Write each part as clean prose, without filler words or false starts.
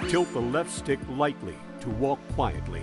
Tilt the left stick lightly to walk quietly.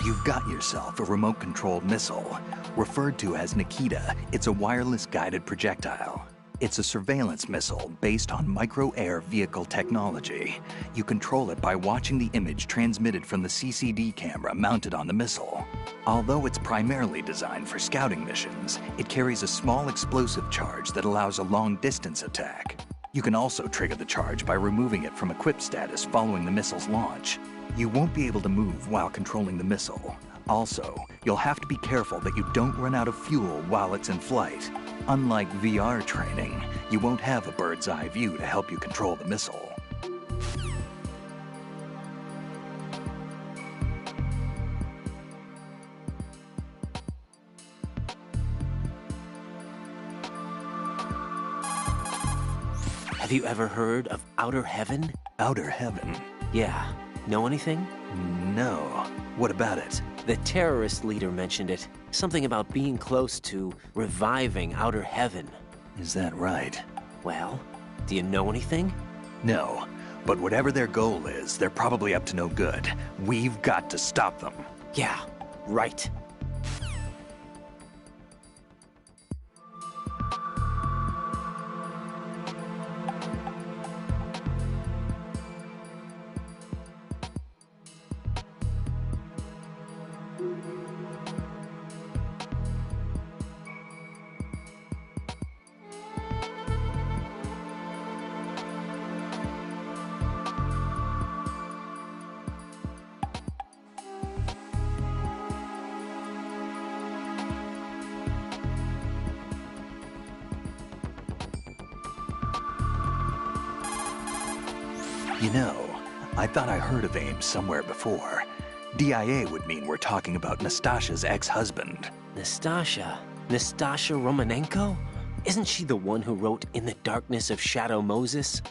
You've got yourself a remote-controlled missile. Referred to as Nikita, it's a wireless guided projectile. It's a surveillance missile based on micro-air vehicle technology. You control it by watching the image transmitted from the CCD camera mounted on the missile. Although it's primarily designed for scouting missions, it carries a small explosive charge that allows a long-distance attack. You can also trigger the charge by removing it from equip status following the missile's launch. You won't be able to move while controlling the missile. Also, you'll have to be careful that you don't run out of fuel while it's in flight. Unlike VR training, you won't have a bird's eye view to help you control the missile. Have you ever heard of Outer Heaven? Outer Heaven? Yeah. Know anything? No. What about it? The terrorist leader mentioned it. Something about being close to reviving Outer Heaven. Is that right? Well, do you know anything? No. But whatever their goal is, they're probably up to no good. We've got to stop them. Yeah, right. You know, I thought I heard of AIM somewhere before. DIA would mean we're talking about Nastasha's ex-husband. Nastasha? Nastasha Romanenko? Isn't she the one who wrote In the Darkness of Shadow Moses?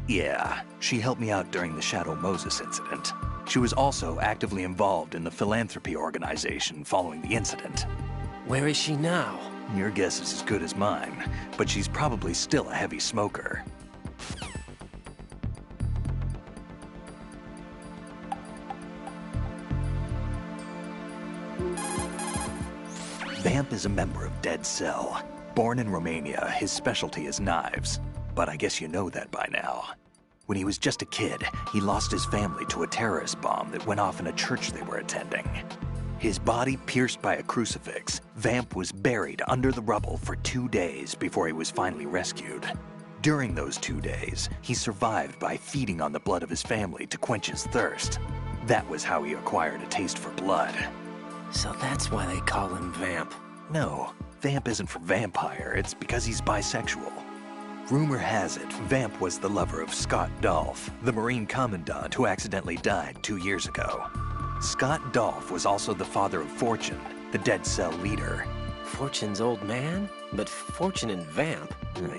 Yeah, she helped me out during the Shadow Moses incident. She was also actively involved in the philanthropy organization following the incident. Where is she now? Your guess is as good as mine, but she's probably still a heavy smoker. Vamp is a member of Dead Cell. Born in Romania, his specialty is knives. But I guess you know that by now. When he was just a kid, he lost his family to a terrorist bomb that went off in a church they were attending. His body pierced by a crucifix, Vamp was buried under the rubble for 2 days before he was finally rescued. During those 2 days, he survived by feeding on the blood of his family to quench his thirst. That was how he acquired a taste for blood. So that's why they call him Vamp. No, Vamp isn't for vampire, it's because he's bisexual. Rumor has it, Vamp was the lover of Scott Dolph, the Marine Commandant who accidentally died 2 years ago. Scott Dolph was also the father of Fortune, the Dead Cell leader. Fortune's old man? But Fortune and Vamp?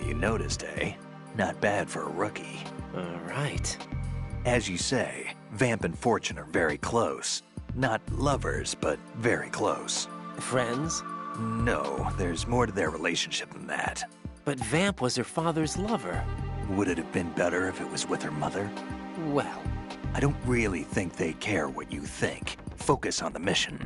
You noticed, eh? Not bad for a rookie. All right. As you say, Vamp and Fortune are very close. Not lovers, but very close. Friends? No, there's more to their relationship than that. But Vamp was her father's lover. Would it have been better if it was with her mother? Well, I don't really think they care what you think. Focus on the mission.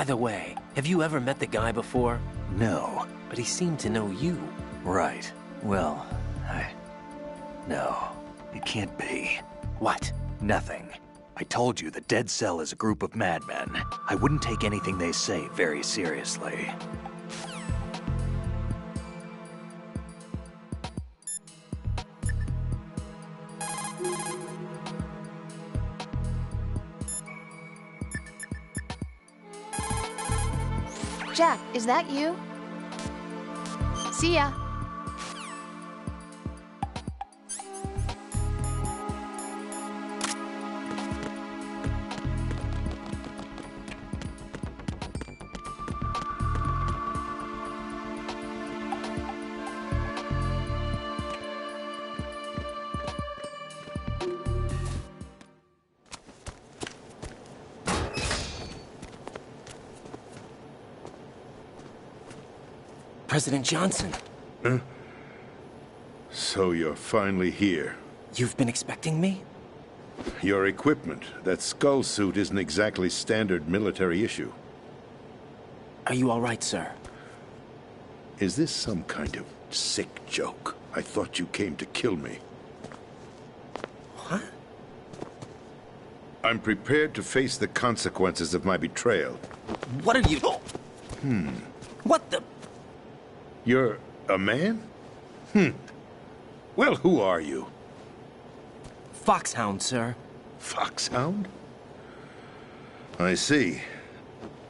by the way, have you ever met the guy before? No. But he seemed to know you. Right. Well, No, it can't be. What? Nothing. I told you the Dead Cell is a group of madmen. I wouldn't take anything they say very seriously. Jack, is that you? See ya. President Johnson. So you're finally here. You've been expecting me? Your equipment, that skull suit, isn't exactly standard military issue. Are you all right, sir? Is this some kind of sick joke? I thought you came to kill me. What? I'm prepared to face the consequences of my betrayal. What are you... What the... You're a man? Well, who are you? Foxhound, sir. Foxhound? I see.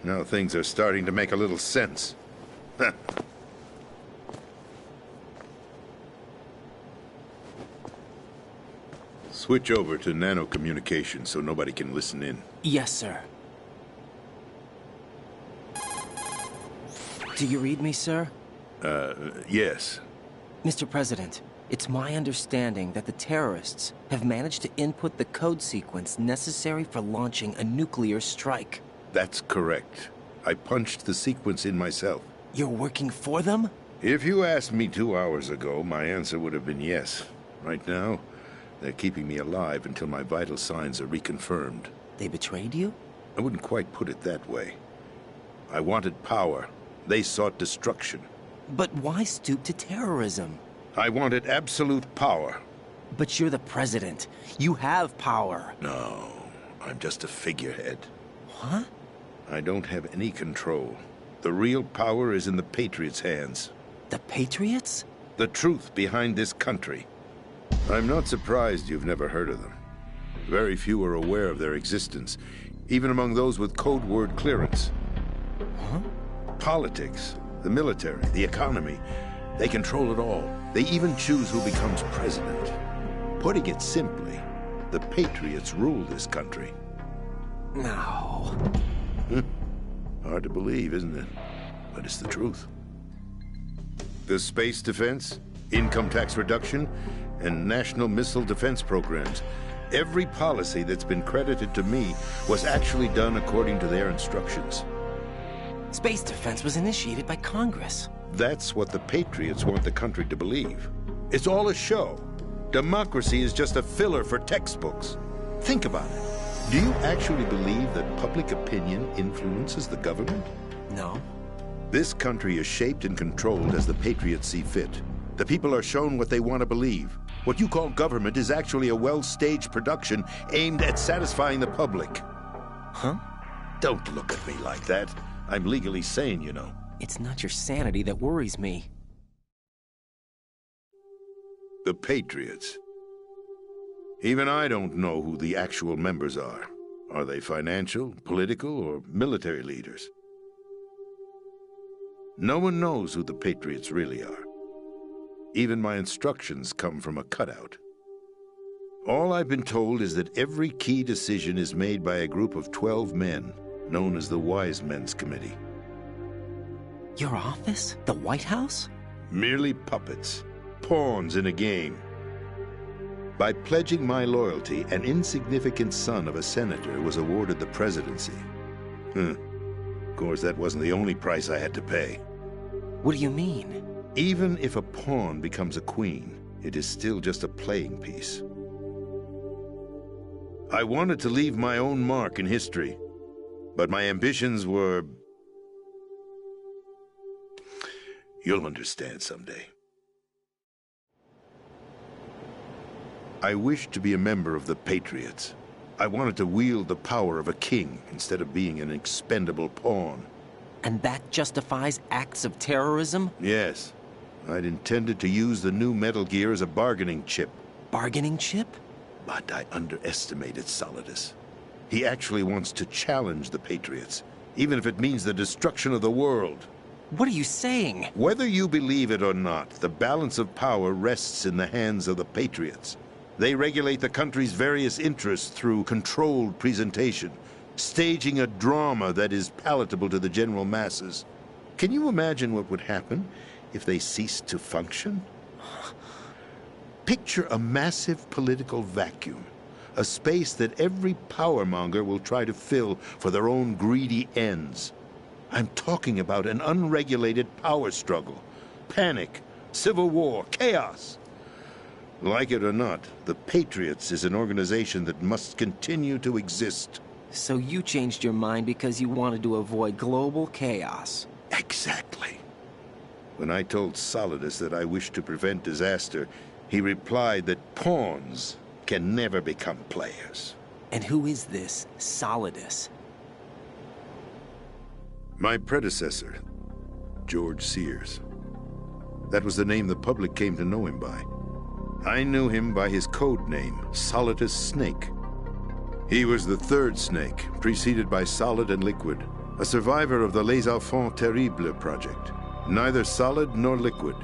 Now things are starting to make a little sense. Switch over to nano-communication so nobody can listen in. Yes, sir. Do you read me, sir? Yes. Mr. President, it's my understanding that the terrorists have managed to input the code sequence necessary for launching a nuclear strike. That's correct. I punched the sequence in myself. You're working for them? If you asked me 2 hours ago, my answer would have been yes. Right now, they're keeping me alive until my vital signs are reconfirmed. They betrayed you? I wouldn't quite put it that way. I wanted power. They sought destruction. But why stoop to terrorism? I wanted absolute power. But you're the president. You have power. No, I'm just a figurehead. What? I don't have any control. The real power is in the Patriots' hands. The Patriots? The truth behind this country. I'm not surprised you've never heard of them. Very few are aware of their existence, even among those with code word clearance. Huh? Politics, the military, the economy, they control it all. They even choose who becomes president. Putting it simply, the Patriots rule this country. No. Hard to believe, isn't it? But it's the truth. The space defense, income tax reduction, and national missile defense programs. Every policy that's been credited to me was actually done according to their instructions. Space defense was initiated by Congress. That's what the Patriots want the country to believe. It's all a show. Democracy is just a filler for textbooks. Think about it. Do you actually believe that public opinion influences the government? No. This country is shaped and controlled as the Patriots see fit. The people are shown what they want to believe. What you call government is actually a well-staged production aimed at satisfying the public. Huh? Don't look at me like that. I'm legally sane, you know. It's not your sanity that worries me. The Patriots. Even I don't know who the actual members are. Are they financial, political, or military leaders? No one knows who the Patriots really are. Even my instructions come from a cutout. All I've been told is that every key decision is made by a group of 12 men, known as the Wise Men's Committee. Your office? The White House? Merely puppets, pawns in a game. By pledging my loyalty, an insignificant son of a senator was awarded the presidency. Of course, that wasn't the only price I had to pay. What do you mean? Even if a pawn becomes a queen, it is still just a playing piece. I wanted to leave my own mark in history, but my ambitions were... You'll understand someday. I wished to be a member of the Patriots. I wanted to wield the power of a king instead of being an expendable pawn. And that justifies acts of terrorism? Yes. I'd intended to use the new Metal Gear as a bargaining chip. Bargaining chip? But I underestimated Solidus. He actually wants to challenge the Patriots, even if it means the destruction of the world. What are you saying? Whether you believe it or not, the balance of power rests in the hands of the Patriots. They regulate the country's various interests through controlled presentation, staging a drama that is palatable to the general masses. Can you imagine what would happen if they ceased to function? Picture a massive political vacuum, a space that every powermonger will try to fill for their own greedy ends. I'm talking about an unregulated power struggle, panic, civil war, chaos. Like it or not, the Patriots is an organization that must continue to exist. So you changed your mind because you wanted to avoid global chaos. Exactly. When I told Solidus that I wished to prevent disaster, he replied that pawns can never become players. And who is this Solidus? My predecessor, George Sears. That was the name the public came to know him by. I knew him by his code name, Solidus Snake. He was the third snake, preceded by Solid and Liquid, a survivor of the Les Enfants Terribles project. Neither solid nor liquid,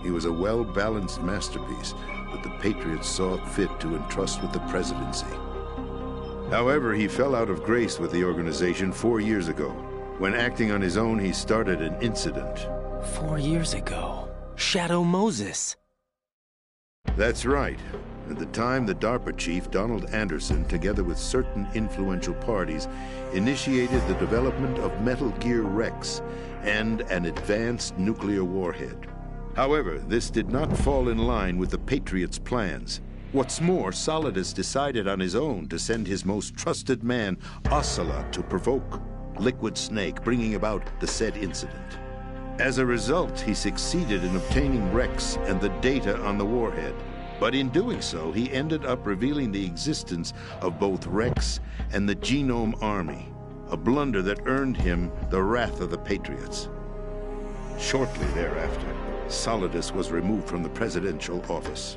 he was a well-balanced masterpiece that the Patriots saw fit to entrust with the presidency. However, he fell out of grace with the organization 4 years ago. When acting on his own, he started an incident. 4 years ago. Shadow Moses. That's right. At the time, the DARPA chief, Donald Anderson, together with certain influential parties, initiated the development of Metal Gear Rex and an advanced nuclear warhead. However, this did not fall in line with the Patriots' plans. What's more, Solidus decided on his own to send his most trusted man, Ocelot, to provoke Liquid Snake, bringing about the said incident. As a result, he succeeded in obtaining Rex and the data on the warhead. But in doing so, he ended up revealing the existence of both Rex and the Genome Army, a blunder that earned him the wrath of the Patriots. Shortly thereafter, Solidus was removed from the presidential office.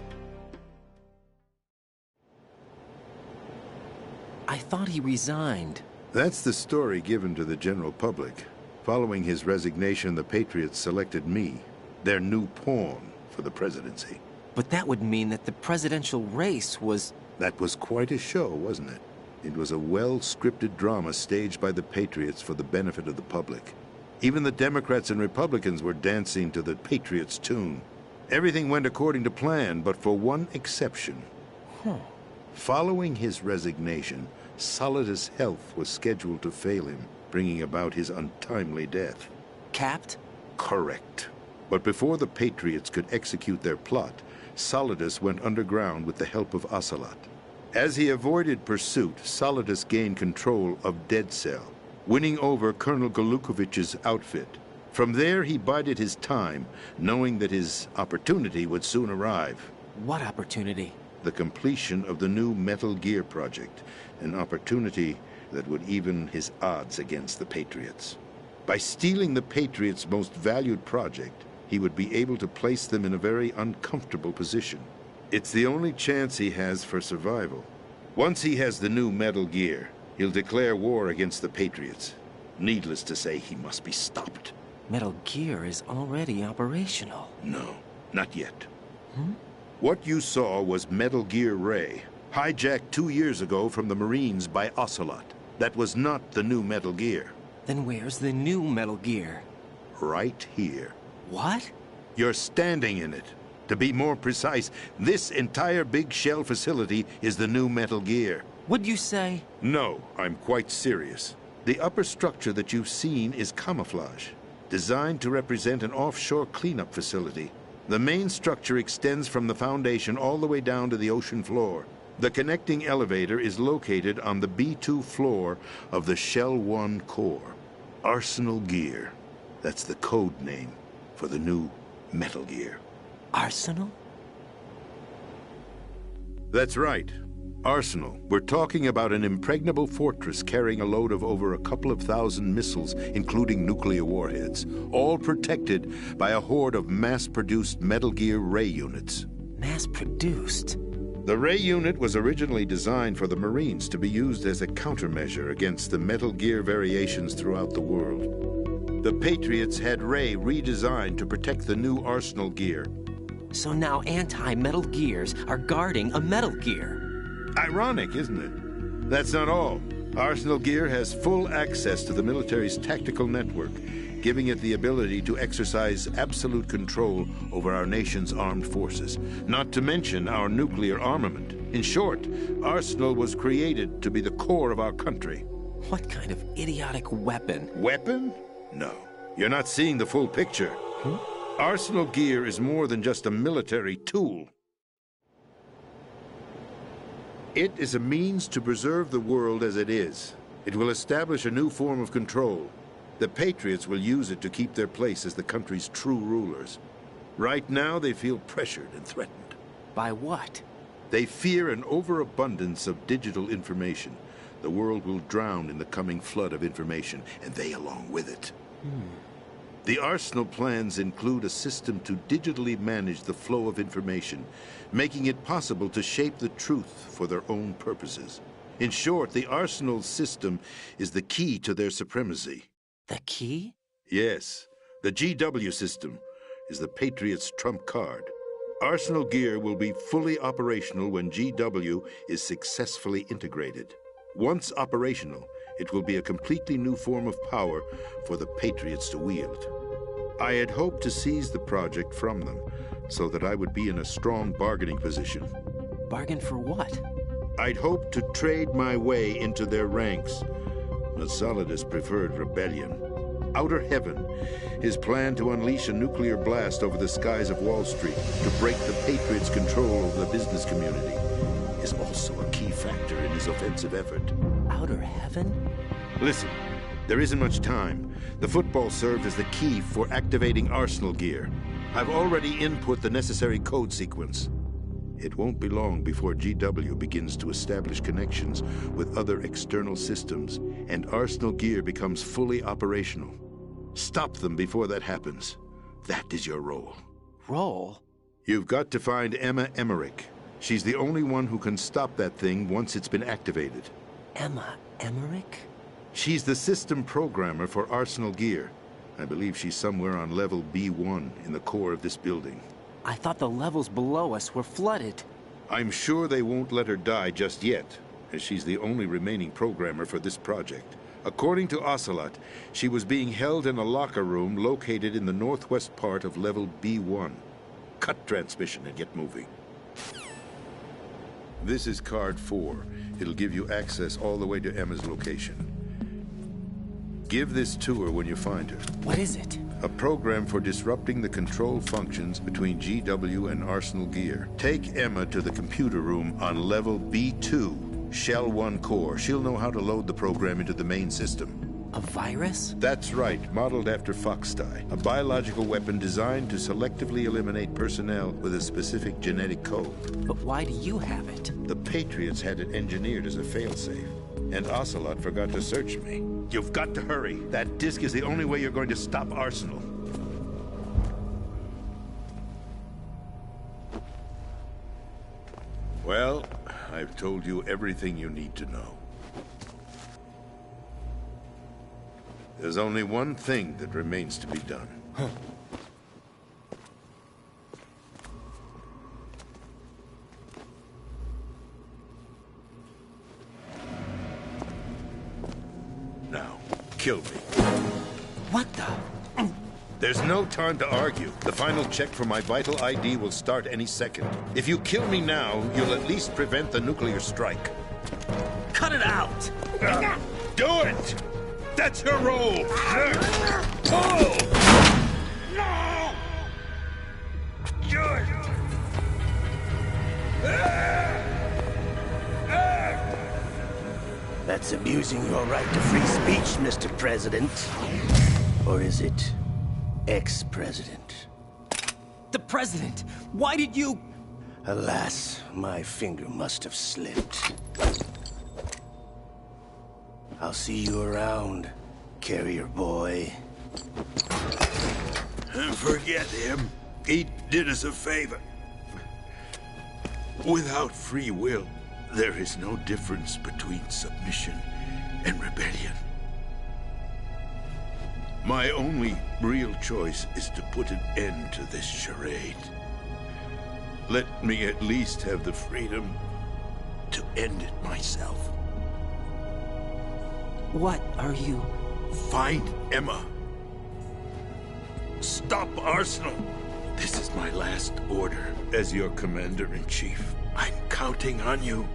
I thought he resigned. That's the story given to the general public. Following his resignation, the Patriots selected me, their new pawn, for the presidency. But that would mean that the presidential race was... That was quite a show, wasn't it? It was a well-scripted drama staged by the Patriots for the benefit of the public. Even the Democrats and Republicans were dancing to the Patriots' tune. Everything went according to plan, but for one exception. Following his resignation, Solidus' health was scheduled to fail him, bringing about his untimely death. Capped? Correct. But before the Patriots could execute their plot, Solidus went underground with the help of Ocelot. As he avoided pursuit, Solidus gained control of Dead Cell, winning over Colonel Golukovich's outfit. From there, he bided his time, knowing that his opportunity would soon arrive. What opportunity? The completion of the new Metal Gear project, an opportunity that would even his odds against the Patriots. By stealing the Patriots' most valued project, he would be able to place them in a very uncomfortable position. It's the only chance he has for survival. Once he has the new Metal Gear, he'll declare war against the Patriots. Needless to say, he must be stopped. Metal Gear is already operational. No, not yet. What you saw was Metal Gear Ray, hijacked 2 years ago from the Marines by Ocelot. That was not the new Metal Gear. Then where's the new Metal Gear? Right here. What? You're standing in it. To be more precise, this entire big shell facility is the new Metal Gear. What'd you say? No, I'm quite serious. The upper structure that you've seen is camouflage, designed to represent an offshore cleanup facility. The main structure extends from the foundation all the way down to the ocean floor. The connecting elevator is located on the B2 floor of the Shell 1 core. Arsenal Gear. That's the code name for the new Metal Gear. Arsenal? That's right. Arsenal. We're talking about an impregnable fortress carrying a load of over a couple of thousand missiles, including nuclear warheads, all protected by a horde of mass-produced Metal Gear Ray units. Mass-produced? The Ray unit was originally designed for the Marines to be used as a countermeasure against the Metal Gear variations throughout the world. The Patriots had Ray redesigned to protect the new Arsenal Gear. So now anti-Metal Gears are guarding a Metal Gear. Ironic, isn't it? That's not all. Arsenal Gear has full access to the military's tactical network, giving it the ability to exercise absolute control over our nation's armed forces, not to mention our nuclear armament. In short, Arsenal was created to be the core of our country. What kind of idiotic weapon? Weapon? No. You're not seeing the full picture. Arsenal gear is more than just a military tool. It is a means to preserve the world as it is. It will establish a new form of control. The Patriots will use it to keep their place as the country's true rulers. Right now, they feel pressured and threatened. By what? They fear an overabundance of digital information. The world will drown in the coming flood of information, and they along with it. The Arsenal plans include a system to digitally manage the flow of information, making it possible to shape the truth for their own purposes. In short, the Arsenal system is the key to their supremacy. The key? Yes, the GW system is the Patriots' trump card. Arsenal gear will be fully operational when GW is successfully integrated. Once operational, it will be a completely new form of power for the Patriots to wield. I had hoped to seize the project from them so that I would be in a strong bargaining position. Bargain for what? I'd hoped to trade my way into their ranks. Nasalidas preferred rebellion. Outer Heaven, his plan to unleash a nuclear blast over the skies of Wall Street to break the Patriots' control over the business community, is also a key factor in his offensive effort. Outer Heaven? Listen, there isn't much time. The football served as the key for activating Arsenal gear. I've already input the necessary code sequence. It won't be long before GW begins to establish connections with other external systems, and Arsenal gear becomes fully operational. Stop them before that happens. That is your role. Role? You've got to find Emma Emmerich. She's the only one who can stop that thing once it's been activated. Emma Emmerich? She's the system programmer for Arsenal gear. I believe she's somewhere on level B1 in the core of this building. I thought the levels below us were flooded. I'm sure they won't let her die just yet, as she's the only remaining programmer for this project. According to Ocelot, she was being held in a locker room located in the northwest part of level B1. Cut transmission and get moving. This is card 4. It'll give you access all the way to Emma's location. Give this to her when you find her. What is it? A program for disrupting the control functions between GW and Arsenal gear. Take Emma to the computer room on level B2, Shell 1 core. She'll know how to load the program into the main system. A virus? That's right, modeled after Foxdie, a biological weapon designed to selectively eliminate personnel with a specific genetic code. But why do you have it? The Patriots had it engineered as a failsafe, and Ocelot forgot to search me. You've got to hurry. That disk is the only way you're going to stop Arsenal. Well, I've told you everything you need to know. There's only one thing that remains to be done. Now, kill me. What the? There's no time to argue. The final check for my vital ID will start any second. If you kill me now, you'll at least prevent the nuclear strike. Cut it out! Do it! That's your role! Pull! No! Do it! That's abusing your right to free speech, Mr. President. Or is it ex-president? The president! Why did you... Alas, my finger must have slipped. I'll see you around, carrier boy. Forget him. He did us a favor. Without free will, there is no difference between submission and rebellion. My only real choice is to put an end to this charade. Let me at least have the freedom to end it myself. What are you... Find Emma. Stop Arsenal. This is my last order as your commander-in-chief. I'm counting on you.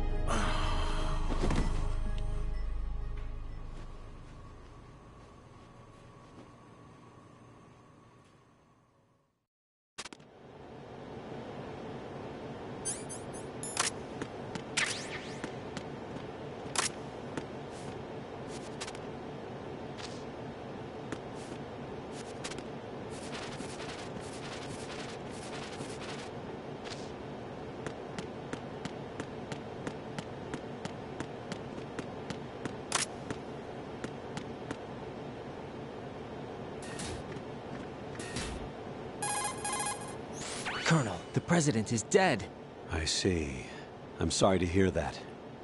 Colonel, the President is dead. I see. I'm sorry to hear that.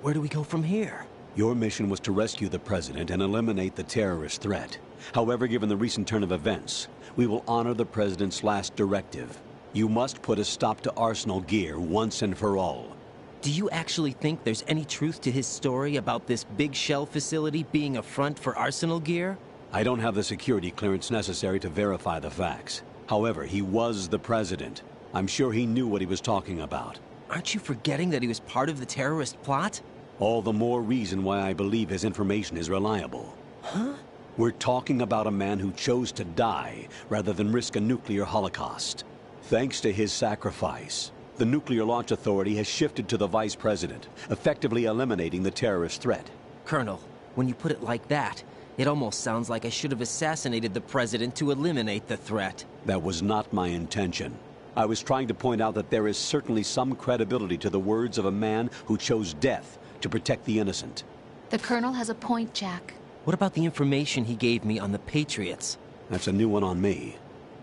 Where do we go from here? Your mission was to rescue the President and eliminate the terrorist threat. However, given the recent turn of events, we will honor the President's last directive. You must put a stop to Arsenal Gear once and for all. Do you actually think there's any truth to his story about this big shell facility being a front for Arsenal Gear? I don't have the security clearance necessary to verify the facts. However, he was the President. I'm sure he knew what he was talking about. Aren't you forgetting that he was part of the terrorist plot? All the more reason why I believe his information is reliable. Huh? We're talking about a man who chose to die rather than risk a nuclear holocaust. Thanks to his sacrifice, the Nuclear Launch Authority has shifted to the Vice President, effectively eliminating the terrorist threat. Colonel, when you put it like that, it almost sounds like I should have assassinated the President to eliminate the threat. That was not my intention. I was trying to point out that there is certainly some credibility to the words of a man who chose death to protect the innocent. The Colonel has a point, Jack. What about the information he gave me on the Patriots? That's a new one on me.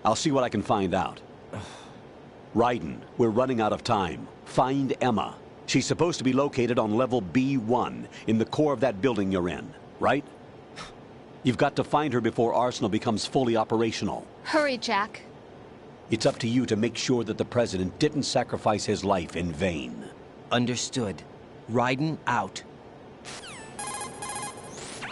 I'll see what I can find out. Raiden, we're running out of time. Find Emma. She's supposed to be located on level B1, in the core of that building you're in, right? You've got to find her before Arsenal becomes fully operational. Hurry, Jack. It's up to you to make sure that the President didn't sacrifice his life in vain. Understood. Raiden out.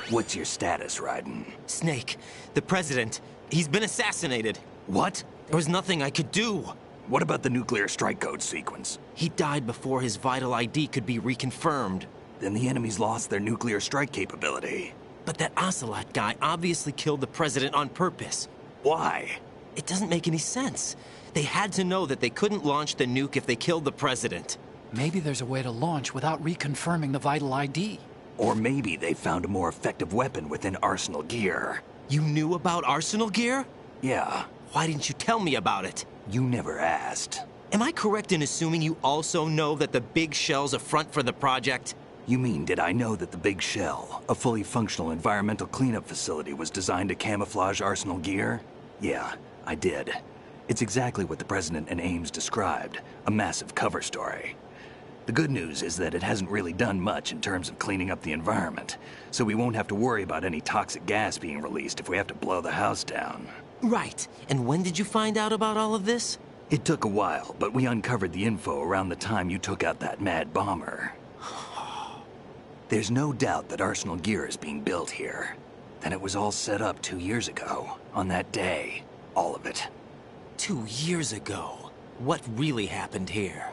What's your status, Raiden? Snake, the President, he's been assassinated. What? There was nothing I could do. What about the nuclear strike code sequence? He died before his vital ID could be reconfirmed. Then the enemy's lost their nuclear strike capability. But that Ocelot guy obviously killed the President on purpose. Why? It doesn't make any sense. They had to know that they couldn't launch the nuke if they killed the President. Maybe there's a way to launch without reconfirming the vital ID. Or maybe they found a more effective weapon within Arsenal Gear. You knew about Arsenal Gear? Yeah. Why didn't you tell me about it? You never asked. Am I correct in assuming you also know that the big shell's a front for the project? You mean, did I know that the Big Shell, a fully functional environmental cleanup facility, was designed to camouflage Arsenal Gear? Yeah, I did. It's exactly what the President and Ames described, a massive cover story. The good news is that it hasn't really done much in terms of cleaning up the environment, so we won't have to worry about any toxic gas being released if we have to blow the house down. Right. And when did you find out about all of this? It took a while, but we uncovered the info around the time you took out that mad bomber. There's no doubt that Arsenal Gear is being built here. And it was all set up 2 years ago, on that day. All of it. 2 years ago? What really happened here?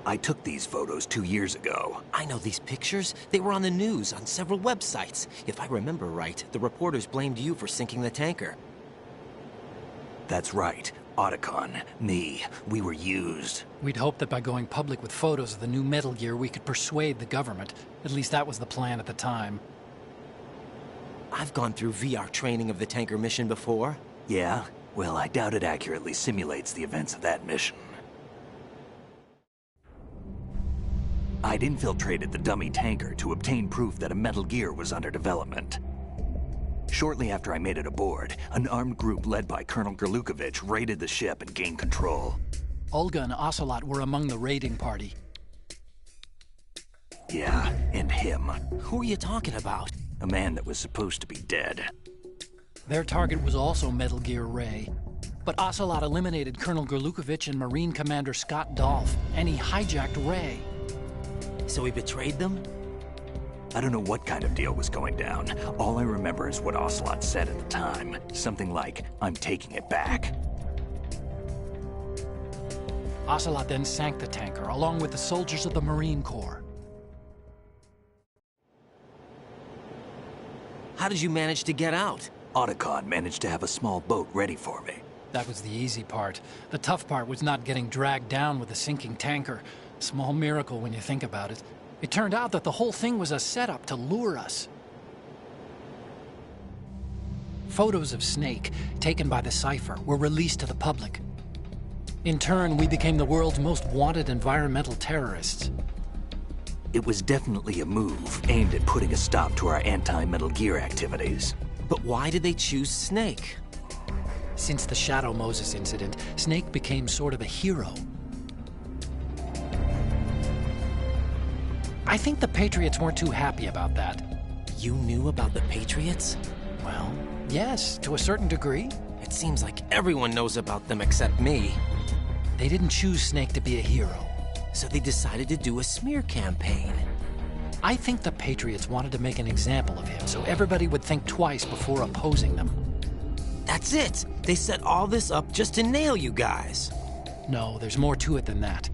I took these photos 2 years ago. I know these pictures. They were on the news, on several websites. If I remember right, the reporters blamed you for sinking the tanker. That's right. Otacon, me, we were used. We'd hoped that by going public with photos of the new Metal Gear, we could persuade the government. At least that was the plan at the time. I've gone through VR training of the tanker mission before. Yeah? Well, I doubt it accurately simulates the events of that mission. I'd infiltrated the dummy tanker to obtain proof that a Metal Gear was under development. Shortly after I made it aboard, an armed group led by Colonel Gerlukovich raided the ship and gained control. Olga and Ocelot were among the raiding party. Yeah, and him. Who are you talking about? A man that was supposed to be dead. Their target was also Metal Gear Ray. But Ocelot eliminated Colonel Gerlukovich and Marine Commander Scott Dolph, and he hijacked Ray. So he betrayed them? I don't know what kind of deal was going down. All I remember is what Ocelot said at the time. Something like, "I'm taking it back." Ocelot then sank the tanker, along with the soldiers of the Marine Corps. How did you manage to get out? Otacon managed to have a small boat ready for me. That was the easy part. The tough part was not getting dragged down with a sinking tanker. Small miracle when you think about it. It turned out that the whole thing was a setup to lure us. Photos of Snake, taken by the Cypher, were released to the public. In turn, we became the world's most wanted environmental terrorists. It was definitely a move aimed at putting a stop to our anti-Metal Gear activities. But why did they choose Snake? Since the Shadow Moses incident, Snake became sort of a hero. I think the Patriots weren't too happy about that. You knew about the Patriots? Well, yes, to a certain degree. It seems like everyone knows about them except me. They didn't choose Snake to be a hero. So they decided to do a smear campaign. I think the Patriots wanted to make an example of him so everybody would think twice before opposing them. That's it! They set all this up just to nail you guys. No, there's more to it than that.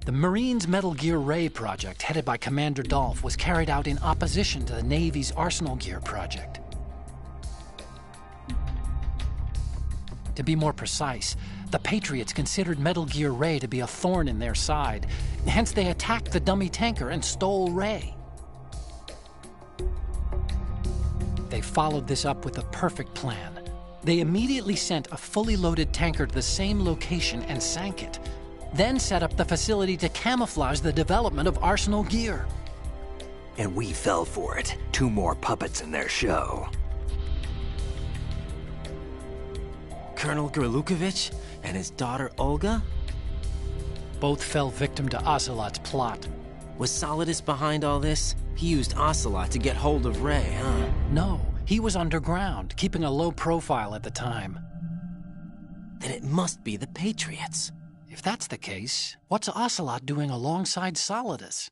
The Marines' Metal Gear Ray project, headed by Commander Dolph, was carried out in opposition to the Navy's Arsenal Gear project. To be more precise, the Patriots considered Metal Gear Ray to be a thorn in their side. Hence, they attacked the dummy tanker and stole Ray. They followed this up with a perfect plan. They immediately sent a fully loaded tanker to the same location and sank it, then set up the facility to camouflage the development of Arsenal Gear. And we fell for it. 2 more puppets in their show. Colonel Gerlukovich and his daughter Olga? Both fell victim to Ocelot's plot. Was Solidus behind all this? He used Ocelot to get hold of Ray, huh? No, he was underground, keeping a low profile at the time. Then it must be the Patriots. If that's the case, what's Ocelot doing alongside Solidus?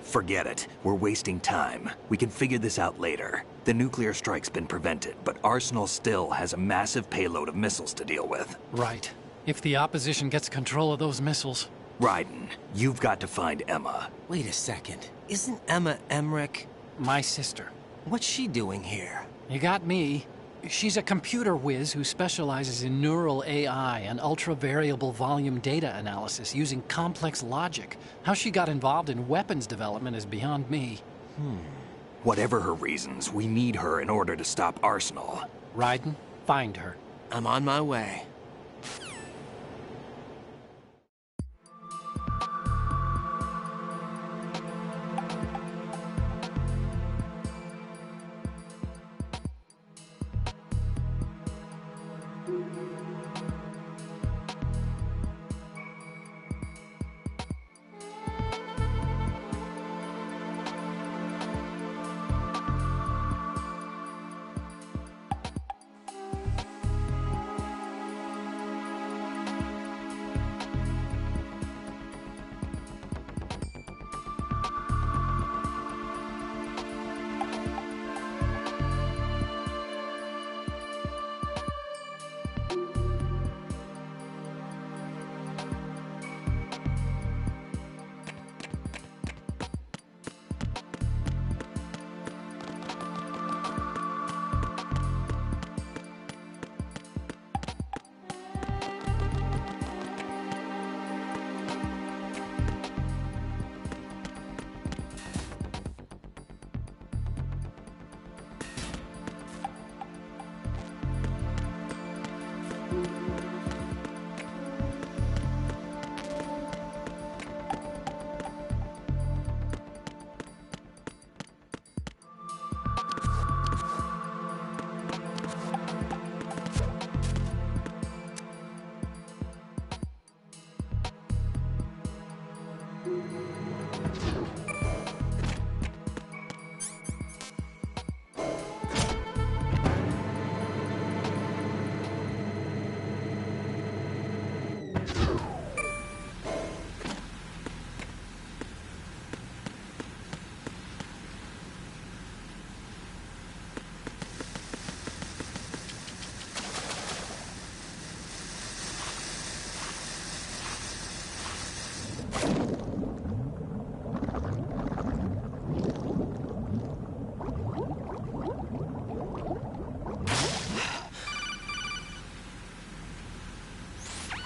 Forget it. We're wasting time. We can figure this out later. The nuclear strike's been prevented, but Arsenal still has a massive payload of missiles to deal with. Right. If the opposition gets control of those missiles... Raiden, you've got to find Emma. Wait a second. Isn't Emma Emmerich? My sister. What's she doing here? You got me. She's a computer whiz who specializes in neural AI and ultra-variable volume data analysis using complex logic. How she got involved in weapons development is beyond me. Whatever her reasons, we need her in order to stop Arsenal. Raiden, find her. I'm on my way.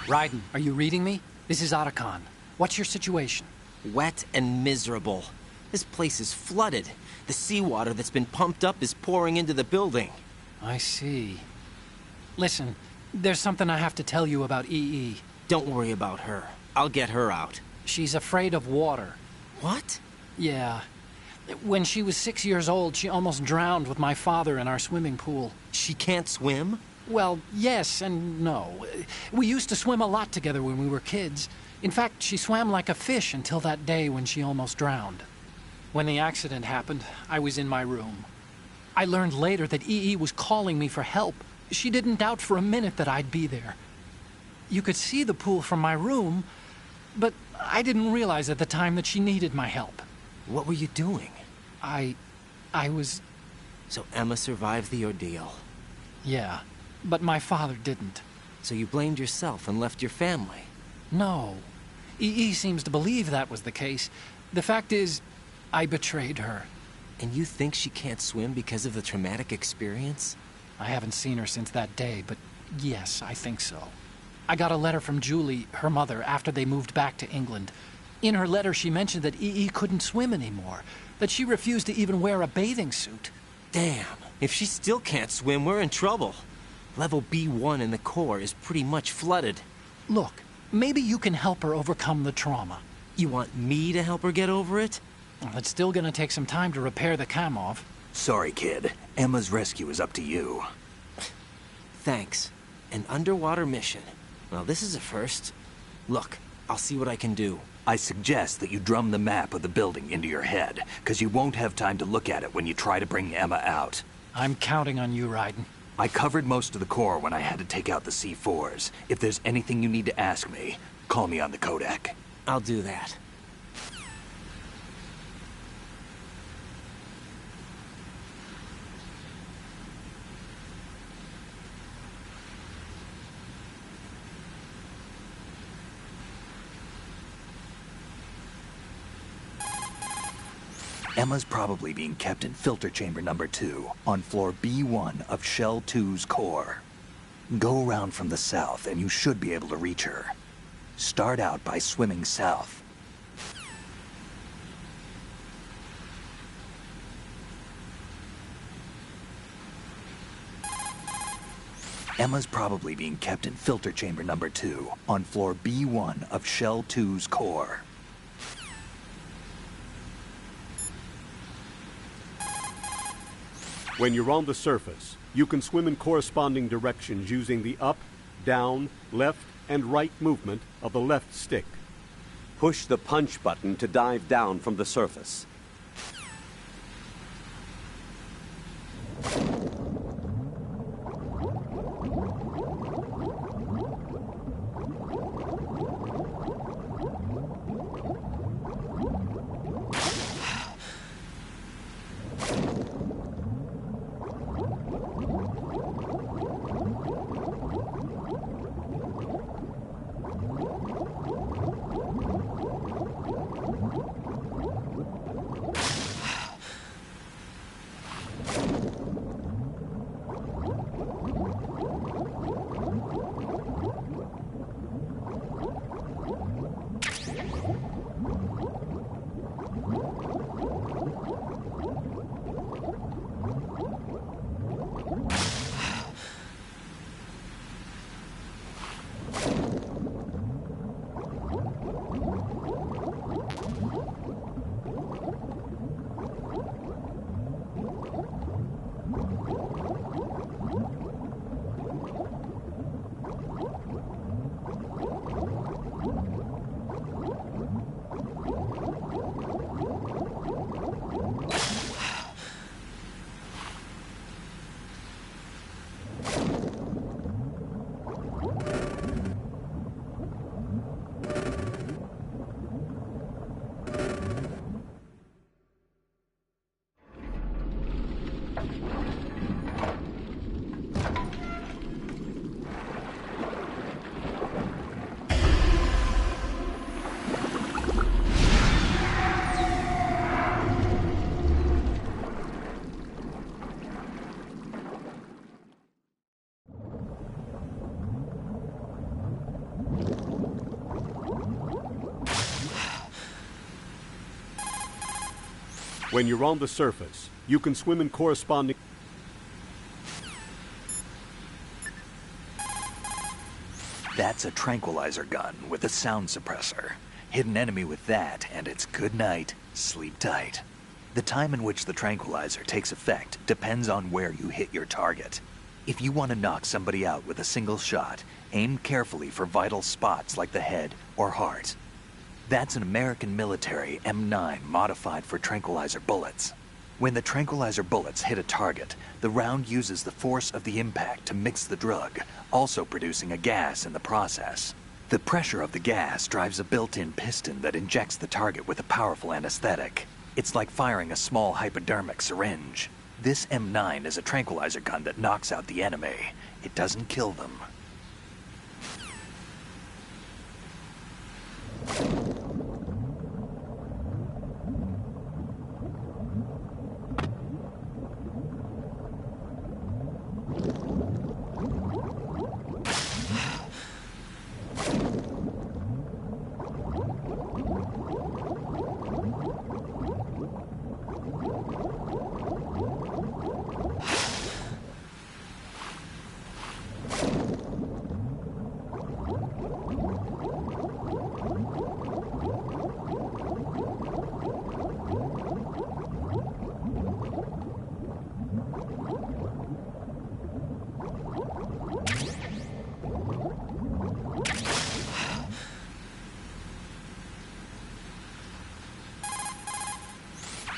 Raiden, are you reading me? This is Otacon. What's your situation? Wet and miserable. This place is flooded. The seawater that's been pumped up is pouring into the building. I see. Listen, there's something I have to tell you about EE. Don't worry about her. I'll get her out. She's afraid of water. What? Yeah. When she was 6 years old, she almost drowned with my father in our swimming pool. She can't swim? Well, yes and no. We used to swim a lot together when we were kids. In fact, she swam like a fish until that day when she almost drowned. When the accident happened, I was in my room. I learned later that EE was calling me for help. She didn't doubt for a minute that I'd be there. You could see the pool from my room, but I didn't realize at the time that she needed my help. What were you doing? I was... So Emma survived the ordeal. Yeah, but my father didn't. So you blamed yourself and left your family? No. EE seems to believe that was the case. The fact is, I betrayed her. And you think she can't swim because of the traumatic experience? I haven't seen her since that day, but yes, I think so. I got a letter from Julie, her mother, after they moved back to England. In her letter, she mentioned that EE couldn't swim anymore, that she refused to even wear a bathing suit. Damn, if she still can't swim, we're in trouble. Level B1 in the core is pretty much flooded. Look, maybe you can help her overcome the trauma. You want me to help her get over it? Well, it's still gonna take some time to repair the Kamov. Sorry, kid. Emma's rescue is up to you. Thanks. An underwater mission. Well, this is a first. Look, I'll see what I can do. I suggest that you drum the map of the building into your head, because you won't have time to look at it when you try to bring Emma out. I'm counting on you, Raiden. I covered most of the core when I had to take out the C4s. If there's anything you need to ask me, call me on the codec. I'll do that. Emma's probably being kept in filter chamber number 2 on floor B1 of Shell 2's core. Go around from the south and you should be able to reach her. Start out by swimming south. Emma's probably being kept in filter chamber number 2 on floor B1 of Shell 2's core. When you're on the surface, you can swim in corresponding directions using the up, down, left, and right movement of the left stick. Push the punch button to dive down from the surface. When you're on the surface, you can swim in corresponding... That's a tranquilizer gun with a sound suppressor. Hit an enemy with that, and it's good night. Sleep tight. The time in which the tranquilizer takes effect depends on where you hit your target. If you want to knock somebody out with a single shot, aim carefully for vital spots like the head or heart. That's an American military M9 modified for tranquilizer bullets. When the tranquilizer bullets hit a target, the round uses the force of the impact to mix the drug, also producing a gas in the process. The pressure of the gas drives a built-in piston that injects the target with a powerful anesthetic. It's like firing a small hypodermic syringe. This M9 is a tranquilizer gun that knocks out the enemy. It doesn't kill them.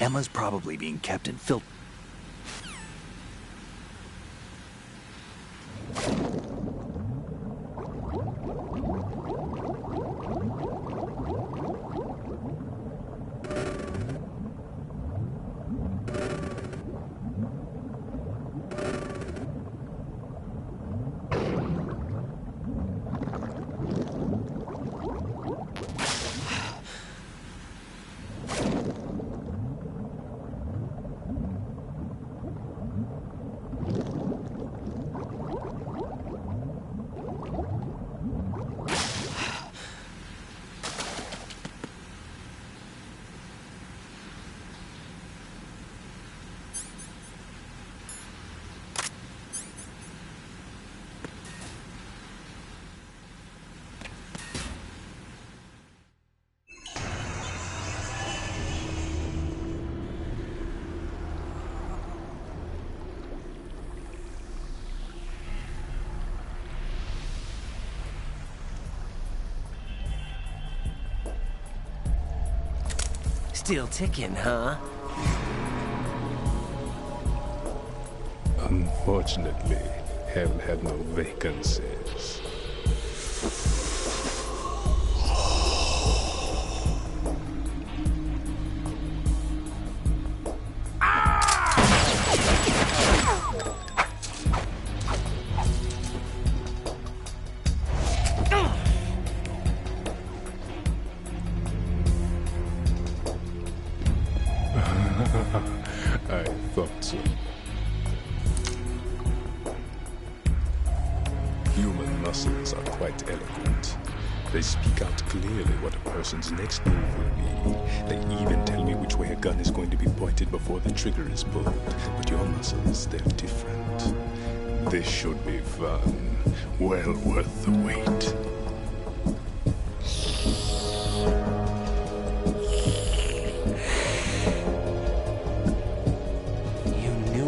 Emma's probably being kept in filth. Still ticking, huh? Unfortunately, hell had no vacancies. I thought so. Human muscles are quite eloquent. They speak out clearly what a person's next move will be. They even tell me which way a gun is going to be pointed before the trigger is pulled. But your muscles, they're different. This should be fun. Well worth the wait.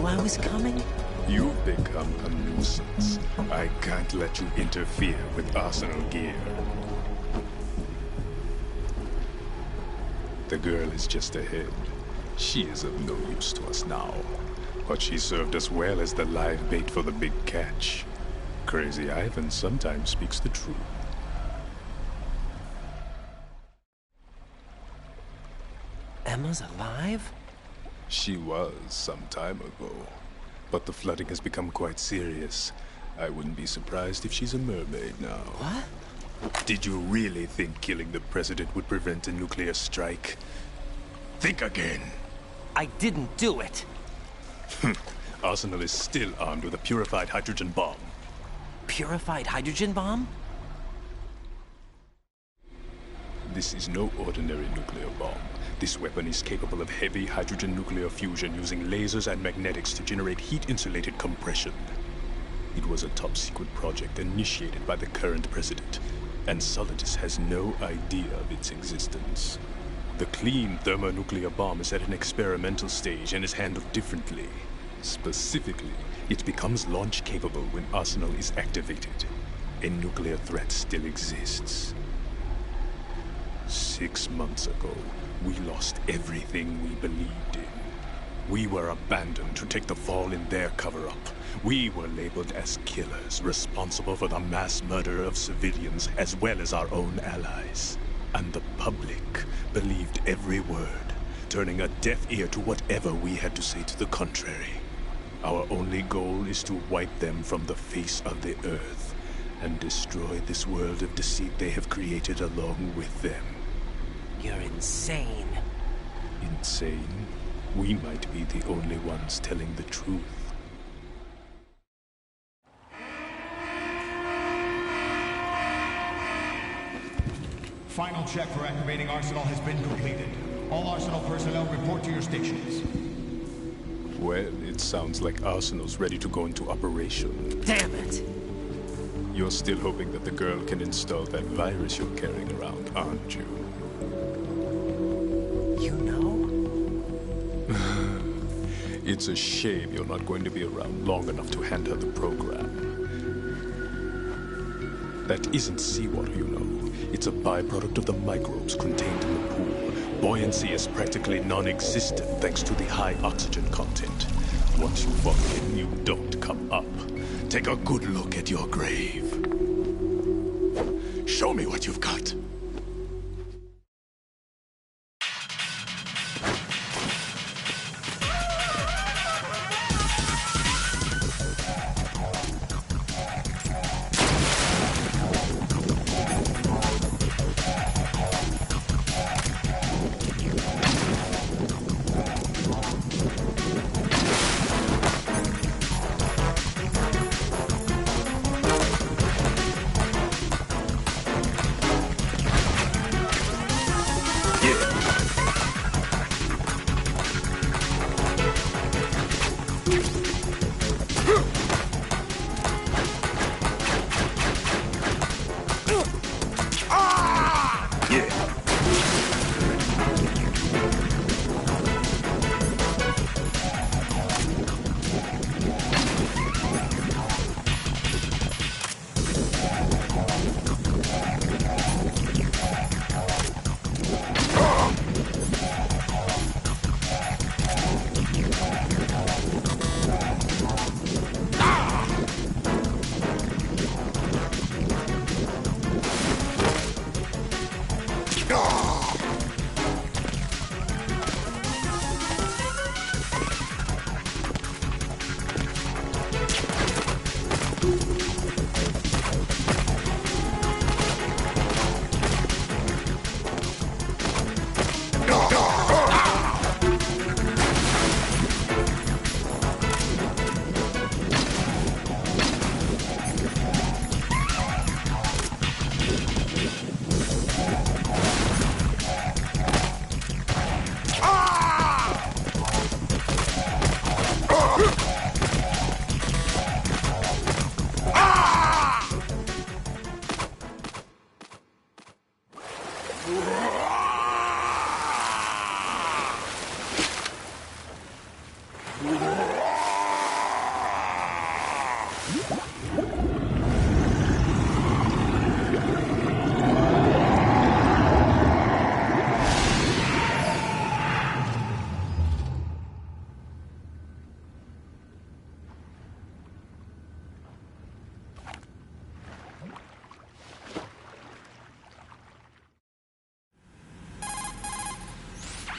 I was coming? You've become a nuisance. I can't let you interfere with arsenal gear. The girl is just ahead. She is of no use to us now. But she served us well as the live bait for the big catch. Crazy Ivan sometimes speaks the truth. Emma's alive? She was some time ago, but the flooding has become quite serious. I wouldn't be surprised if she's a mermaid now. What? Did you really think killing the president would prevent a nuclear strike? Think again. I didn't do it. Arsenal is still armed with a purified hydrogen bomb. Purified hydrogen bomb? This is no ordinary nuclear bomb. This weapon is capable of heavy hydrogen nuclear fusion using lasers and magnetics to generate heat-insulated compression. It was a top-secret project initiated by the current president, and Solidus has no idea of its existence. The clean thermonuclear bomb is at an experimental stage and is handled differently. Specifically, it becomes launch-capable when Arsenal is activated. A nuclear threat still exists. 6 months ago, we lost everything we believed in. We were abandoned to take the fall in their cover-up. We were labeled as killers, responsible for the mass murder of civilians as well as our own allies. And the public believed every word, turning a deaf ear to whatever we had to say to the contrary. Our only goal is to wipe them from the face of the earth and destroy this world of deceit they have created along with them. You're insane. Insane? We might be the only ones telling the truth. Final check for activating Arsenal has been completed. All Arsenal personnel report to your stations. Well, it sounds like Arsenal's ready to go into operation. Damn it! You're still hoping that the girl can install that virus you're carrying around, aren't you? You know? It's a shame you're not going to be around long enough to hand her the program. That isn't seawater, you know. It's a byproduct of the microbes contained in the pool. Buoyancy is practically non-existent thanks to the high oxygen content. Once you fall in, you don't come up. Take a good look at your grave. Show me what you've got.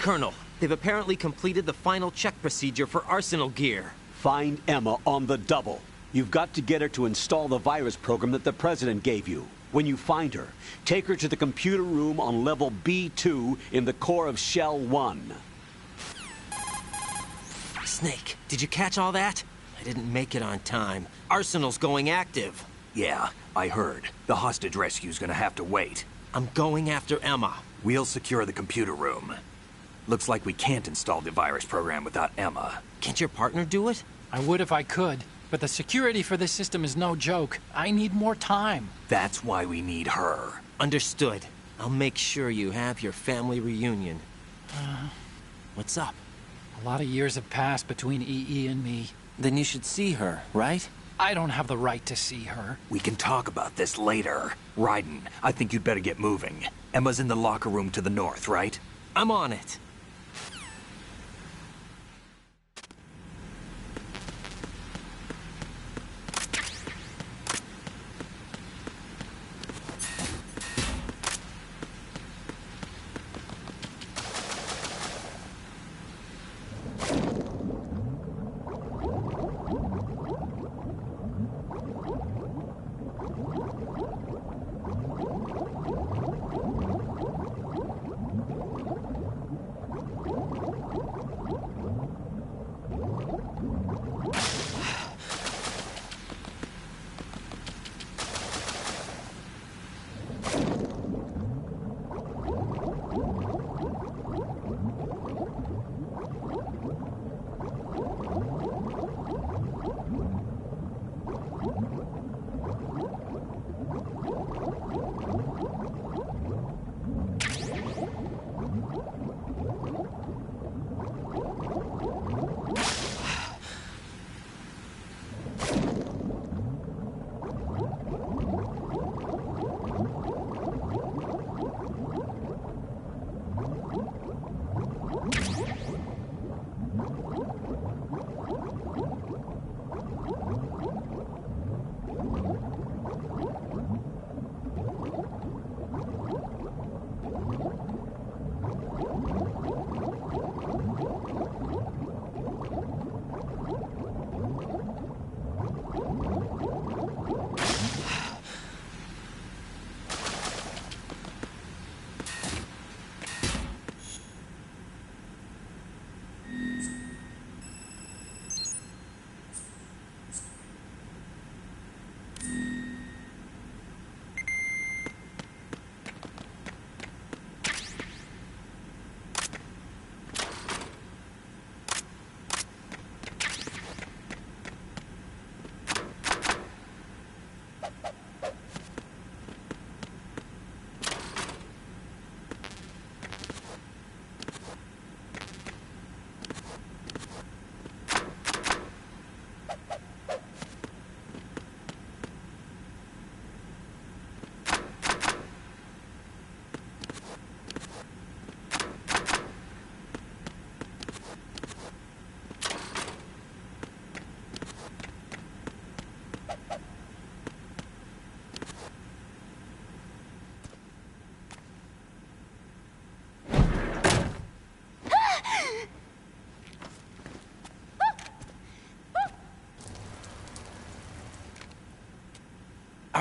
Colonel, they've apparently completed the final check procedure for Arsenal gear. Find Emma on the double. You've got to get her to install the virus program that the President gave you. When you find her, take her to the computer room on level B2 in the core of Shell 1. Snake, did you catch all that? I didn't make it on time. Arsenal's going active. Yeah, I heard. The hostage rescue's gonna have to wait. I'm going after Emma. We'll secure the computer room. Looks like we can't install the virus program without Emma. Can't your partner do it? I would if I could, but the security for this system is no joke. I need more time. That's why we need her. Understood. I'll make sure you have your family reunion. What's up? A lot of years have passed between EE and me. Then you should see her, right? I don't have the right to see her. We can talk about this later. Raiden, I think you'd better get moving. Emma's in the locker room to the north, right? I'm on it.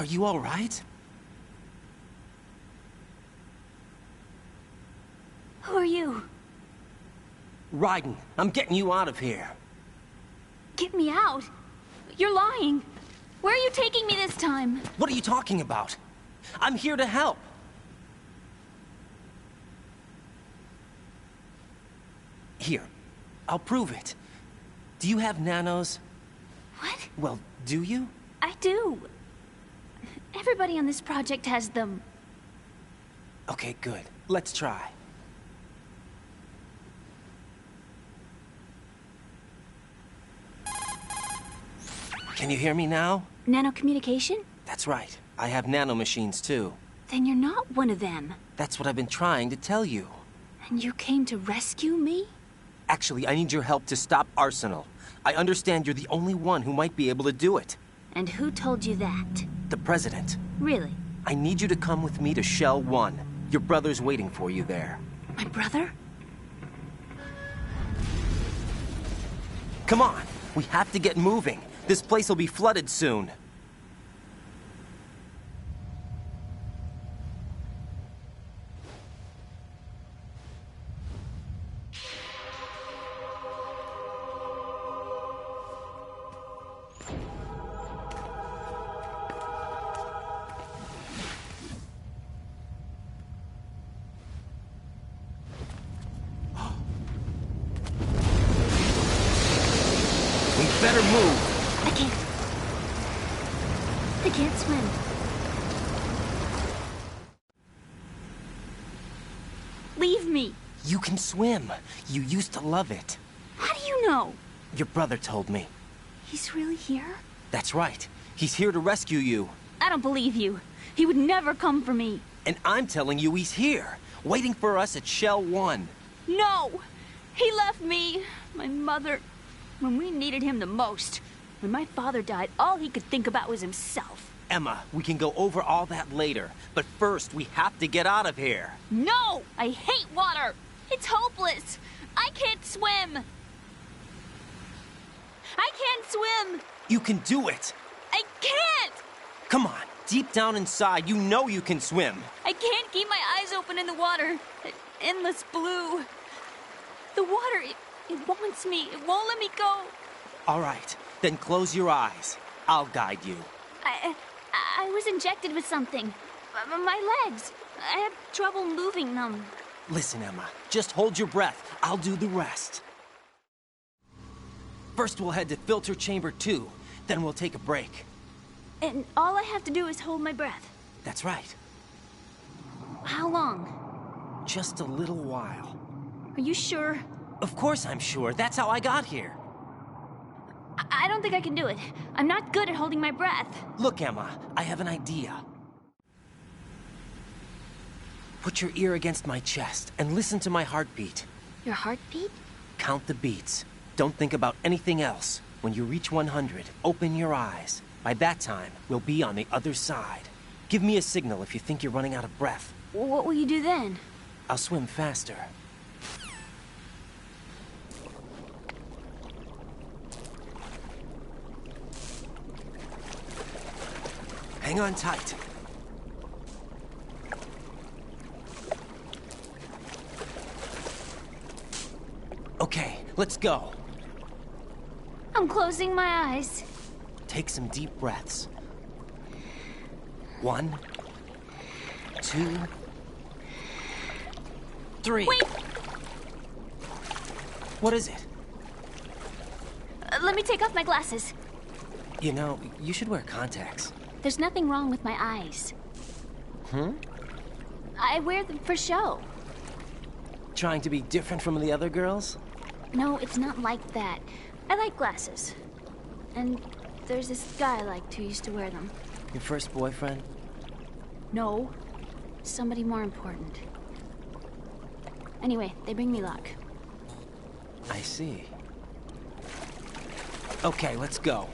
Are you all right? Who are you? Raiden, I'm getting you out of here. Get me out. You're lying. Where are you taking me this time? What are you talking about? I'm here to help. Here, I'll prove it. Do you have nanos? What? Well, do you? I do. Everybody on this project has them. Okay, good. Let's try. Can you hear me now? Nanocommunication? That's right. I have nanomachines too. Then you're not one of them. That's what I've been trying to tell you. And you came to rescue me? Actually, I need your help to stop Arsenal. I understand you're the only one who might be able to do it. And who told you that? The President. Really? I need you to come with me to Shell 1. Your brother's waiting for you there. My brother? Come on! We have to get moving. This place will be flooded soon. Better move. I can't swim. Leave me. You can swim. You used to love it. How do you know? Your brother told me. He's really here? That's right. He's here to rescue you. I don't believe you. He would never come for me. And I'm telling you he's here, waiting for us at Shell 1. No! He left me, my mother, when we needed him the most. When my father died, all he could think about was himself. Emma, we can go over all that later. But first, we have to get out of here. No! I hate water! It's hopeless! I can't swim! I can't swim! You can do it! I can't! Come on, deep down inside, you know you can swim. I can't keep my eyes open in the water. Endless blue. The water, it wants me. It won't let me go. All right, then close your eyes. I'll guide you. I was injected with something. My legs. I have trouble moving them. Listen, Emma, just hold your breath. I'll do the rest. First, we'll head to filter chamber 2. Then we'll take a break. And all I have to do is hold my breath. That's right. How long? Just a little while. Are you sure? Of course I'm sure. That's how I got here. I don't think I can do it. I'm not good at holding my breath. Look, Emma, I have an idea. Put your ear against my chest and listen to my heartbeat. Your heartbeat? Count the beats. Don't think about anything else. When you reach 100, open your eyes. By that time, we'll be on the other side. Give me a signal if you think you're running out of breath. What will you do then? I'll swim faster. Hang on tight. Okay, let's go. I'm closing my eyes. Take some deep breaths. 1, 2, 3. Wait! What is it? Let me take off my glasses. You know, you should wear contacts. There's nothing wrong with my eyes. I wear them for show. Trying to be different from the other girls? No, it's not like that. I like glasses. And there's this guy I liked who used to wear them. Your first boyfriend? No. Somebody more important. Anyway, they bring me luck. I see. Okay, let's go.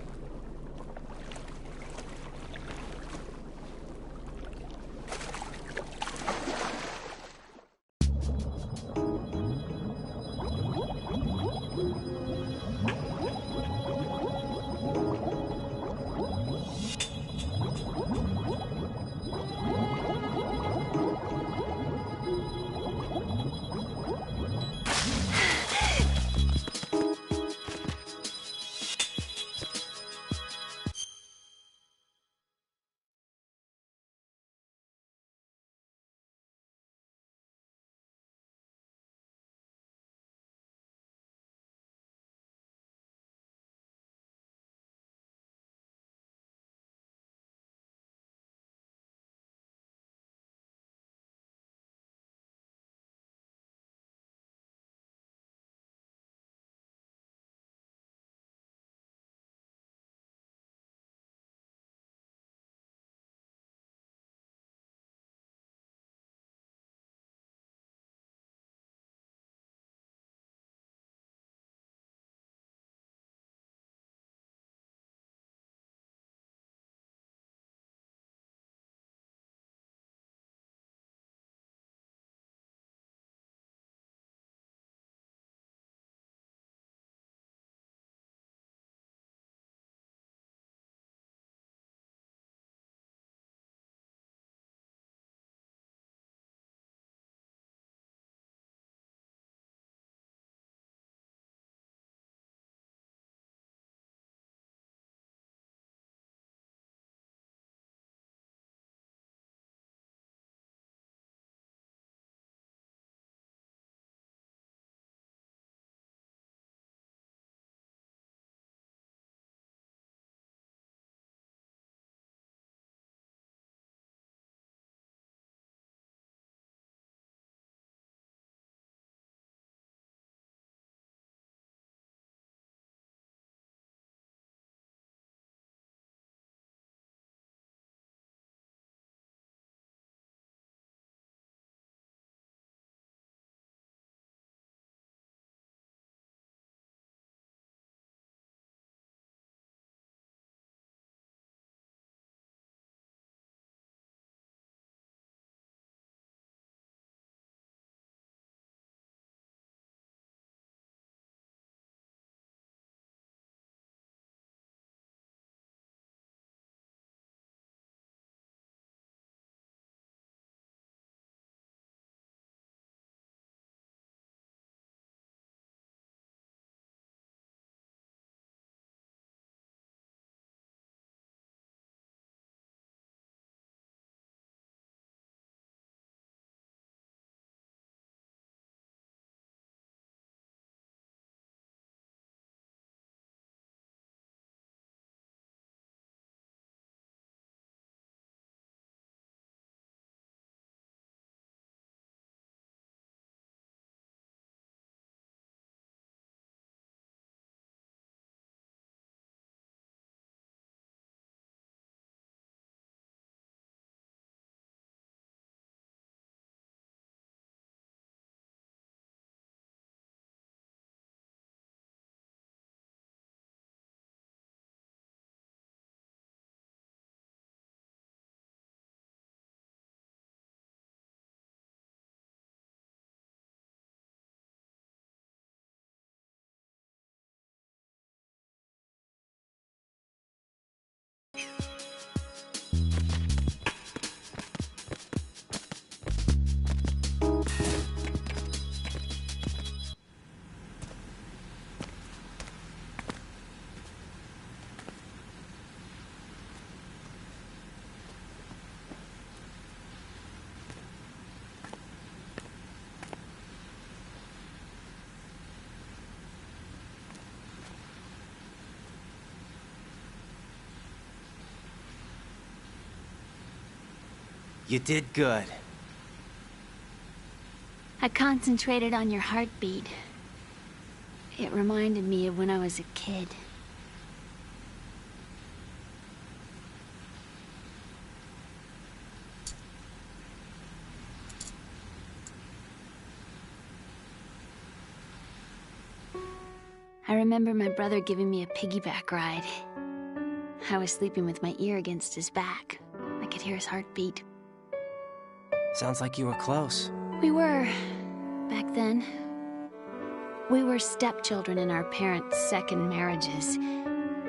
You did good. I concentrated on your heartbeat. It reminded me of when I was a kid. I remember my brother giving me a piggyback ride. I was sleeping with my ear against his back. I could hear his heartbeat. Sounds like you were close. We were, back then. We were stepchildren in our parents' second marriages.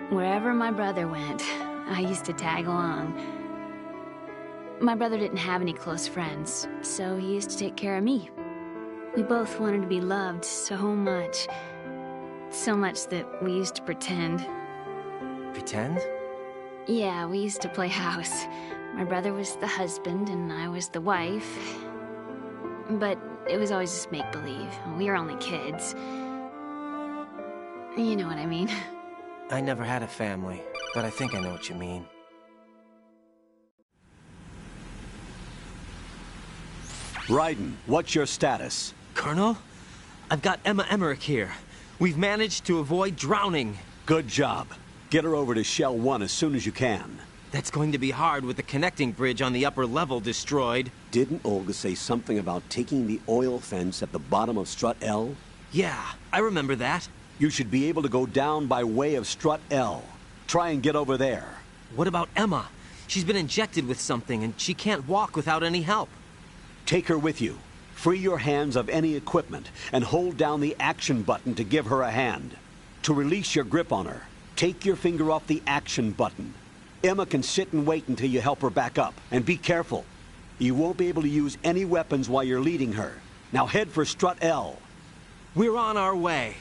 Wherever my brother went, I used to tag along. My brother didn't have any close friends, so he used to take care of me. We both wanted to be loved so much. So much that we used to pretend. Pretend? Yeah, we used to play house. My brother was the husband and I was the wife. But it was always just make-believe. We were only kids. You know what I mean. I never had a family, but I think I know what you mean. Raiden, what's your status? Colonel? I've got Emma Emmerich here. We've managed to avoid drowning. Good job. Get her over to Shell 1 as soon as you can. That's going to be hard with the connecting bridge on the upper level destroyed. Didn't Olga say something about taking the oil fence at the bottom of Strut L? Yeah, I remember that. You should be able to go down by way of Strut L. Try and get over there. What about Emma? She's been injected with something and she can't walk without any help. Take her with you. Free your hands of any equipment and hold down the action button to give her a hand. To release your grip on her, take your finger off the action button. Emma can sit and wait until you help her back up. And be careful. You won't be able to use any weapons while you're leading her. Now head for Strut L. We're on our way.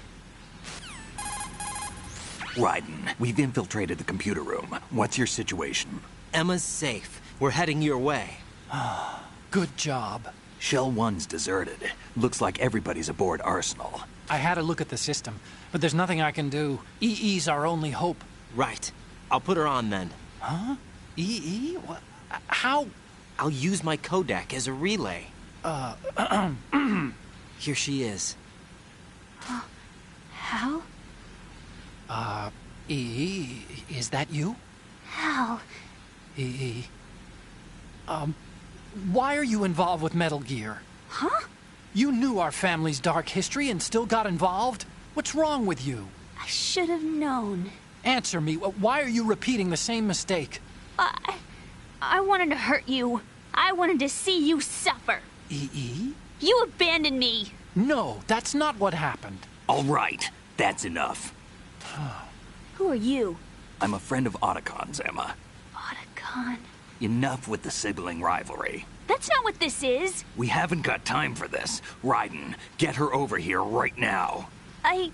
Raiden, we've infiltrated the computer room. What's your situation? Emma's safe. We're heading your way. Good job. Shell 1's deserted. Looks like everybody's aboard Arsenal. I had a look at the system, but there's nothing I can do. EE's our only hope. Right. I'll put her on then. Huh? EE? What? How? I'll use my Kodak as a relay. Here she is. Hal? EE, is that you? Hal? EE. Why are you involved with Metal Gear? Huh? You knew our family's dark history and still got involved? What's wrong with you? I should have known. Answer me. Why are you repeating the same mistake? I wanted to hurt you. I wanted to see you suffer. EE? You abandoned me. No, that's not what happened. All right, that's enough. Who are you? I'm a friend of Otacon's, Emma. Otacon? Enough with the sibling rivalry. That's not what this is. We haven't got time for this. Raiden, get her over here right now. I...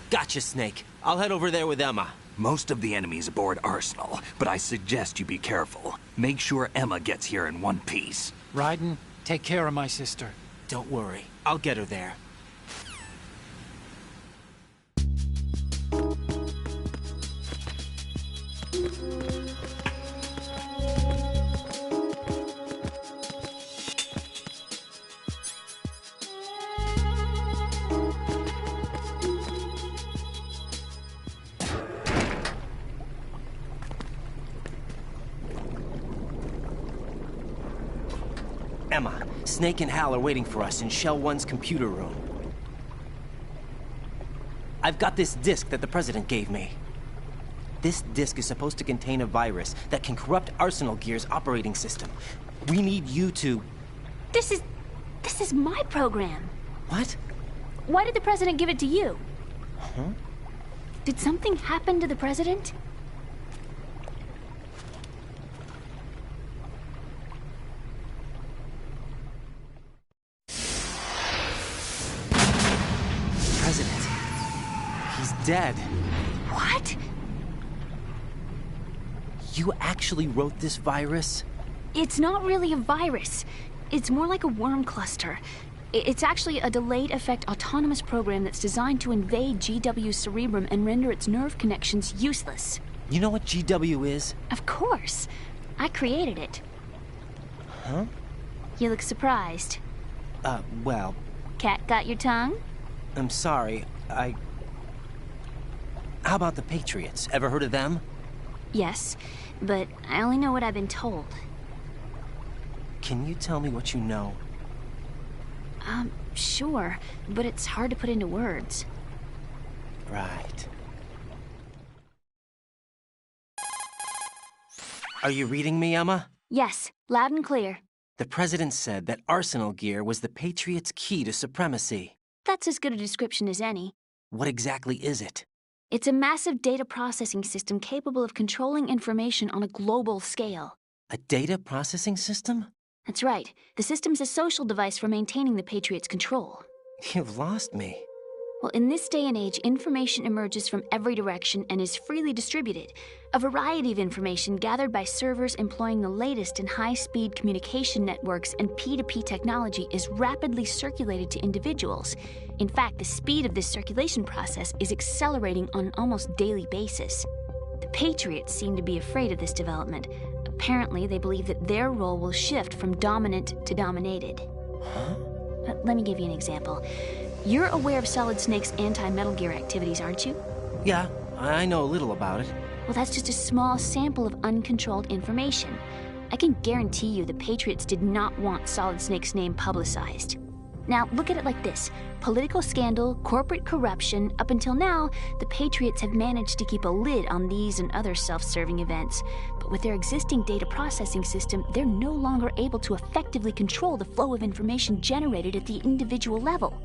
Gotcha, Snake. I'll head over there with Emma. Most of the enemy's aboard Arsenal, but I suggest you be careful. Make sure Emma gets here in one piece. Raiden, take care of my sister. Don't worry. I'll get her there. Emma, Snake and Hal are waiting for us in Shell 1's computer room. I've got this disk that the President gave me. This disk is supposed to contain a virus that can corrupt Arsenal Gear's operating system. We need you to... This is my program. What? Why did the President give it to you? Huh? Did something happen to the President? President. He's dead. What? You actually wrote this virus? It's not really a virus. It's more like a worm cluster. It's actually a delayed effect autonomous program that's designed to invade GW's cerebrum and render its nerve connections useless. You know what GW is? Of course. I created it. Huh? You look surprised. Well... Cat got your tongue? I'm sorry, How about the Patriots? Ever heard of them? Yes, but I only know what I've been told. Can you tell me what you know? Sure, but it's hard to put into words. Right. Are you reading me, Emma? Yes, loud and clear. The President said that Arsenal gear was the Patriots' key to supremacy. That's as good a description as any. What exactly is it? It's a massive data processing system capable of controlling information on a global scale. A data processing system? That's right. The system's a social device for maintaining the Patriots' control. You've lost me. Well, in this day and age, information emerges from every direction and is freely distributed. A variety of information gathered by servers employing the latest in high-speed communication networks and P2P technology is rapidly circulated to individuals. In fact, the speed of this circulation process is accelerating on an almost daily basis. The Patriots seem to be afraid of this development. Apparently, they believe that their role will shift from dominant to dominated. Huh? Let me give you an example. You're aware of Solid Snake's anti-Metal Gear activities, aren't you? Yeah, I know a little about it. Well, that's just a small sample of uncontrolled information. I can guarantee you the Patriots did not want Solid Snake's name publicized. Now, look at it like this. Political scandal, corporate corruption, up until now, the Patriots have managed to keep a lid on these and other self-serving events. But with their existing data processing system, they're no longer able to effectively control the flow of information generated at the individual level.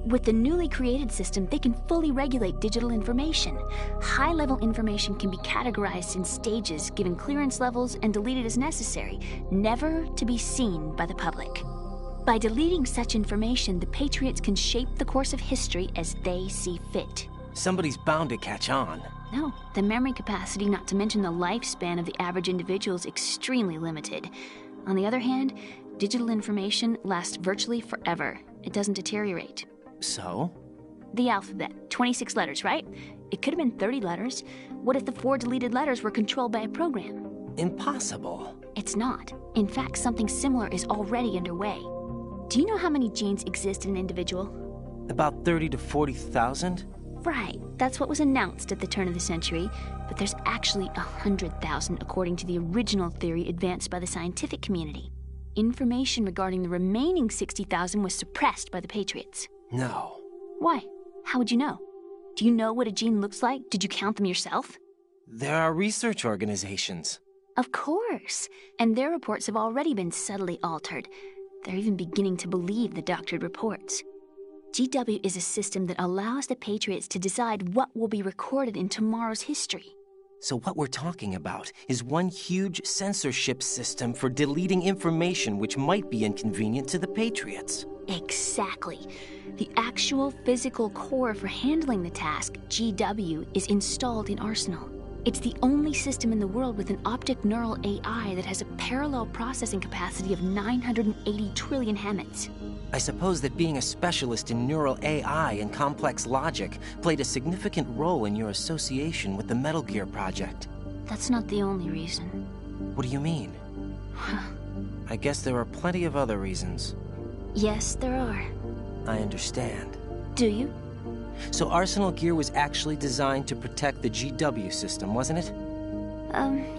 With the newly created system, they can fully regulate digital information. High-level information can be categorized in stages, given clearance levels, and deleted as necessary, never to be seen by the public. By deleting such information, the Patriots can shape the course of history as they see fit. Somebody's bound to catch on. No, the memory capacity, not to mention the lifespan of the average individual, is extremely limited. On the other hand, digital information lasts virtually forever. It doesn't deteriorate. So? The alphabet, 26 letters, right? It could have been 30 letters. What if the 4 deleted letters were controlled by a program? Impossible. It's not. In fact, something similar is already underway. Do you know how many genes exist in an individual? About 30 to 40,000? Right. That's what was announced at the turn of the century. But there's actually 100,000 according to the original theory advanced by the scientific community. Information regarding the remaining 60,000 was suppressed by the Patriots. No. Why? How would you know? Do you know what a gene looks like? Did you count them yourself? There are research organizations. Of course. And their reports have already been subtly altered. They're even beginning to believe the doctored reports. GW is a system that allows the Patriots to decide what will be recorded in tomorrow's history. So what we're talking about is one huge censorship system for deleting information which might be inconvenient to the Patriots. Exactly. The actual physical core for handling the task, GW, is installed in Arsenal. It's the only system in the world with an optic neural AI that has a parallel processing capacity of 980 trillion Hammets. I suppose that being a specialist in neural AI and complex logic played a significant role in your association with the Metal Gear project. That's not the only reason. What do you mean? I guess there are plenty of other reasons. Yes, there are. I understand. Do you? So Arsenal gear was actually designed to protect the GW system, wasn't it?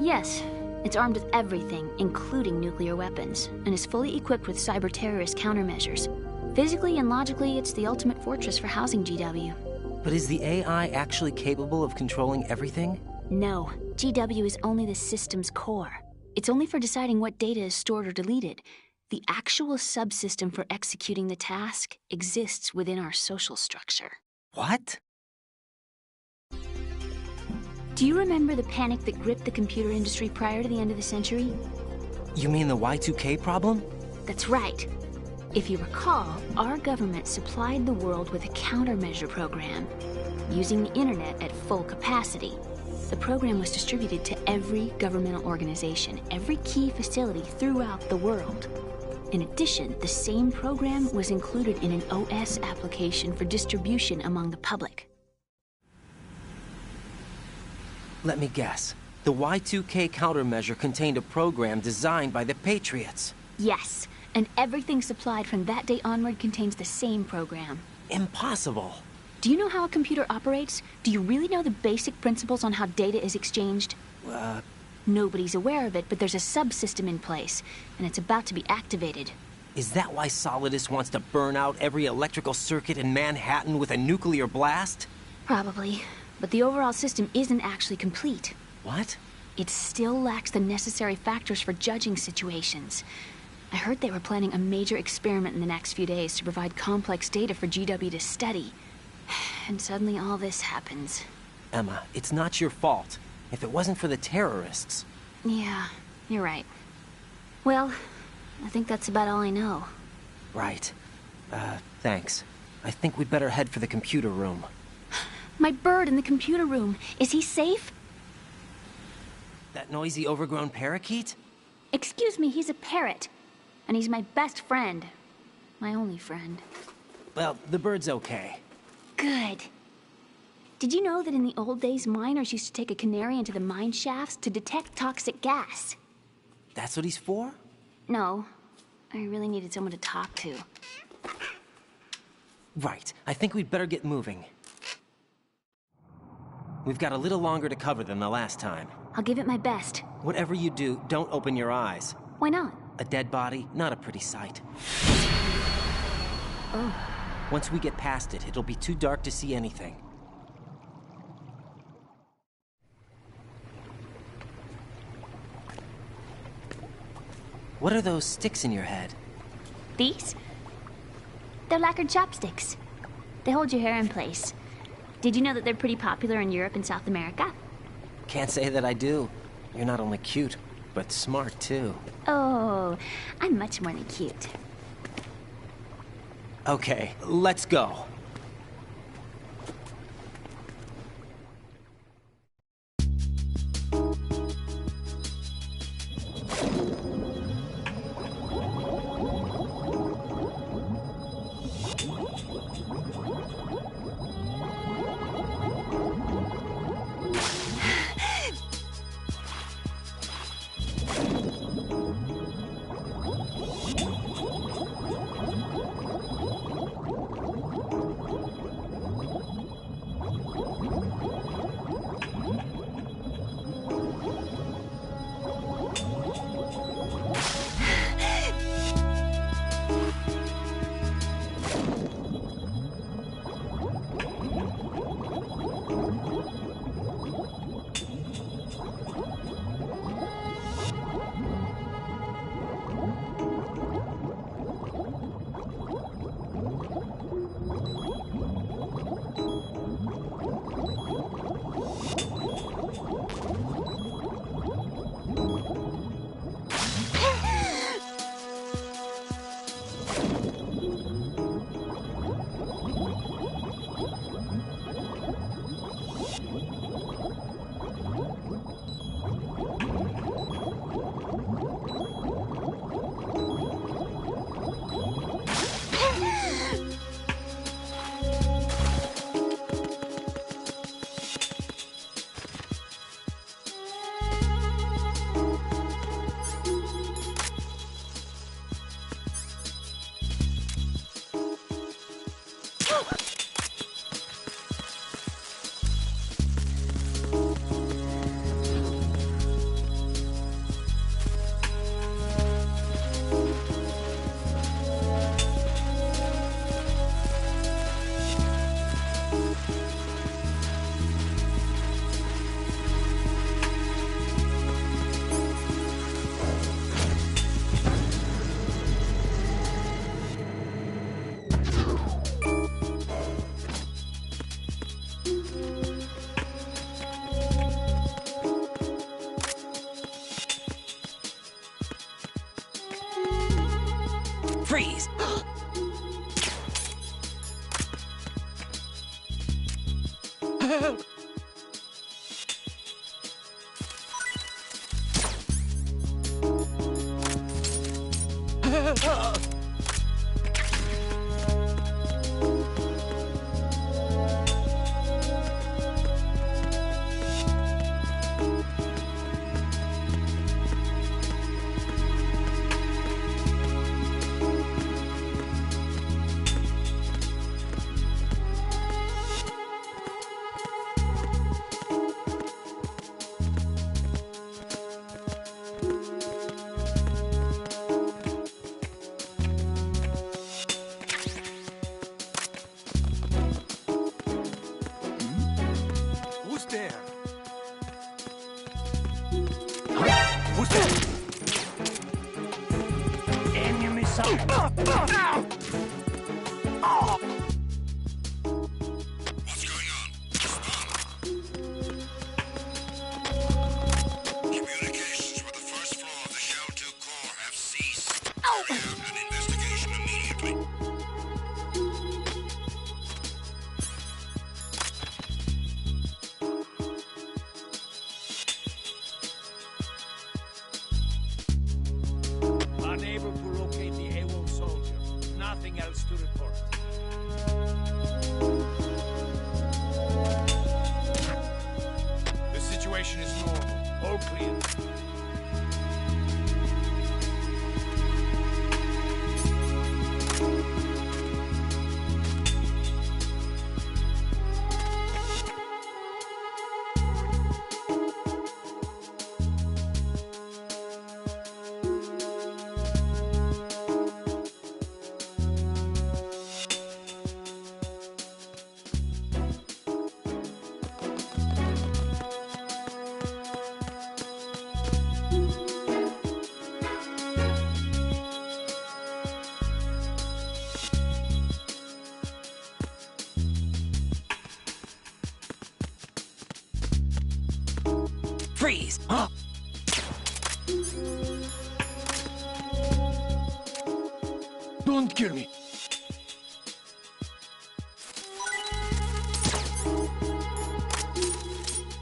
Yes. It's armed with everything, including nuclear weapons, and is fully equipped with cyber-terrorist countermeasures. Physically and logically, it's the ultimate fortress for housing GW. But is the AI actually capable of controlling everything? No. GW is only the system's core. It's only for deciding what data is stored or deleted. The actual subsystem for executing the task exists within our social structure. What? Do you remember the panic that gripped the computer industry prior to the end of the century? You mean the Y2K problem? That's right. If you recall, our government supplied the world with a countermeasure program, using the internet at full capacity. The program was distributed to every governmental organization, every key facility throughout the world. In addition, the same program was included in an OS application for distribution among the public. Let me guess. The Y2K countermeasure contained a program designed by the Patriots. Yes, and everything supplied from that day onward contains the same program. Impossible. Do you know how a computer operates? Do you really know the basic principles on how data is exchanged? Nobody's aware of it, but there's a subsystem in place, and it's about to be activated. Is that why Solidus wants to burn out every electrical circuit in Manhattan with a nuclear blast? Probably, but the overall system isn't actually complete. What? It still lacks the necessary factors for judging situations. I heard they were planning a major experiment in the next few days to provide complex data for GW to study. And suddenly all this happens. Emma, it's not your fault. If it wasn't for the terrorists... Yeah, you're right. Well, I think that's about all I know. Right. Thanks. I think we'd better head for the computer room. My bird in the computer room. Is he safe? That noisy, overgrown parakeet? Excuse me, he's a parrot. And he's my best friend. My only friend. Well, the bird's okay. Good. Did you know that in the old days, miners used to take a canary into the mine shafts to detect toxic gas? That's what he's for? No. I really needed someone to talk to. Right. I think we'd better get moving. We've got a little longer to cover than the last time. I'll give it my best. Whatever you do, don't open your eyes. Why not? A dead body, not a pretty sight. Oh. Once we get past it, it'll be too dark to see anything. What are those sticks in your head? These? They're lacquered chopsticks. They hold your hair in place. Did you know that they're pretty popular in Europe and South America? Can't say that I do. You're not only cute, but smart too. Oh, I'm much more than cute. Okay, let's go. Freeze! Enemy sighted. What's going on? Communications with the first floor of the Shell 2 core have ceased. Carry out an investigation immediately. Unable to locate the AWOL soldier. Nothing else to report. The situation is normal. All clear. Freeze! Huh? Don't kill me.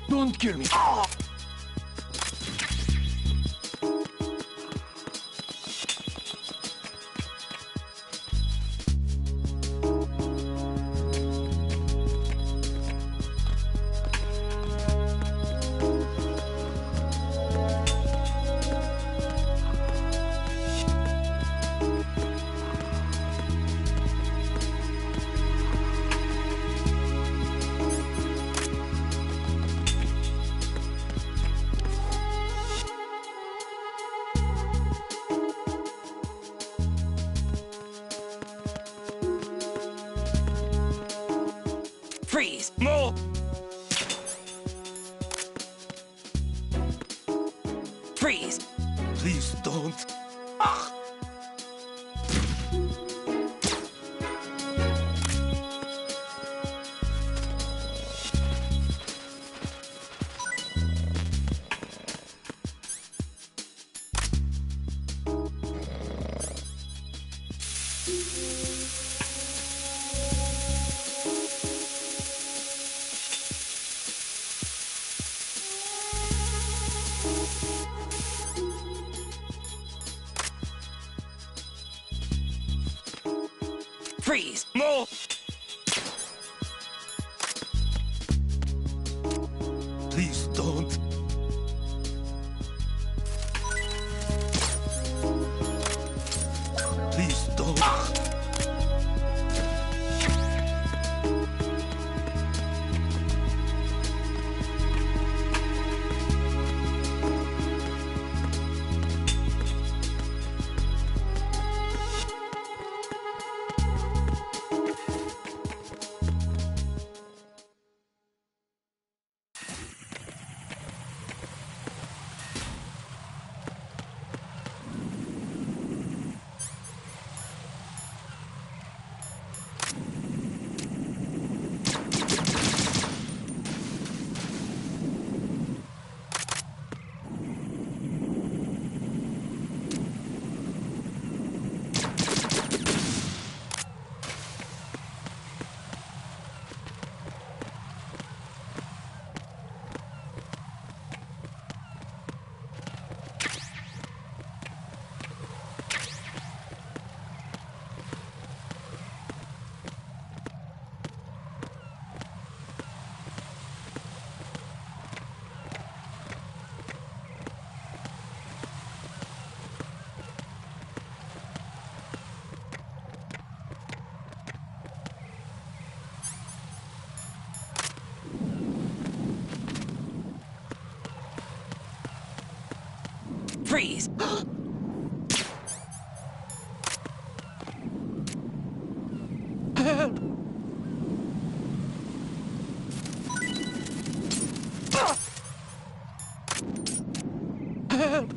Don't kill me. Freeze! Move! Freeze! Please don't. Freeze! Move! Please don't. Please don't. Freeze! Help! Help!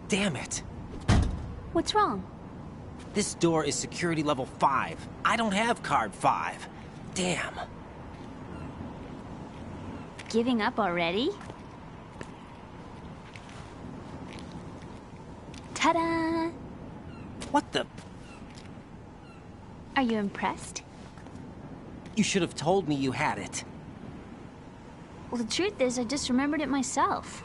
Damn it. What's wrong? This door is security level 5. I don't have card 5. Damn. Giving up already? Ta-da! What the? Are you impressed? You should have told me you had it. Well, the truth is, I just remembered it myself.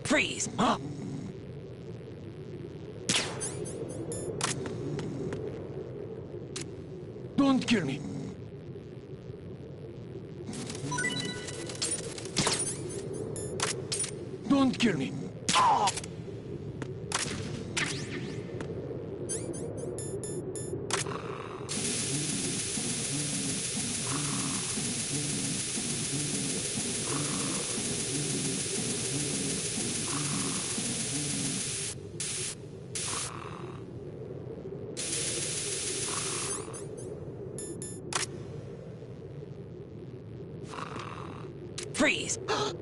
Freeze! Huh? Don't kill me. Don't kill me. Freeze! Help!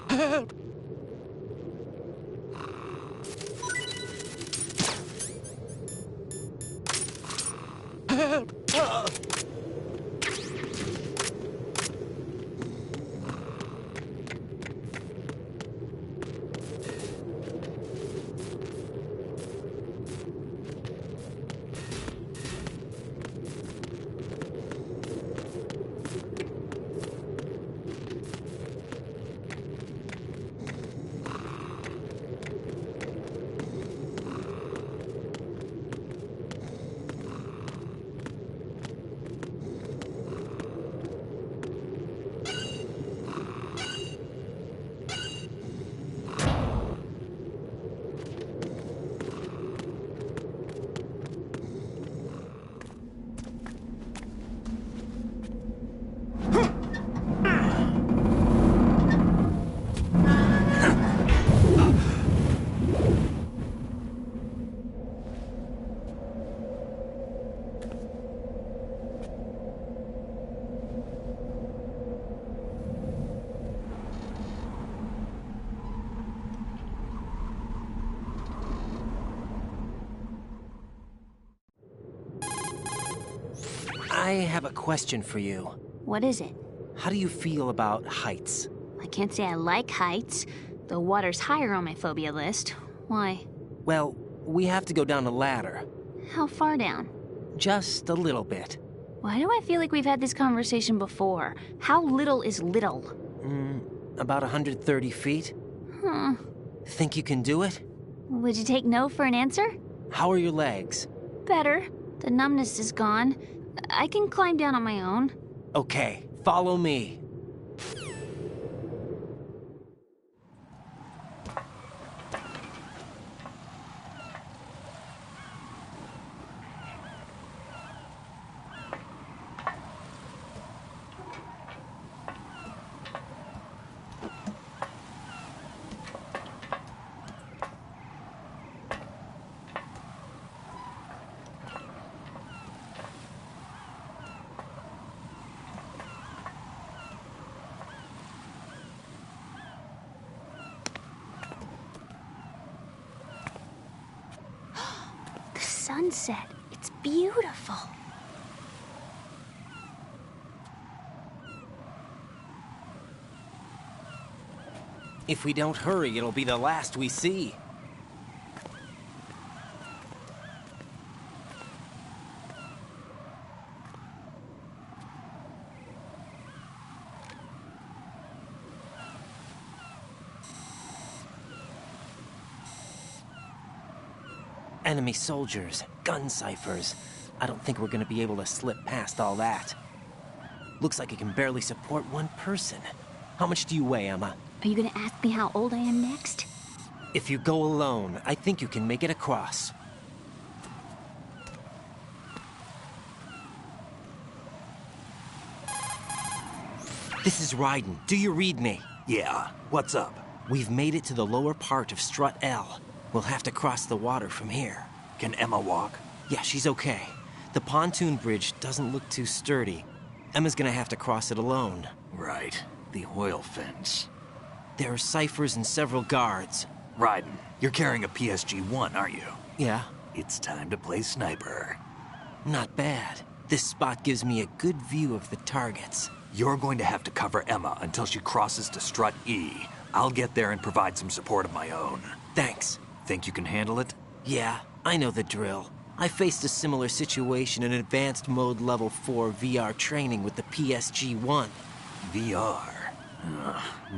Help! I have a question for you. What is it? How do you feel about heights? I can't say I like heights, though water's higher on my phobia list. Why? Well, we have to go down a ladder. How far down? Just a little bit. Why do I feel like we've had this conversation before? How little is little? About 130 feet. Huh. Think you can do it? Would you take no for an answer? How are your legs? Better. The numbness is gone. I can climb down on my own. Okay, follow me. Sunset. It's beautiful. If we don't hurry, it'll be the last we see. Enemy soldiers, gun ciphers. I don't think we're gonna be able to slip past all that. Looks like it can barely support one person. How much do you weigh, Emma? Are you gonna ask me how old I am next? If you go alone, I think you can make it across. This is Raiden. Do you read me? Yeah, what's up? We've made it to the lower part of Strut L. We'll have to cross the water from here. Can Emma walk? Yeah, she's okay. The pontoon bridge doesn't look too sturdy. Emma's gonna have to cross it alone. Right. The oil fence. There are ciphers and several guards. Raiden, you're carrying a PSG-1, aren't you? Yeah. It's time to play sniper. Not bad. This spot gives me a good view of the targets. You're going to have to cover Emma until she crosses to Strut E. I'll get there and provide some support of my own. Thanks. Think you can handle it? Yeah, I know the drill. I faced a similar situation in Advanced Mode Level 4 VR training with the PSG-1. VR?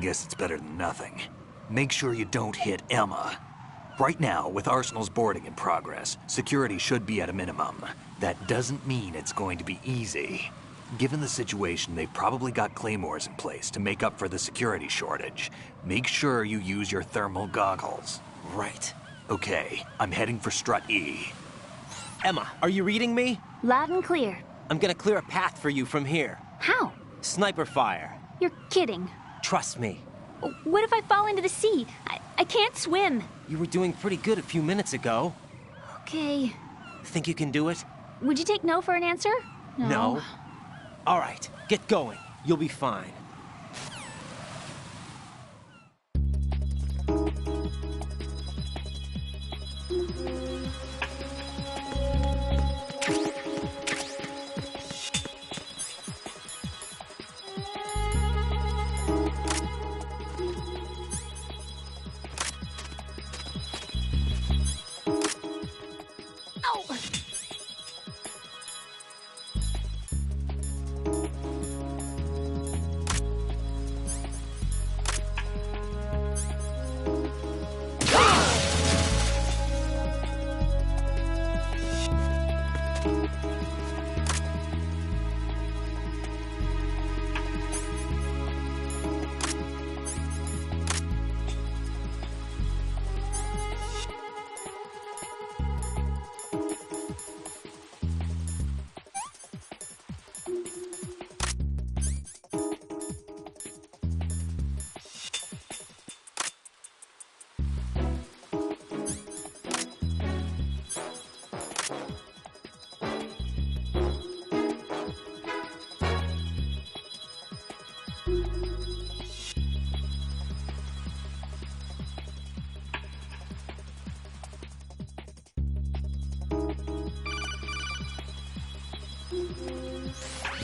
Guess it's better than nothing. Make sure you don't hit Emma. Right now, with Arsenal's boarding in progress, security should be at a minimum. That doesn't mean it's going to be easy. Given the situation, they've probably got claymores in place to make up for the security shortage. Make sure you use your thermal goggles. Right. Okay, I'm heading for Strut E. Emma, are you reading me? Loud and clear. I'm gonna clear a path for you from here. How? Sniper fire. You're kidding. Trust me. What if I fall into the sea? I can't swim. You were doing pretty good a few minutes ago. Okay. Think you can do it? Would you take no for an answer? No. All right, get going. You'll be fine.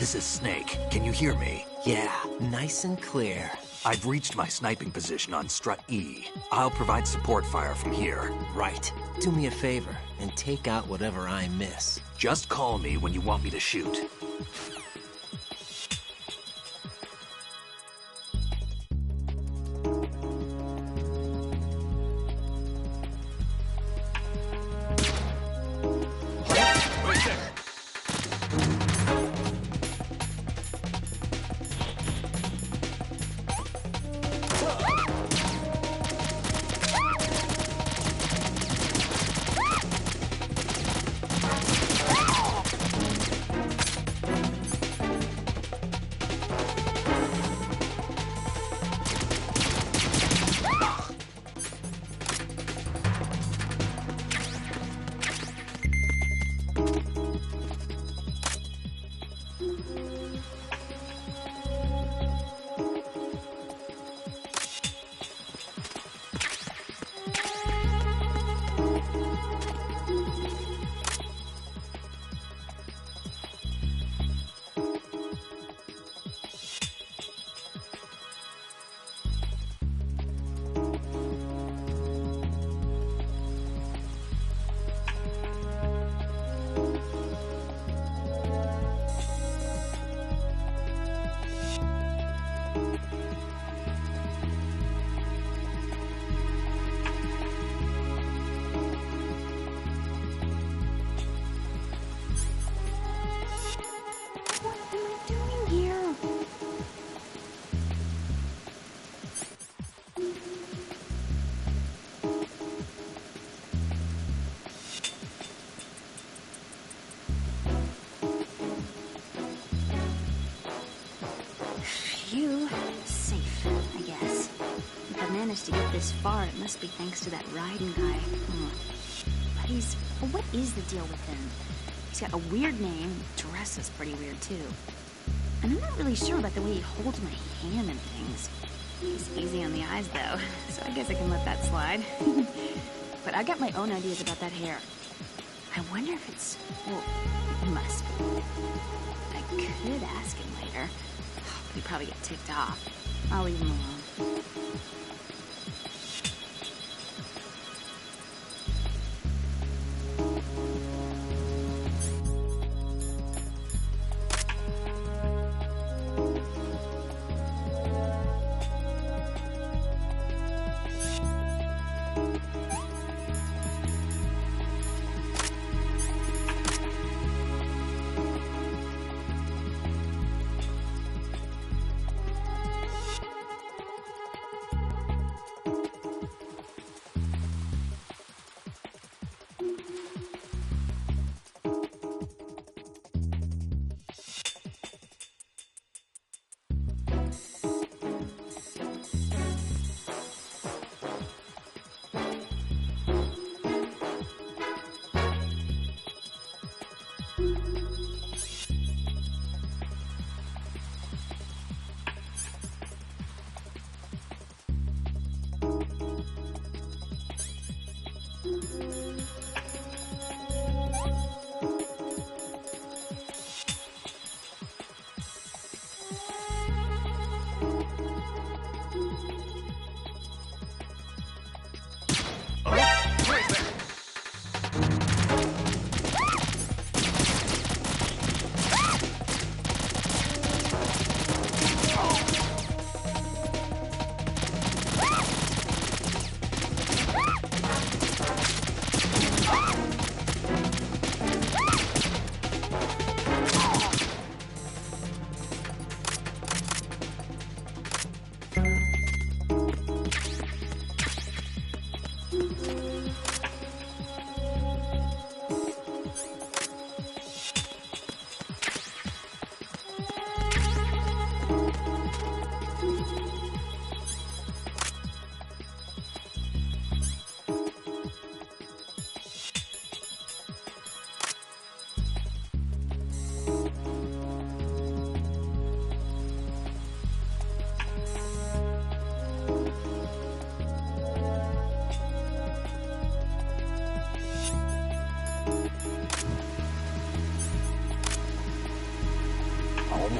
This is Snake. Can you hear me? Yeah, nice and clear. I've reached my sniping position on Strut E. I'll provide support fire from here. Right. Do me a favor and take out whatever I miss. Just call me when you want me to shoot. this far, it must be thanks to that riding guy. But what is the deal with him? He's got a weird name, dresses pretty weird too. And I'm not really sure about the way he holds my hand and things. He's easy on the eyes though, so I guess I can let that slide. But I got my own ideas about that hair. I wonder if it's... well, it must be. I could ask him later, but he'd probably get ticked off. I'll leave him alone.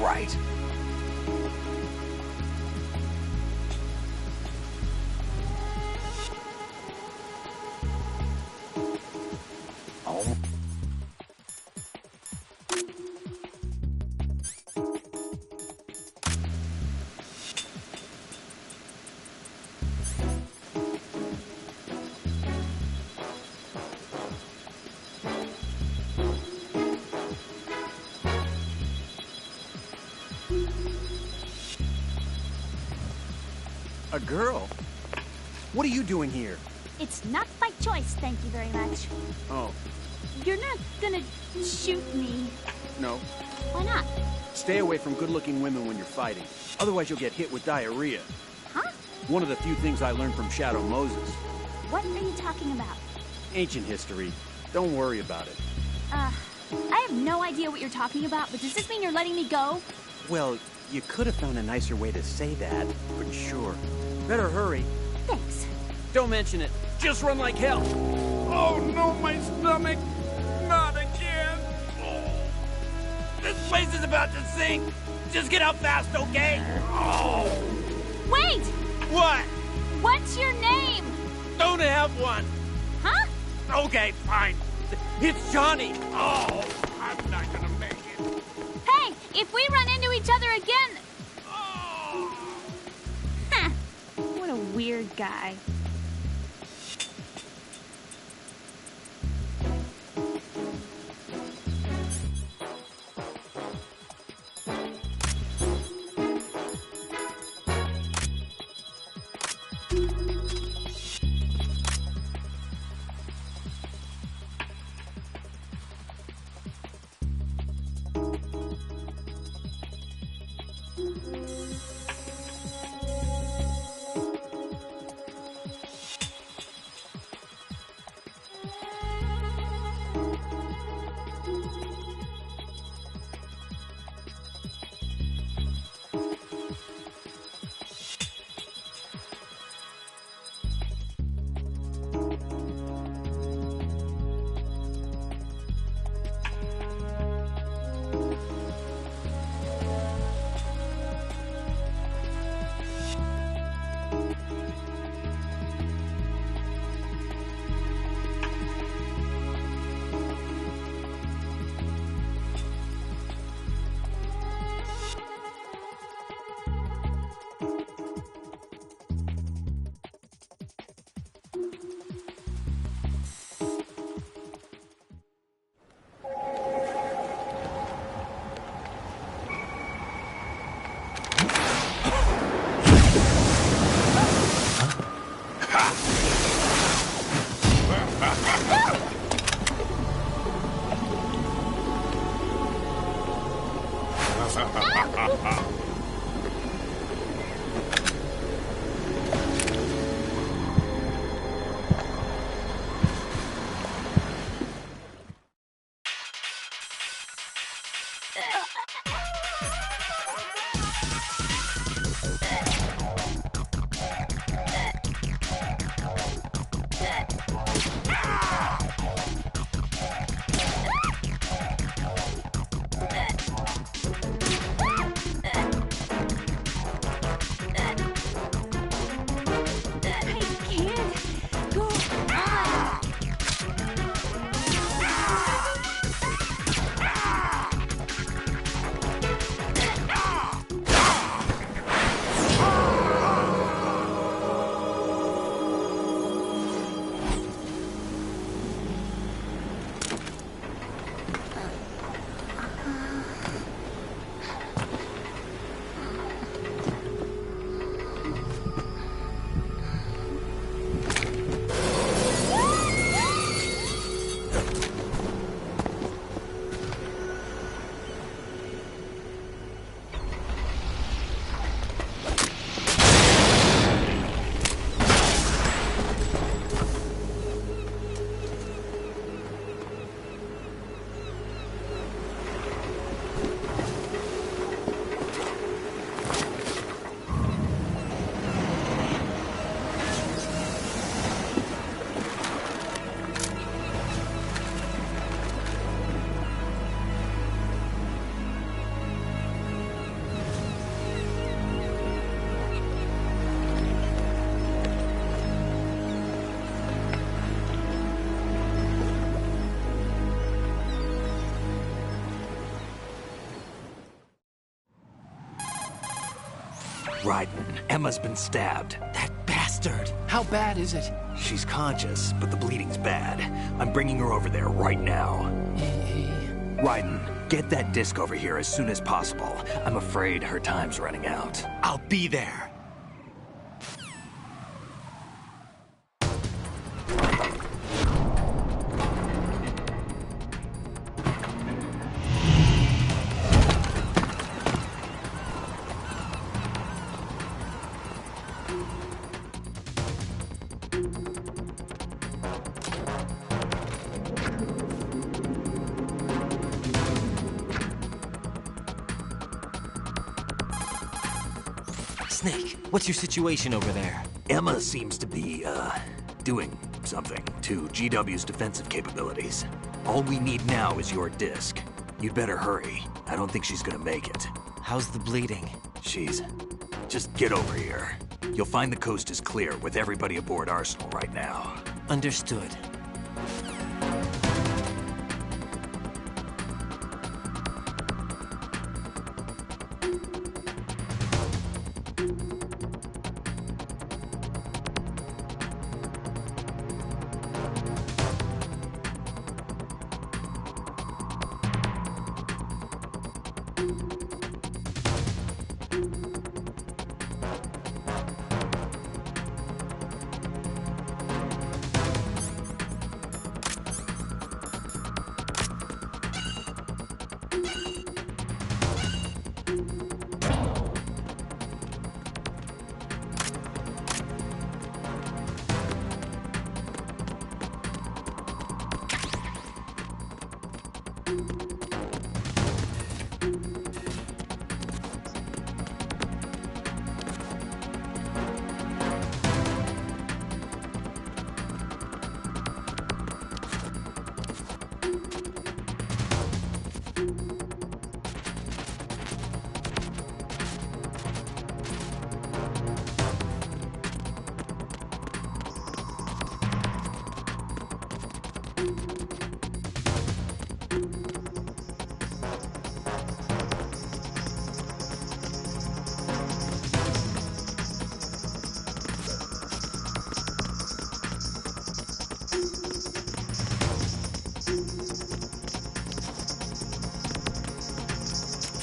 Right. Oh. A girl? What are you doing here? It's not by choice, thank you very much. Oh, You're not gonna shoot me. no. Why not? Stay away from good-looking women when you're fighting. Otherwise you'll get hit with diarrhea. Huh? One of the few things I learned from Shadow Moses. What are you talking about? Ancient history. Don't worry about it. I have no idea what you're talking about, but does this mean you're letting me go? Well, you could have found a nicer way to say that, but sure. Better hurry. Thanks. Don't mention it. Just run like hell. Oh no, my stomach! Not again! This place is about to sink! Just get out fast, okay? Oh! Wait! What? What's your name? Don't have one! Huh? Okay, fine. It's Johnny! Oh, I'm not gonna make it. Hey, if we run into each other again... Huh. What a weird guy. Raiden, Emma's been stabbed. That bastard! How bad is it? She's conscious, but the bleeding's bad. I'm bringing her over there right now. Raiden, get that disc over here as soon as possible. I'm afraid her time's running out. I'll be there. Snake, what's your situation over there? Emma seems to be, doing something to GW's defensive capabilities. All we need now is your disc. You'd better hurry. I don't think she's gonna make it. How's the bleeding? Just get over here. You'll find the coast is clear with everybody aboard Arsenal right now. Understood.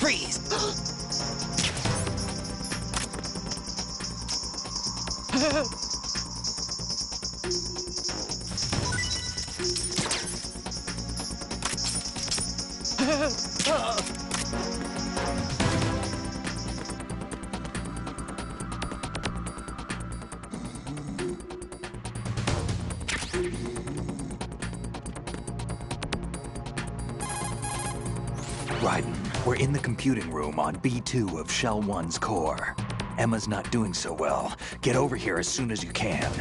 Freeze! Raiden, we're in the computing room on B2 of Shell 1's core. Emma's not doing so well. Get over here as soon as you can.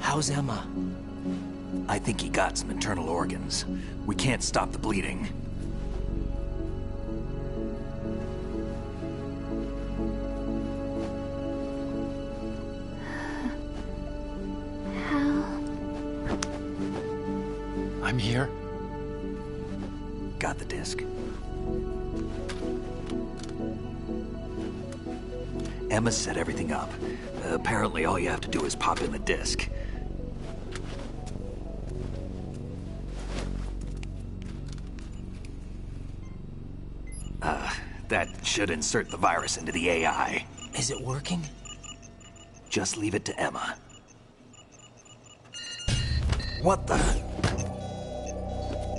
How's Emma? I think he got some internal organs. We can't stop the bleeding. I'm here. Got the disc. Emma set everything up. Apparently all you have to do is pop in the disc. That should insert the virus into the AI. Is it working? Just leave it to Emma. What the?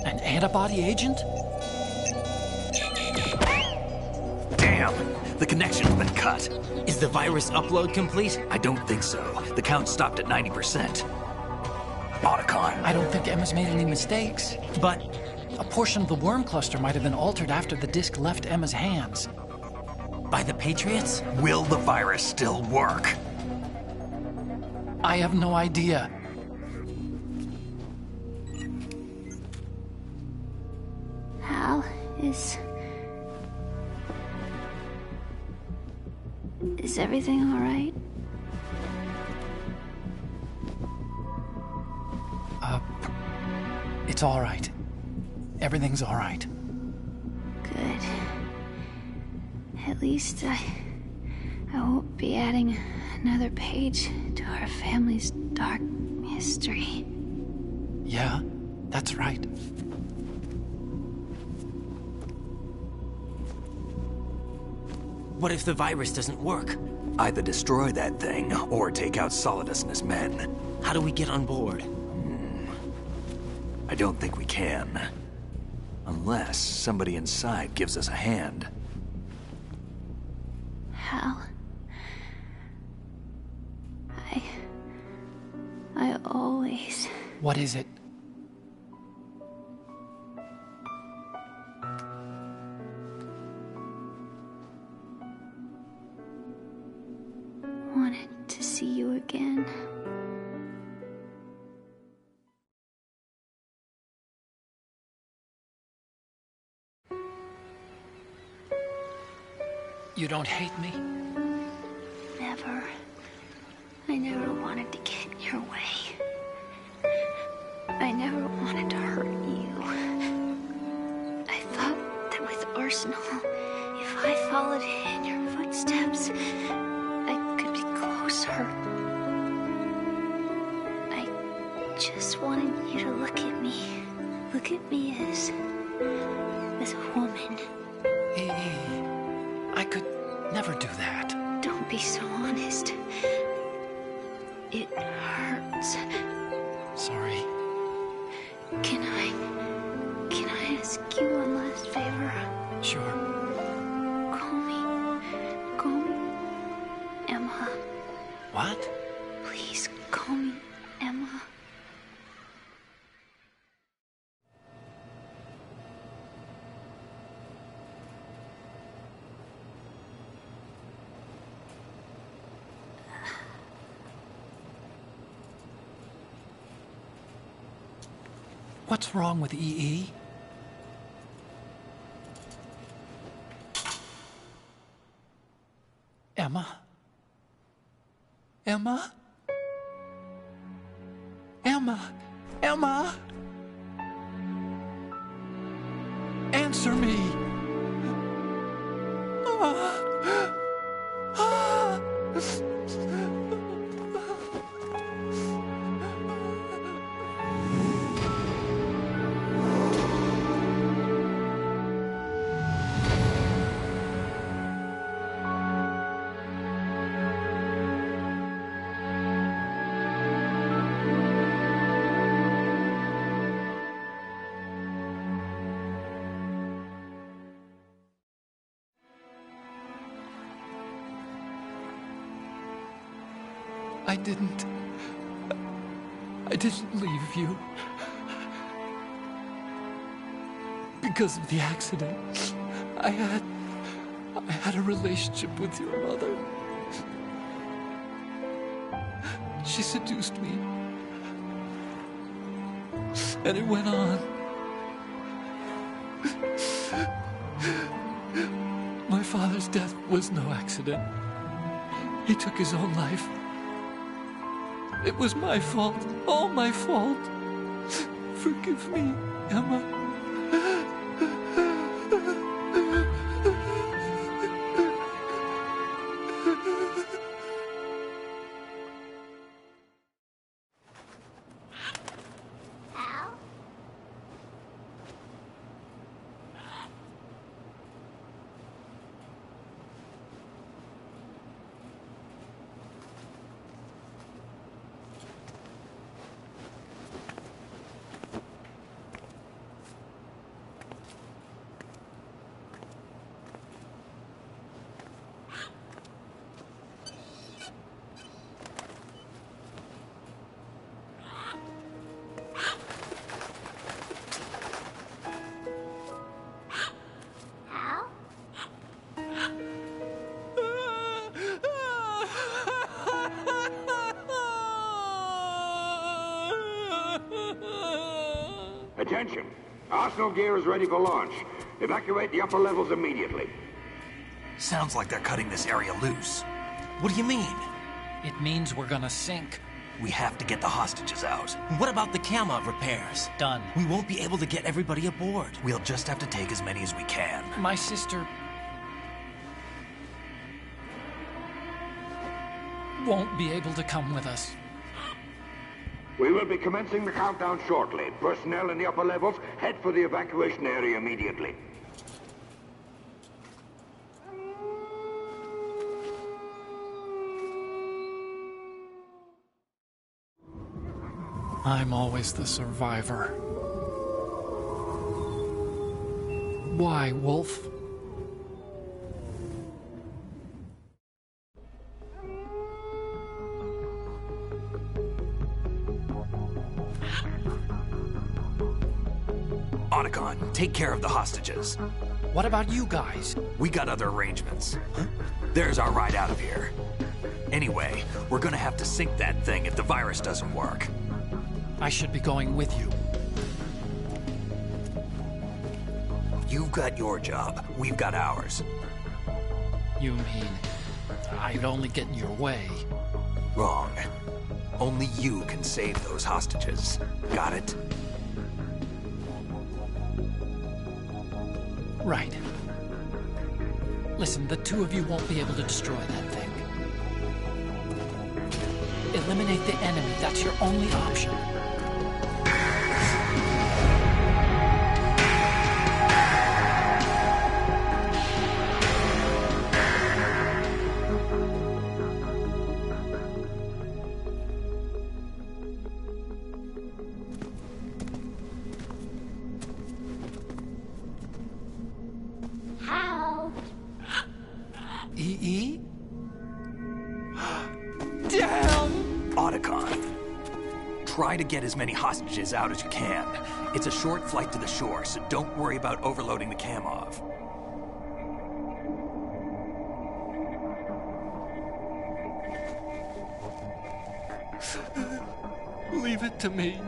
An antibody agent? Damn! The connection's been cut. Is the virus upload complete? I don't think so. The count stopped at 90%. Otacon. I don't think Emma's made any mistakes. But a portion of the worm cluster might have been altered after the disc left Emma's hands. By the Patriots? Will the virus still work? I have no idea. Hal, is everything all right? It's all right. Everything's all right. Good. At least I won't be adding another page to our family's dark history. Yeah, that's right. What if the virus doesn't work? Either destroy that thing, or take out Solidus and his men. How do we get on board? I don't think we can. Unless somebody inside gives us a hand. Hal, I always... What is it? wanted to see you again. You don't hate me? Never. I never wanted to get in your way. I never wanted to hurt you. I thought that with Arsenal, if I followed in your footsteps, I could be closer. I just wanted you to look at me. Look at me as a woman. I could never do that. Don't be so honest. It hurts. Sorry. Can I ask you one last favor? Sure. Call me Emma. What? Please call me Emma. What's wrong with EE? Emma? Emma? Emma? Emma? Answer me! I didn't leave you. Because of the accident, I had a relationship with your mother. She seduced me. And it went on. My father's death was no accident. He took his own life. It was my fault, all my fault. Forgive me, Emma. Attention! Arsenal gear is ready for launch. Evacuate the upper levels immediately. Sounds like they're cutting this area loose. What do you mean? It means we're gonna sink. We have to get the hostages out. What about the camera repairs? Done. We won't be able to get everybody aboard. We'll just have to take as many as we can. My sister won't be able to come with us. We will be commencing the countdown shortly. Personnel in the upper levels, head for the evacuation area immediately. I'm always the survivor. Why, Wolf? Otacon, take care of the hostages. What about you guys? We got other arrangements. Huh? There's our ride out of here. Anyway, we're gonna have to sink that thing if the virus doesn't work. I should be going with you. You've got your job. We've got ours. You mean I'd only get in your way? Wrong. Only you can save those hostages. Got it? Right. Listen, the two of you won't be able to destroy that thing. Eliminate the enemy. That's your only option. Try to get as many hostages out as you can. It's a short flight to the shore, so don't worry about overloading the Kamov. Leave it to me.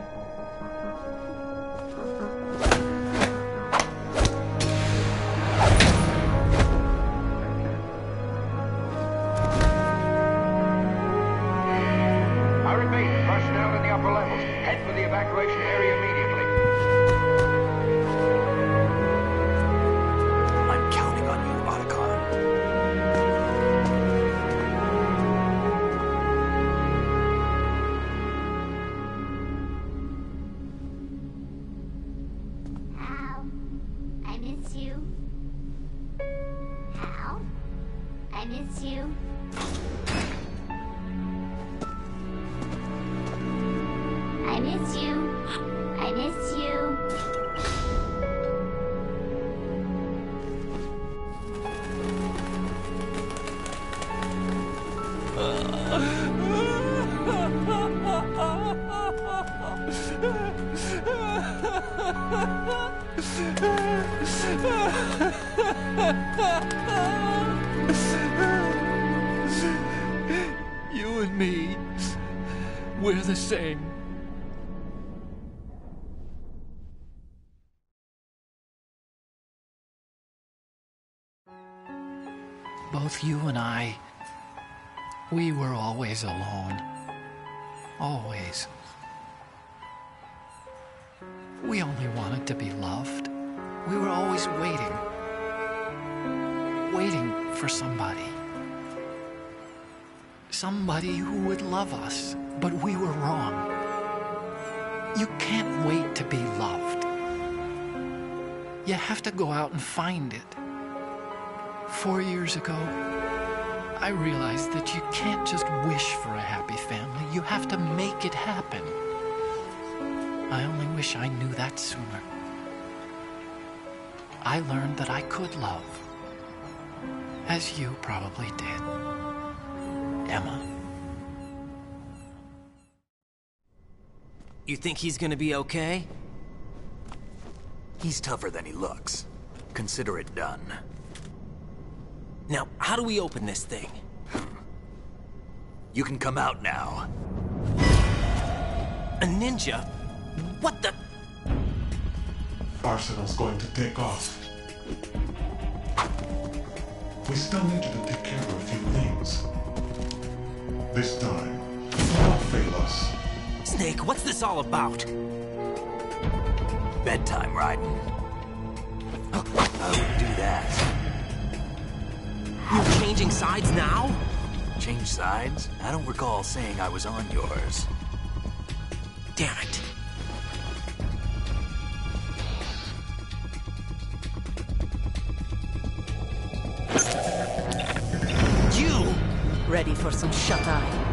I repeat, personnel in the upper levels, head for the evacuation area immediately. I'm counting on you, Otacon. Hal, I miss you. Hal, I miss you. I miss you. I miss you. You and me, we're the same. Both you and I, we were always alone. Always. We only wanted to be loved. We were always waiting. Waiting for somebody. Somebody who would love us, but we were wrong. You can't wait to be loved. You have to go out and find it. 4 years ago, I realized that you can't just wish for a happy family. You have to make it happen. I only wish I knew that sooner. I learned that I could love, as you probably did, Emma. You think he's gonna be okay? He's tougher than he looks. Consider it done. Now, how do we open this thing? You can come out now. A ninja? What the? Arsenal's going to take off. We still need you to take care of a few things. This time, don't fail us. Snake, what's this all about? Bedtime, Raiden. I wouldn't do that. You're changing sides now? Change sides? I don't recall saying I was on yours. Damn it. You! Ready for some shut-eye?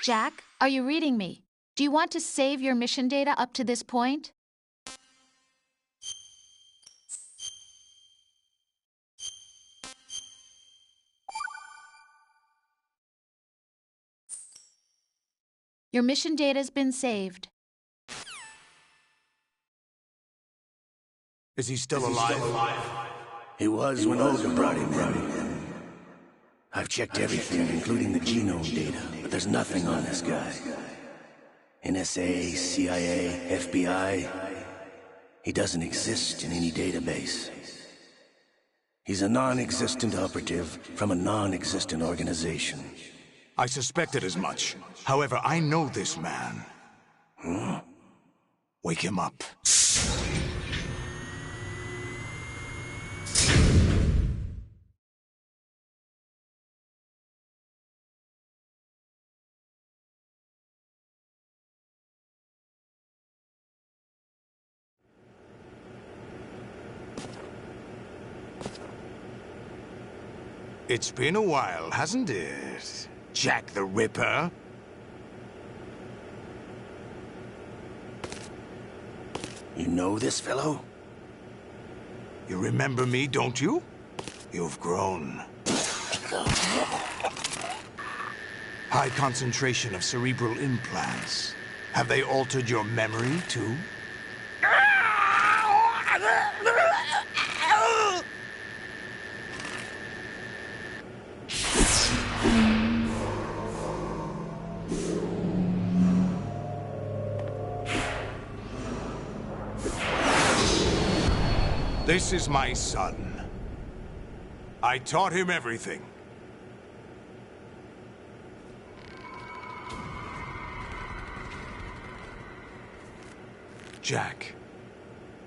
Jack, are you reading me? Do you want to save your mission data up to this point? Your mission data's been saved. Is he still alive? He was when Olga brought him in. I've checked everything, including the genome data, but there's nothing on this guy. NSA, CIA, FBI. He doesn't exist in any database. He's a non-existent operative from a non-existent organization. I suspected as much. However, I know this man. Wake him up. It's been a while, hasn't it? Jack the Ripper? You know this fellow? You remember me, don't you? You've grown. High concentration of cerebral implants. Have they altered your memory, too? This is my son. I taught him everything. Jack,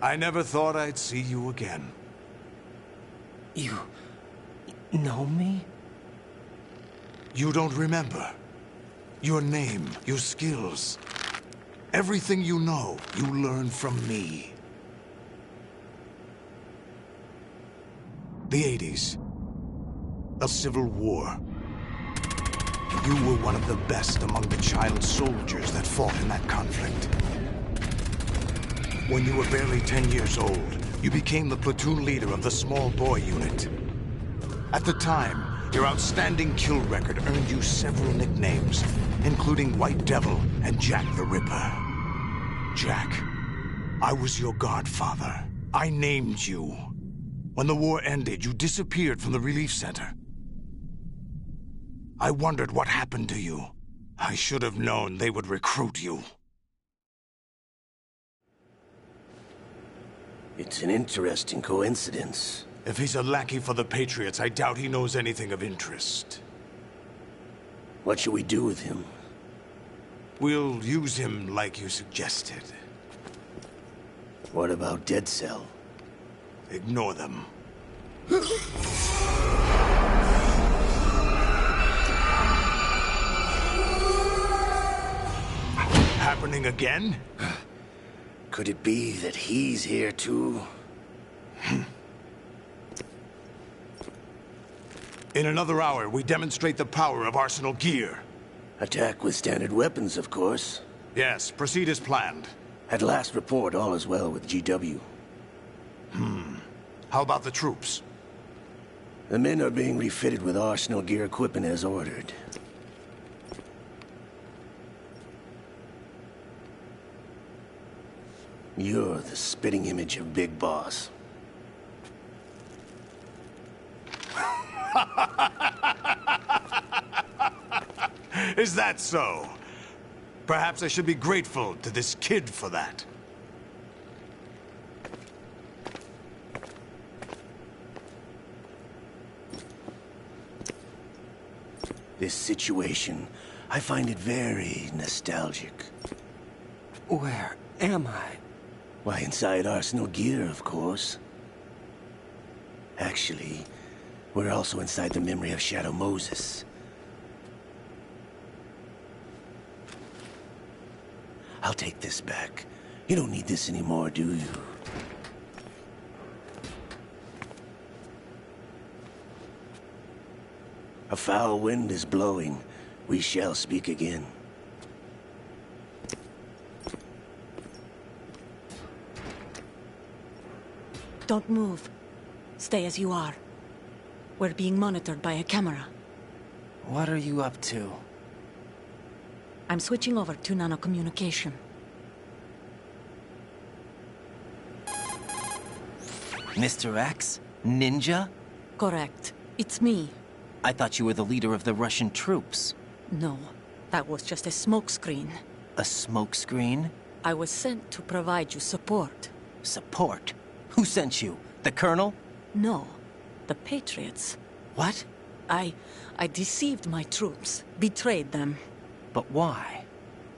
I never thought I'd see you again. You know me? You don't remember. Your name, your skills. Everything you know, you learned from me. The 80s. A civil war. You were one of the best among the child soldiers that fought in that conflict. When you were barely 10 years old, you became the platoon leader of the small boy unit. At the time, your outstanding kill record earned you several nicknames, including White Devil and Jack the Ripper. Jack, I was your godfather. I named you. When the war ended, you disappeared from the relief center. I wondered what happened to you. I should have known they would recruit you. It's an interesting coincidence. If he's a lackey for the Patriots, I doubt he knows anything of interest. What should we do with him? We'll use him like you suggested. What about Dead Cell? Ignore them. Happening again? Could it be that he's here too? In another hour, we demonstrate the power of Arsenal gear. Attack with standard weapons, of course. Yes, proceed as planned. At last report, all is well with GW. How about the troops? The men are being refitted with Arsenal gear equipment as ordered. You're the spitting image of Big Boss. Is that so? Perhaps I should be grateful to this kid for that. This situation, I find it very nostalgic. Where am I? Why, inside Arsenal gear, of course. Actually, we're also inside the memory of Shadow Moses. I'll take this back. You don't need this anymore, do you? A foul wind is blowing. We shall speak again. Don't move. Stay as you are. We're being monitored by a camera. What are you up to? I'm switching over to nanocommunication. Mr. X? Ninja? Correct. It's me. I thought you were the leader of the Russian troops. No, that was just a smokescreen. A smokescreen? I was sent to provide you support. Support? Who sent you? The Colonel? No, the Patriots. What? I deceived my troops, betrayed them. But why?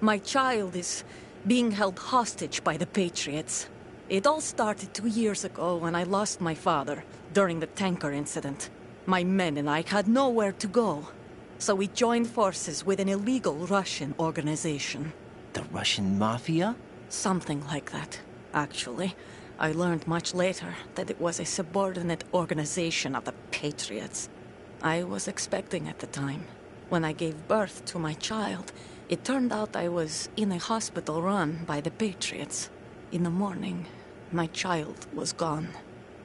My child is being held hostage by the Patriots. It all started 2 years ago when I lost my father during the tanker incident. My men and I had nowhere to go. So we joined forces with an illegal Russian organization. The Russian Mafia? Something like that, actually. I learned much later that it was a subordinate organization of the Patriots. I was expecting at the time. When I gave birth to my child, it turned out I was in a hospital run by the Patriots. In the morning, my child was gone.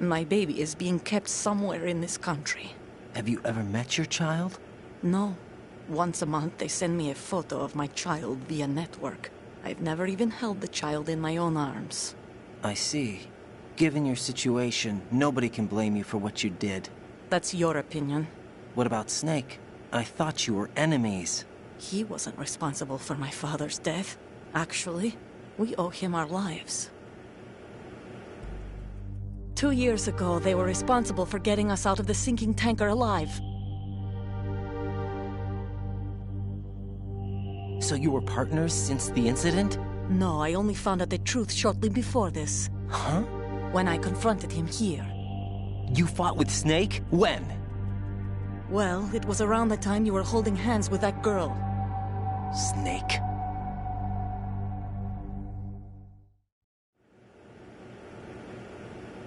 My baby is being kept somewhere in this country. Have you ever met your child? No. Once a month, they send me a photo of my child via network. I've never even held the child in my own arms. I see. Given your situation, nobody can blame you for what you did. That's your opinion. What about Snake? I thought you were enemies. He wasn't responsible for my father's death. Actually, we owe him our lives. 2 years ago, they were responsible for getting us out of the sinking tanker alive. So you were partners since the incident? No, I only found out the truth shortly before this. Huh? When I confronted him here. You fought with Snake? When? Well, it was around the time you were holding hands with that girl. Snake.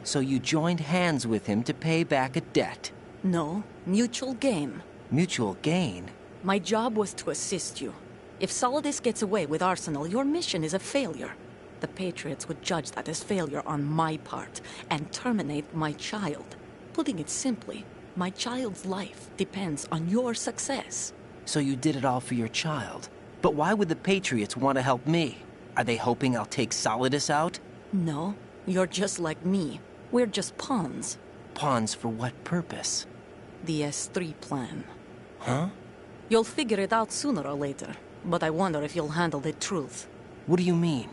So you joined hands with him to pay back a debt? No, mutual gain. Mutual gain? My job was to assist you. If Solidus gets away with Arsenal, your mission is a failure. The Patriots would judge that as failure on my part and terminate my child. Putting it simply, my child's life depends on your success. So you did it all for your child. But why would the Patriots want to help me? Are they hoping I'll take Solidus out? No, you're just like me. We're just pawns. Pawns for what purpose? The S3 plan. Huh? You'll figure it out sooner or later, but I wonder if you'll handle the truth. What do you mean?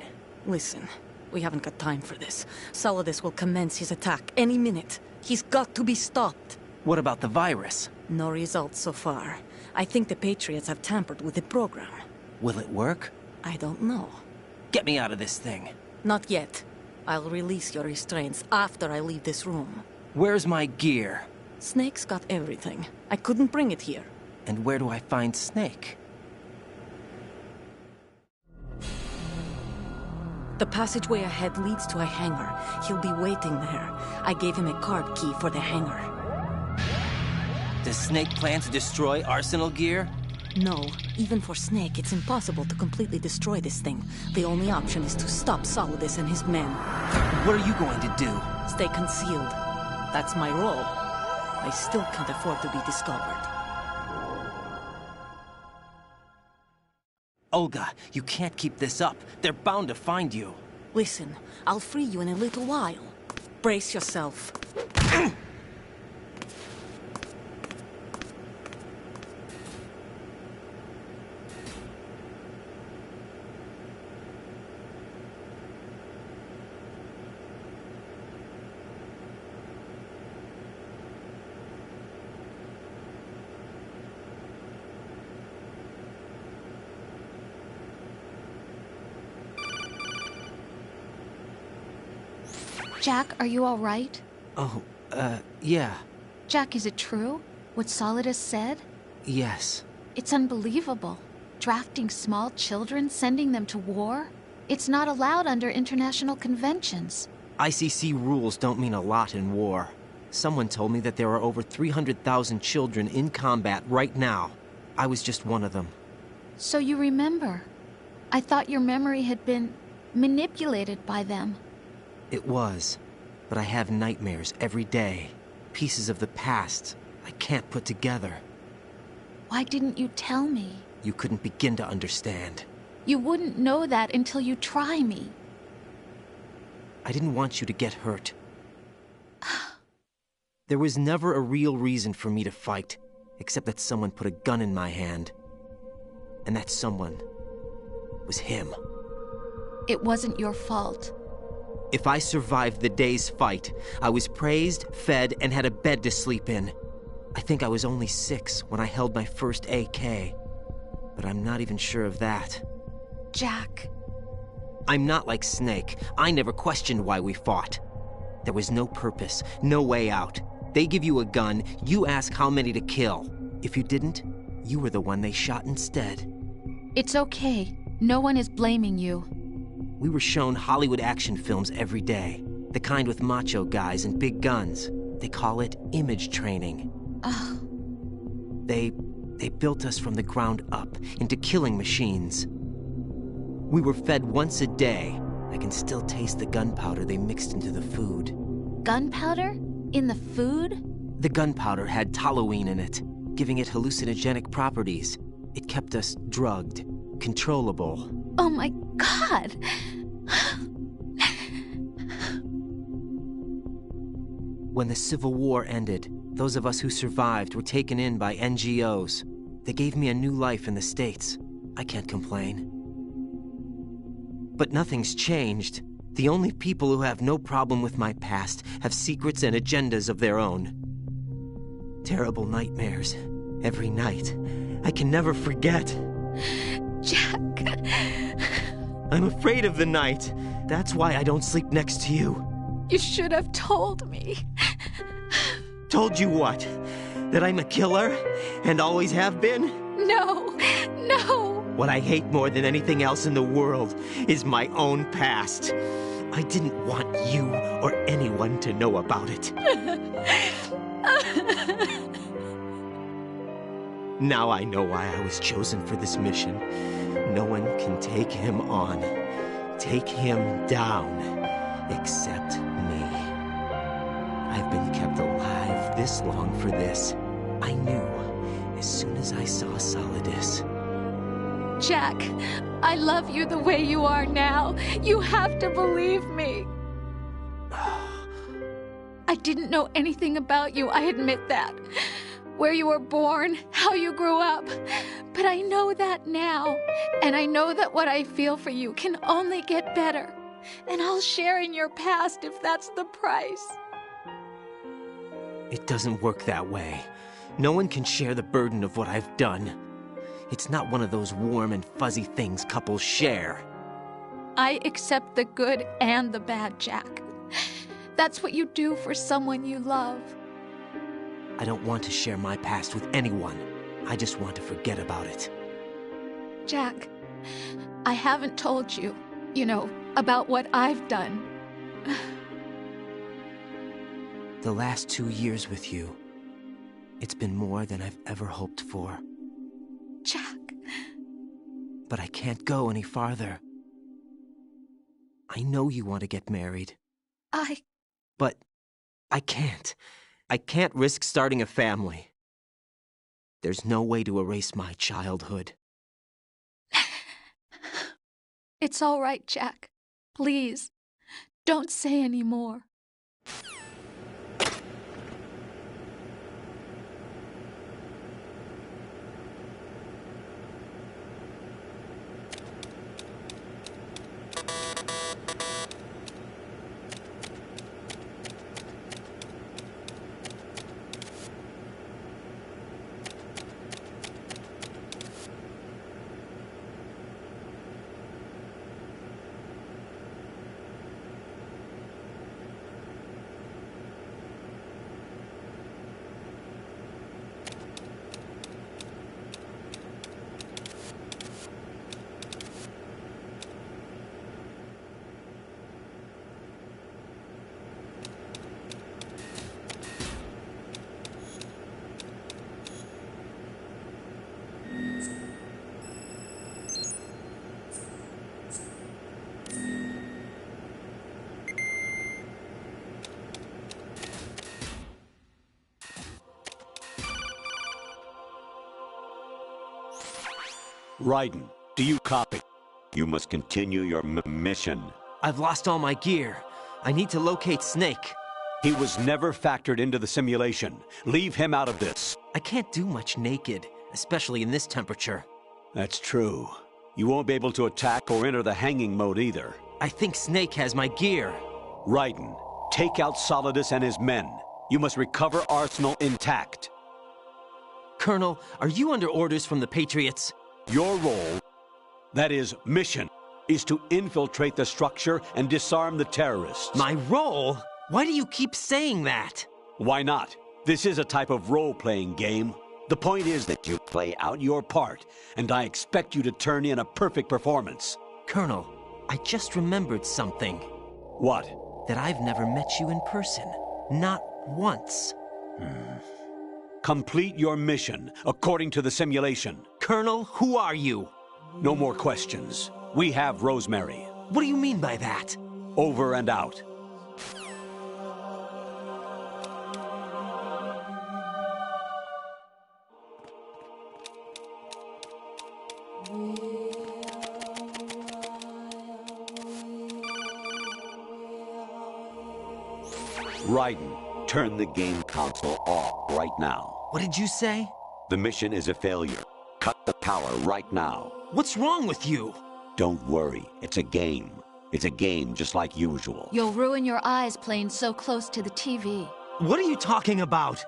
Listen, we haven't got time for this. Solidus will commence his attack any minute. He's got to be stopped. What about the virus? No results so far. I think the Patriots have tampered with the program. Will it work? I don't know. Get me out of this thing. Not yet. I'll release your restraints after I leave this room. Where's my gear? Snake's got everything. I couldn't bring it here. And where do I find Snake? The passageway ahead leads to a hangar. He'll be waiting there. I gave him a card key for the hangar. Does Snake plan to destroy Arsenal gear? No. Even for Snake, it's impossible to completely destroy this thing. The only option is to stop Solidus and his men. What are you going to do? Stay concealed. That's my role. I still can't afford to be discovered. Olga, you can't keep this up. They're bound to find you. Listen, I'll free you in a little while. Brace yourself. Jack, are you all right? Oh, yeah. Jack, is it true? What Solidus said? Yes. It's unbelievable. Drafting small children, sending them to war? It's not allowed under international conventions. ICC rules don't mean a lot in war. Someone told me that there are over 300,000 children in combat right now. I was just one of them. So you remember. I thought your memory had been manipulated by them. It was, but I have nightmares every day. Pieces of the past I can't put together. Why didn't you tell me? You couldn't begin to understand. You wouldn't know that until you try me. I didn't want you to get hurt. There was never a real reason for me to fight, except that someone put a gun in my hand. And that someone was him. It wasn't your fault. If I survived the day's fight, I was praised, fed, and had a bed to sleep in. I think I was only 6 when I held my first AK. But I'm not even sure of that. Jack. I'm not like Snake. I never questioned why we fought. There was no purpose, no way out. They give you a gun, you ask how many to kill. If you didn't, you were the one they shot instead. It's okay. No one is blaming you. We were shown Hollywood action films every day. The kind with macho guys and big guns. They call it image training. They built us from the ground up into killing machines. We were fed once a day. I can still taste the gunpowder they mixed into the food. Gunpowder? In the food? The gunpowder had toluene in it, giving it hallucinogenic properties. It kept us drugged, controllable. Oh my God! When the Civil War ended, those of us who survived were taken in by NGOs. They gave me a new life in the States. I can't complain. But nothing's changed. The only people who have no problem with my past have secrets and agendas of their own. Terrible nightmares. Every night. I can never forget. Jack. I'm afraid of the night. That's why I don't sleep next to you. You should have told me. Told you what? That I'm a killer? And always have been? No. What I hate more than anything else in the world is my own past. I didn't want you or anyone to know about it. Now I know why I was chosen for this mission. No one can take him on, take him down, except me. I've been kept alive this long for this. I knew as soon as I saw Solidus. Jack, I love you the way you are now. You have to believe me. I didn't know anything about you, I admit that. Where you were born, how you grew up. But I know that now. And I know that what I feel for you can only get better. And I'll share in your past if that's the price. It doesn't work that way. No one can share the burden of what I've done. It's not one of those warm and fuzzy things couples share. I accept the good and the bad, Jack. That's what you do for someone you love. I don't want to share my past with anyone. I just want to forget about it. Jack, I haven't told you, about what I've done. The last 2 years with you, it's been more than I've ever hoped for. Jack. But I can't go any farther. I know you want to get married. But I can't. I can't risk starting a family. There's no way to erase my childhood. It's all right, Jack. Please, don't say any more. Raiden, do you copy? You must continue your mission. I've lost all my gear. I need to locate Snake. He was never factored into the simulation. Leave him out of this. I can't do much naked, especially in this temperature. That's true. You won't be able to attack or enter the hanging mode either. I think Snake has my gear. Raiden, take out Solidus and his men. You must recover Arsenal intact. Colonel, are you under orders from the Patriots? Your role, that is, mission, is to infiltrate the structure and disarm the terrorists. My role? Why do you keep saying that? Why not? This is a type of role-playing game. The point is that you play out your part, and I expect you to turn in a perfect performance. Colonel, I just remembered something. What? That I've never met you in person. Not once. Complete your mission, according to the simulation. Colonel, who are you? No more questions. We have Rosemary. What do you mean by that? Over and out. Raiden, turn the game console off right now. What did you say? The mission is a failure. Cut the power right now. What's wrong with you? Don't worry, it's a game. It's a game just like usual. You'll ruin your eyes playing so close to the TV. What are you talking about?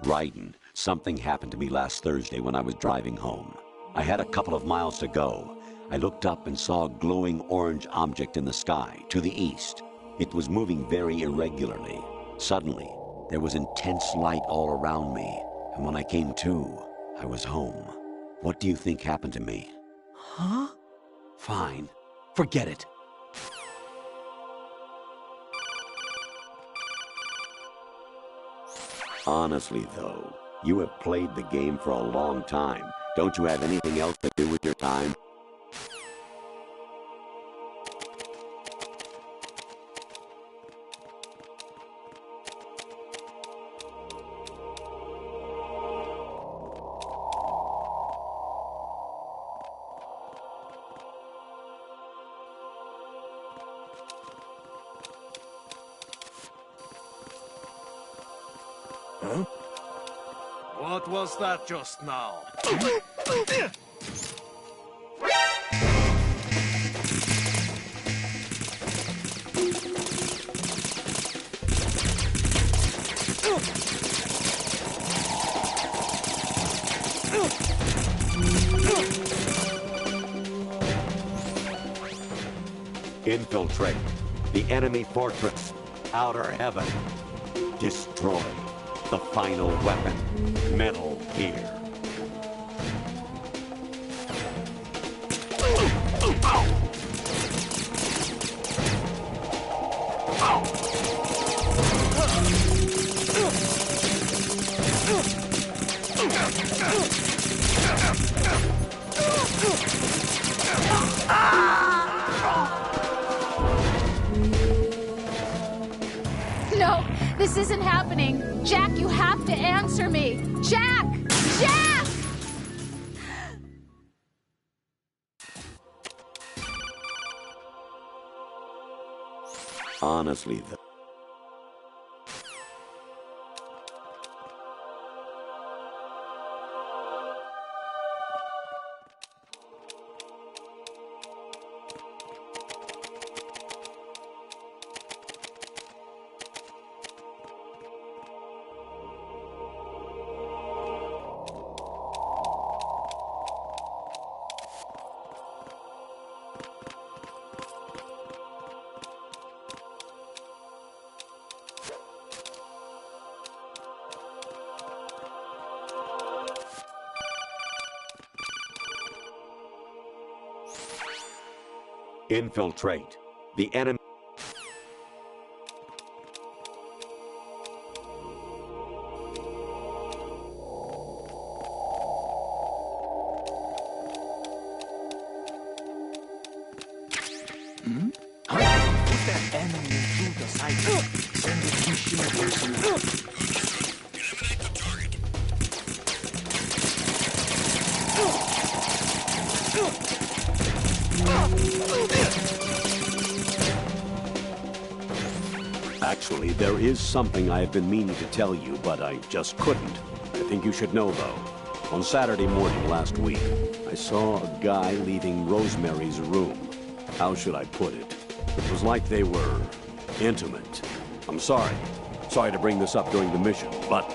Raiden, something happened to me last Thursday when I was driving home. I had a couple of miles to go. I looked up and saw a glowing orange object in the sky, to the east. It was moving very irregularly. Suddenly, there was intense light all around me, and when I came to, I was home. What do you think happened to me? Huh? Fine. Forget it. Honestly, though, you have played the game for a long time. Don't you have anything else to do with your time? Huh? What was that just now? Infiltrate the enemy fortress, Outer Heaven. Destroy the final weapon, Metal Gear. No, this isn't happening. Jack, you have to answer me. Jack! Jack! Honestly, though. Infiltrate the enemy. Put that enemy through the sight. Send it machine personnel. Eliminate the target. Actually, there is something I have been meaning to tell you, but I just couldn't. I think you should know, though. On Saturday morning last week, I saw a guy leaving Rosemary's room. How should I put it? It was like they were intimate. I'm sorry. Sorry to bring this up during the mission, but...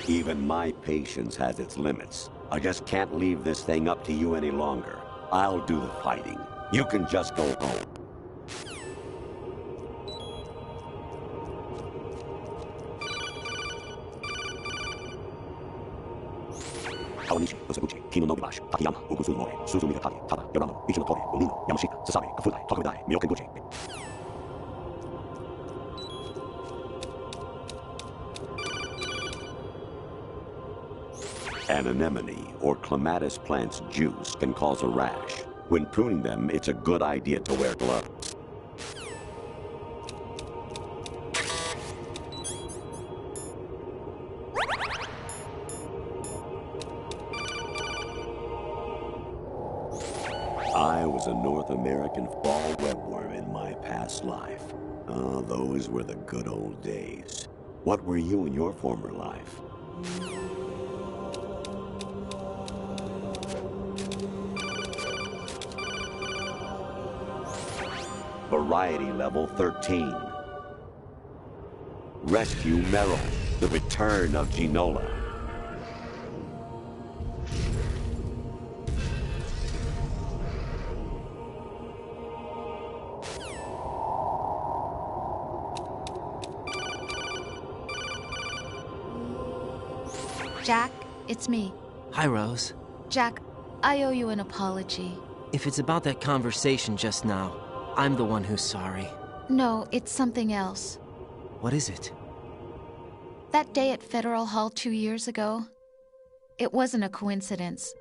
Even my patience has its limits. I just can't leave this thing up to you any longer. I'll do the fighting. You can just go home. Kawanishi, Osabuchi, Kino no Gibashi, Takayama, Ugusu Mori, Suzumiya Kage, Tada, Yorano, Ichino Tori, Umino, Yamashita, Sasabe, Kafudai, Tokudai, Myokenguchi. An anemone or clematis plant's juice can cause a rash. When pruning them, it's a good idea to wear gloves. I was a North American fall webworm in my past life. Oh, those were the good old days. What were you in your former life? Variety level 13. Rescue Meryl, the return of Ginola. Jack, it's me. Hi, Rose. Jack, I owe you an apology. If it's about that conversation just now, I'm the one who's sorry. No, it's something else. What is it? That day at Federal Hall 2 years ago, it wasn't a coincidence.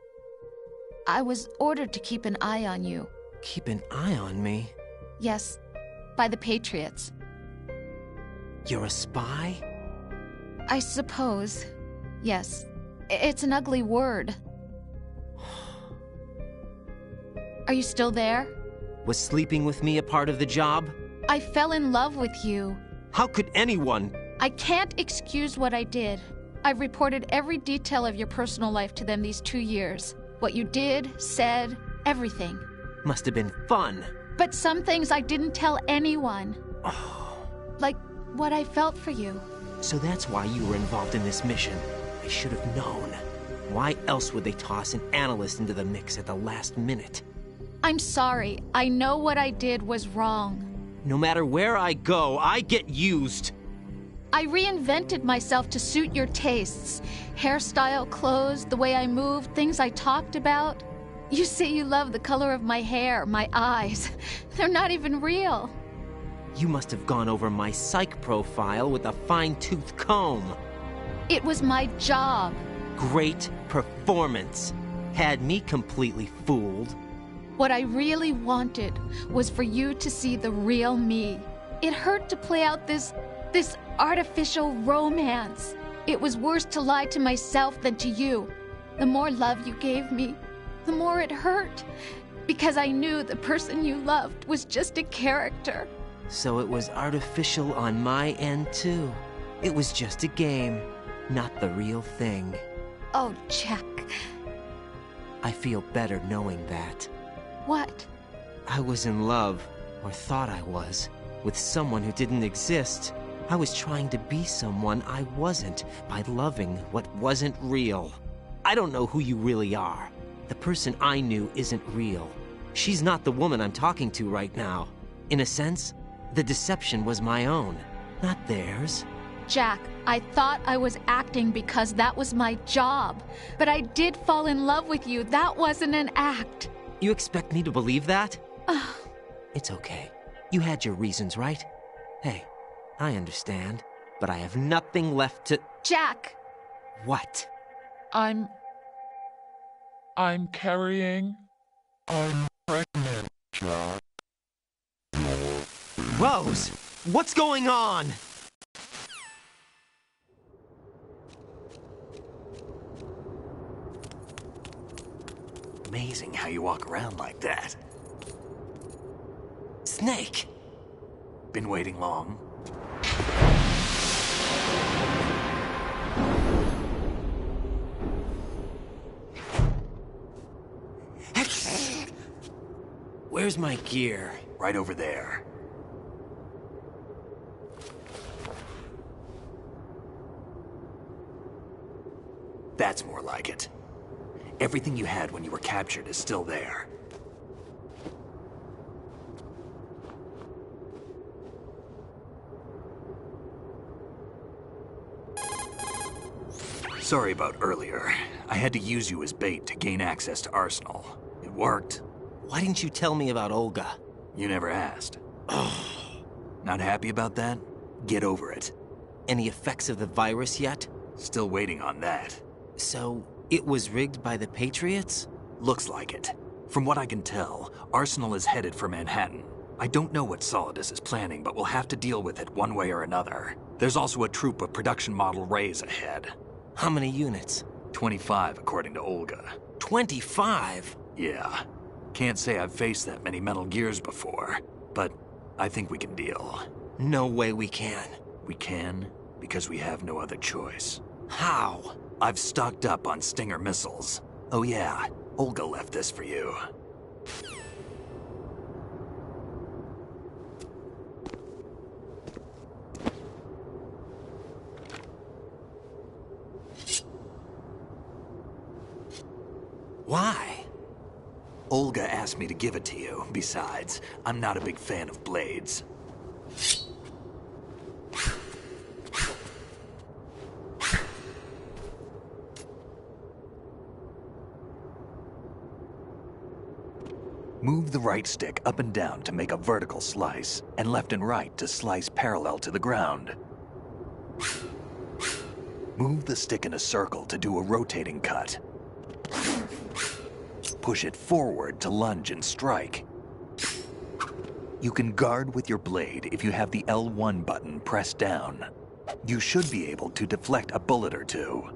I was ordered to keep an eye on you. Keep an eye on me? Yes, by the Patriots. You're a spy? I suppose. Yes. It's an ugly word. Are you still there? Was sleeping with me a part of the job? I fell in love with you. How could anyone? I can't excuse what I did. I've reported every detail of your personal life to them these 2 years. What you did, said, everything. Must have been fun. But some things I didn't tell anyone. Like what I felt for you. So that's why you were involved in this mission. I should have known. Why else would they toss an analyst into the mix at the last minute? I'm sorry. I know what I did was wrong. No matter where I go, I get used. I reinvented myself to suit your tastes. Hairstyle, clothes, the way I moved, things I talked about. You say you love the color of my hair, my eyes. They're not even real. You must have gone over my psych profile with a fine-tooth comb. It was my job. Great performance. Had me completely fooled. What I really wanted was for you to see the real me. It hurt to play out this artificial romance. It was worse to lie to myself than to you. The more love you gave me, the more it hurt. Because I knew the person you loved was just a character. So it was artificial on my end, too. It was just a game, not the real thing. Oh, Jack. I feel better knowing that. What? I was in love, or thought I was, with someone who didn't exist. I was trying to be someone I wasn't by loving what wasn't real. I don't know who you really are. The person I knew isn't real. She's not the woman I'm talking to right now. In a sense, the deception was my own, not theirs. Jack, I thought I was acting because that was my job. But I did fall in love with you. That wasn't an act. You expect me to believe that? It's okay. You had your reasons, right? Hey, I understand, but I have nothing left to... Jack! What? I'm pregnant. Rose, what's going on? Amazing how you walk around like that. Snake! Been waiting long? Where's my gear? Right over there. That's more like it. Everything you had when you were captured is still there. Sorry about earlier. I had to use you as bait to gain access to Arsenal. It worked. Why didn't you tell me about Olga? You never asked. Not happy about that? Get over it. Any effects of the virus yet? Still waiting on that. So, it was rigged by the Patriots? Looks like it. From what I can tell, Arsenal is headed for Manhattan. I don't know what Solidus is planning, but we'll have to deal with it one way or another. There's also a troop of production model Rays ahead. How many units? 25, according to Olga. 25? Yeah. Can't say I've faced that many Metal Gears before, but I think we can deal. No way we can. We can, because we have no other choice. How? I've stocked up on Stinger missiles. Oh yeah, Olga left this for you. Why? Olga asked me to give it to you. Besides, I'm not a big fan of blades. Move the right stick up and down to make a vertical slice, and left and right to slice parallel to the ground. Move the stick in a circle to do a rotating cut. Push it forward to lunge and strike. You can guard with your blade if you have the L1 button pressed down. You should be able to deflect a bullet or two.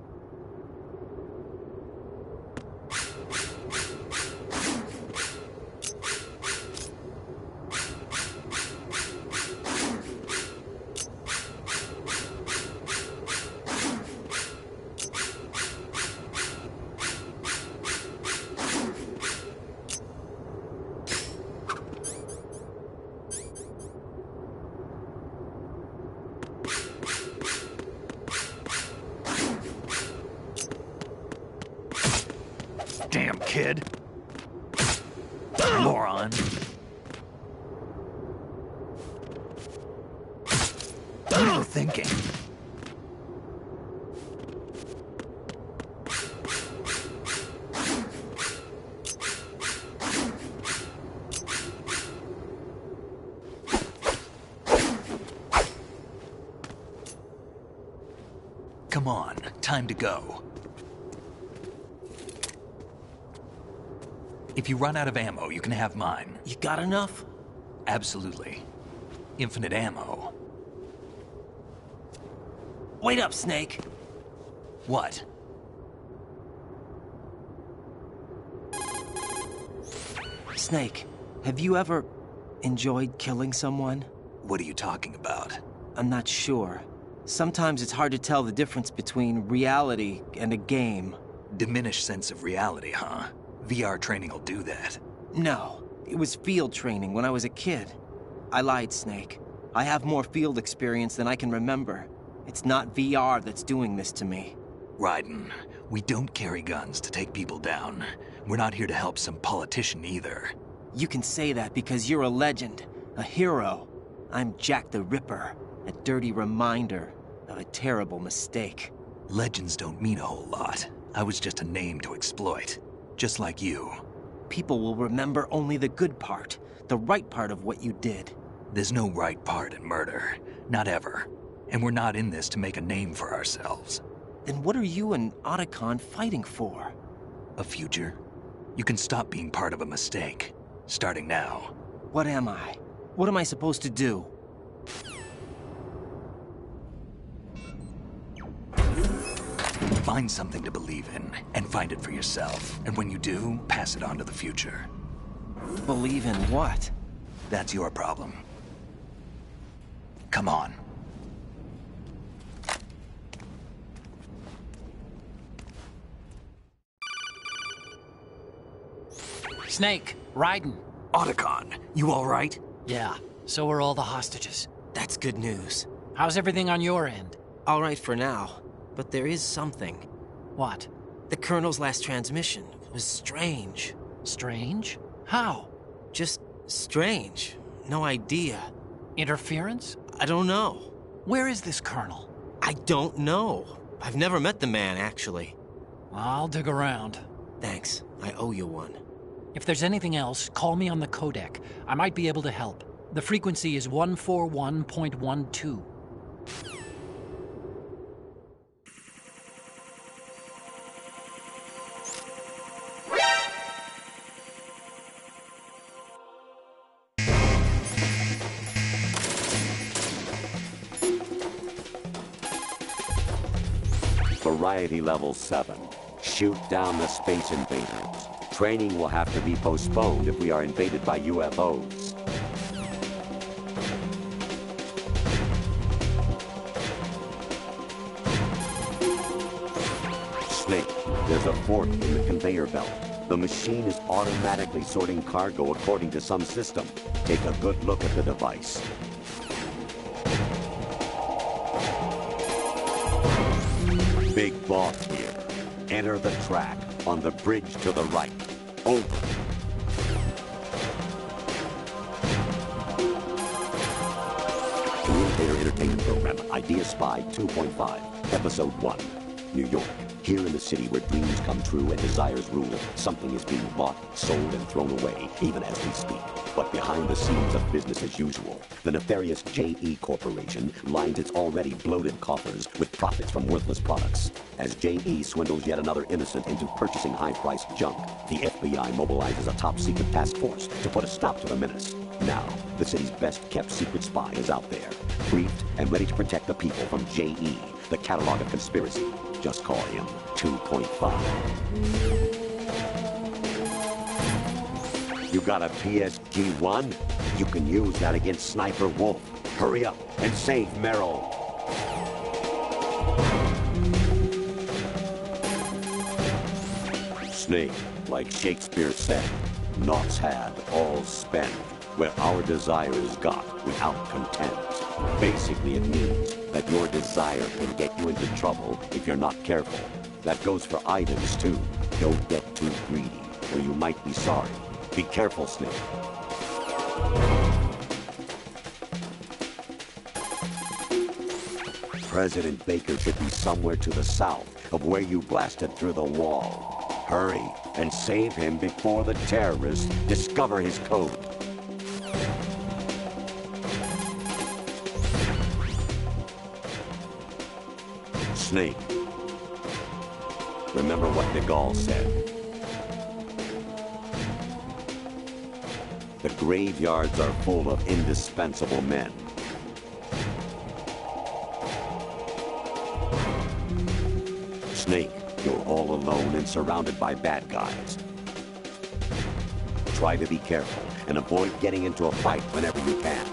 Damn kid. Moron. What are you thinking? Come on, time to go. If you run out of ammo, you can have mine. You got enough? Absolutely. Infinite ammo. Wait up, Snake. What? Snake, have you ever enjoyed killing someone? What are you talking about? I'm not sure. Sometimes it's hard to tell the difference between reality and a game. Diminished sense of reality, huh? VR training will do that. No, it was field training when I was a kid. I lied, Snake. I have more field experience than I can remember. It's not VR that's doing this to me. Raiden, we don't carry guns to take people down. We're not here to help some politician either. You can say that because you're a legend, a hero. I'm Jack the Ripper, a dirty reminder of a terrible mistake. Legends don't mean a whole lot. I was just a name to exploit. Just like you. People will remember only the good part, the right part of what you did. There's no right part in murder. Not ever. And we're not in this to make a name for ourselves. Then what are you and Otacon fighting for? A future. You can stop being part of a mistake. starting now. What am I? What am I supposed to do? Find something to believe in, and find it for yourself. And when you do, pass it on to the future. Believe in what? That's your problem. Come on. Snake, Raiden. Otacon, you all right? Yeah, so are all the hostages. That's good news. How's everything on your end? All right for now, but there is something. What? The Colonel's last transmission was strange. Strange? How? Just strange. No idea. Interference? I don't know. Where is this Colonel? I don't know. I've never met the man, actually. I'll dig around. Thanks. I owe you one. If there's anything else, call me on the codec. I might be able to help. The frequency is 141.12. Variety level 7. Shoot down the space invaders. Training will have to be postponed if we are invaded by UFOs. Snake, there's a fork in the conveyor belt. The machine is automatically sorting cargo according to some system. Take a good look at the device. Big boss here. Enter the track on the bridge to the right. Over. Communicator Entertainment Program, Idea Spy 2.5, Episode 1, New York. Here in the city where dreams come true and desires rule, something is being bought, sold, and thrown away, even as we speak. But behind the scenes of business as usual, the nefarious JE Corporation lines its already bloated coffers with profits from worthless products. As JE swindles yet another innocent into purchasing high-priced junk, the FBI mobilizes a top-secret task force to put a stop to the menace. Now, the city's best-kept secret spy is out there, briefed and ready to protect the people from JE, the catalog of conspiracy. Just call him 2.5. You got a PSG-1? You can use that against Sniper Wolf. Hurry up and save Merrill. Snake, like Shakespeare said, naught's had, all's spent, where our desire is got without content. Basically, it means that your desire can get you into trouble if you're not careful. That goes for items, too. Don't get too greedy, or you might be sorry. Be careful, Snake. President Baker should be somewhere to the south of where you blasted through the wall. Hurry and save him before the terrorists discover his code. Snake, remember what de Gaulle said. The graveyards are full of indispensable men. Snake, you're all alone and surrounded by bad guys. Try to be careful and avoid getting into a fight whenever you can.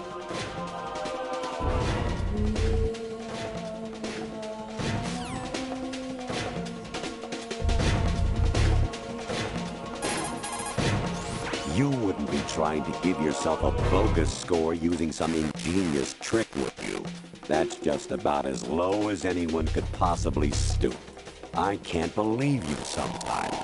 You wouldn't be trying to give yourself a bogus score using some ingenious trick, would you? That's just about as low as anyone could possibly stoop. I can't believe you sometimes.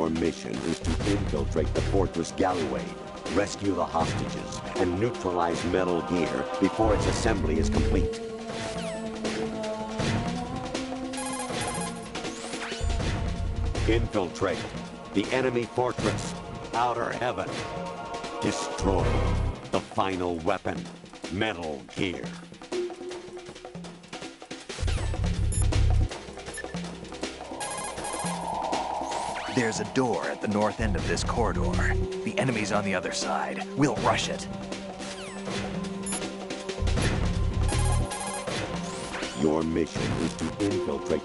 Your mission is to infiltrate the Fortress Galloway, rescue the hostages, and neutralize Metal Gear before its assembly is complete. Infiltrate the enemy fortress, Outer Heaven. Destroy the final weapon, Metal Gear. There's a door at the north end of this corridor. The enemy's on the other side. We'll rush it. Your mission is to infiltrate.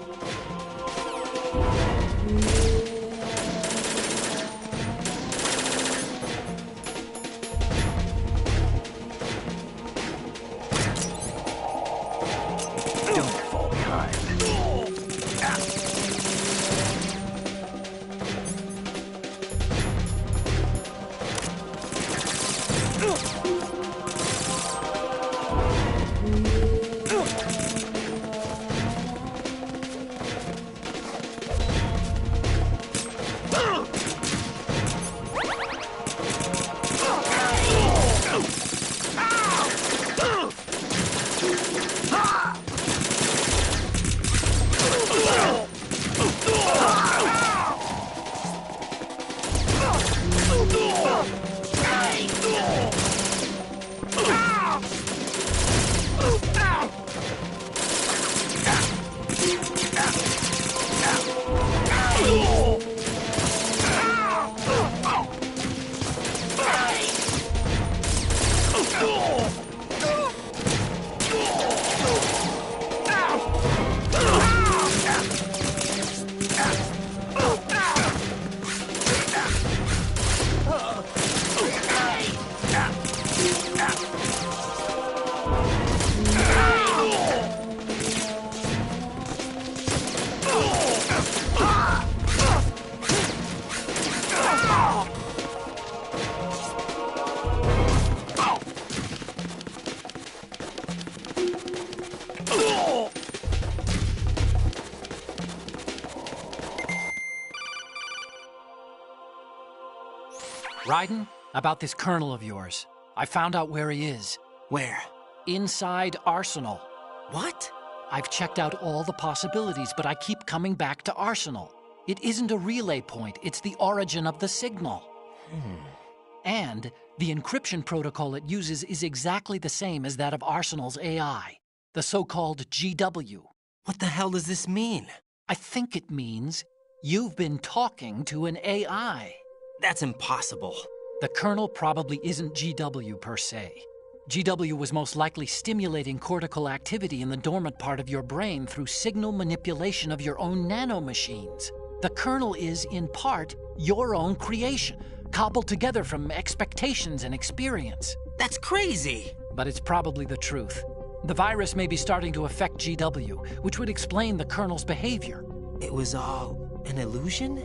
Don't fall behind. Raiden, about this colonel of yours. I found out where he is. Where? Inside Arsenal. What? I've checked out all the possibilities, but I keep coming back to Arsenal. It isn't a relay point, it's the origin of the signal. And the encryption protocol it uses is exactly the same as that of Arsenal's AI, the so-called GW. What the hell does this mean? I think it means you've been talking to an AI. That's impossible. The kernel probably isn't GW per se. GW was most likely stimulating cortical activity in the dormant part of your brain through signal manipulation of your own nanomachines. The kernel is, in part, your own creation, cobbled together from expectations and experience. That's crazy! But it's probably the truth. The virus may be starting to affect GW, which would explain the kernel's behavior. It was all an illusion?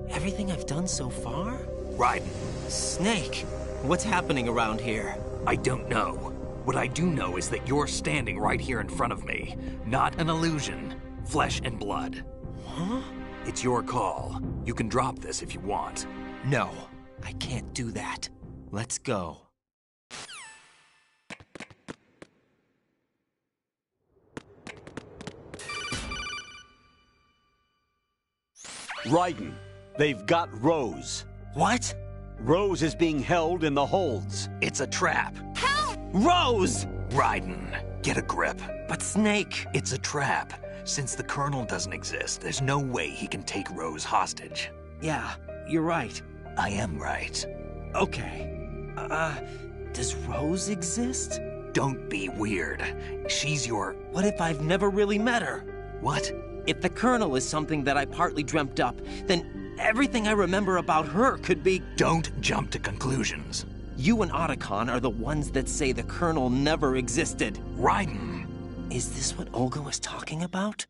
Everything I've done so far? Raiden. Snake, what's happening around here? I don't know. What I do know is that you're standing right here in front of me. Not an illusion. Flesh and blood. Huh? It's your call. You can drop this if you want. No, I can't do that. Let's go. Raiden, they've got Rose. What? Rose is being held in the holds. It's a trap. Help! Rose! Raiden, get a grip. But Snake... It's a trap. Since the Colonel doesn't exist, there's no way he can take Rose hostage. Yeah, you're right. I am right. Okay. Does Rose exist? Don't be weird. She's your... What if I've never really met her? What? If the Colonel is something that I partly dreamt up, then everything I remember about her could be... Don't jump to conclusions. You and Otacon are the ones that say the Colonel never existed. Raiden! Is this what Olga was talking about?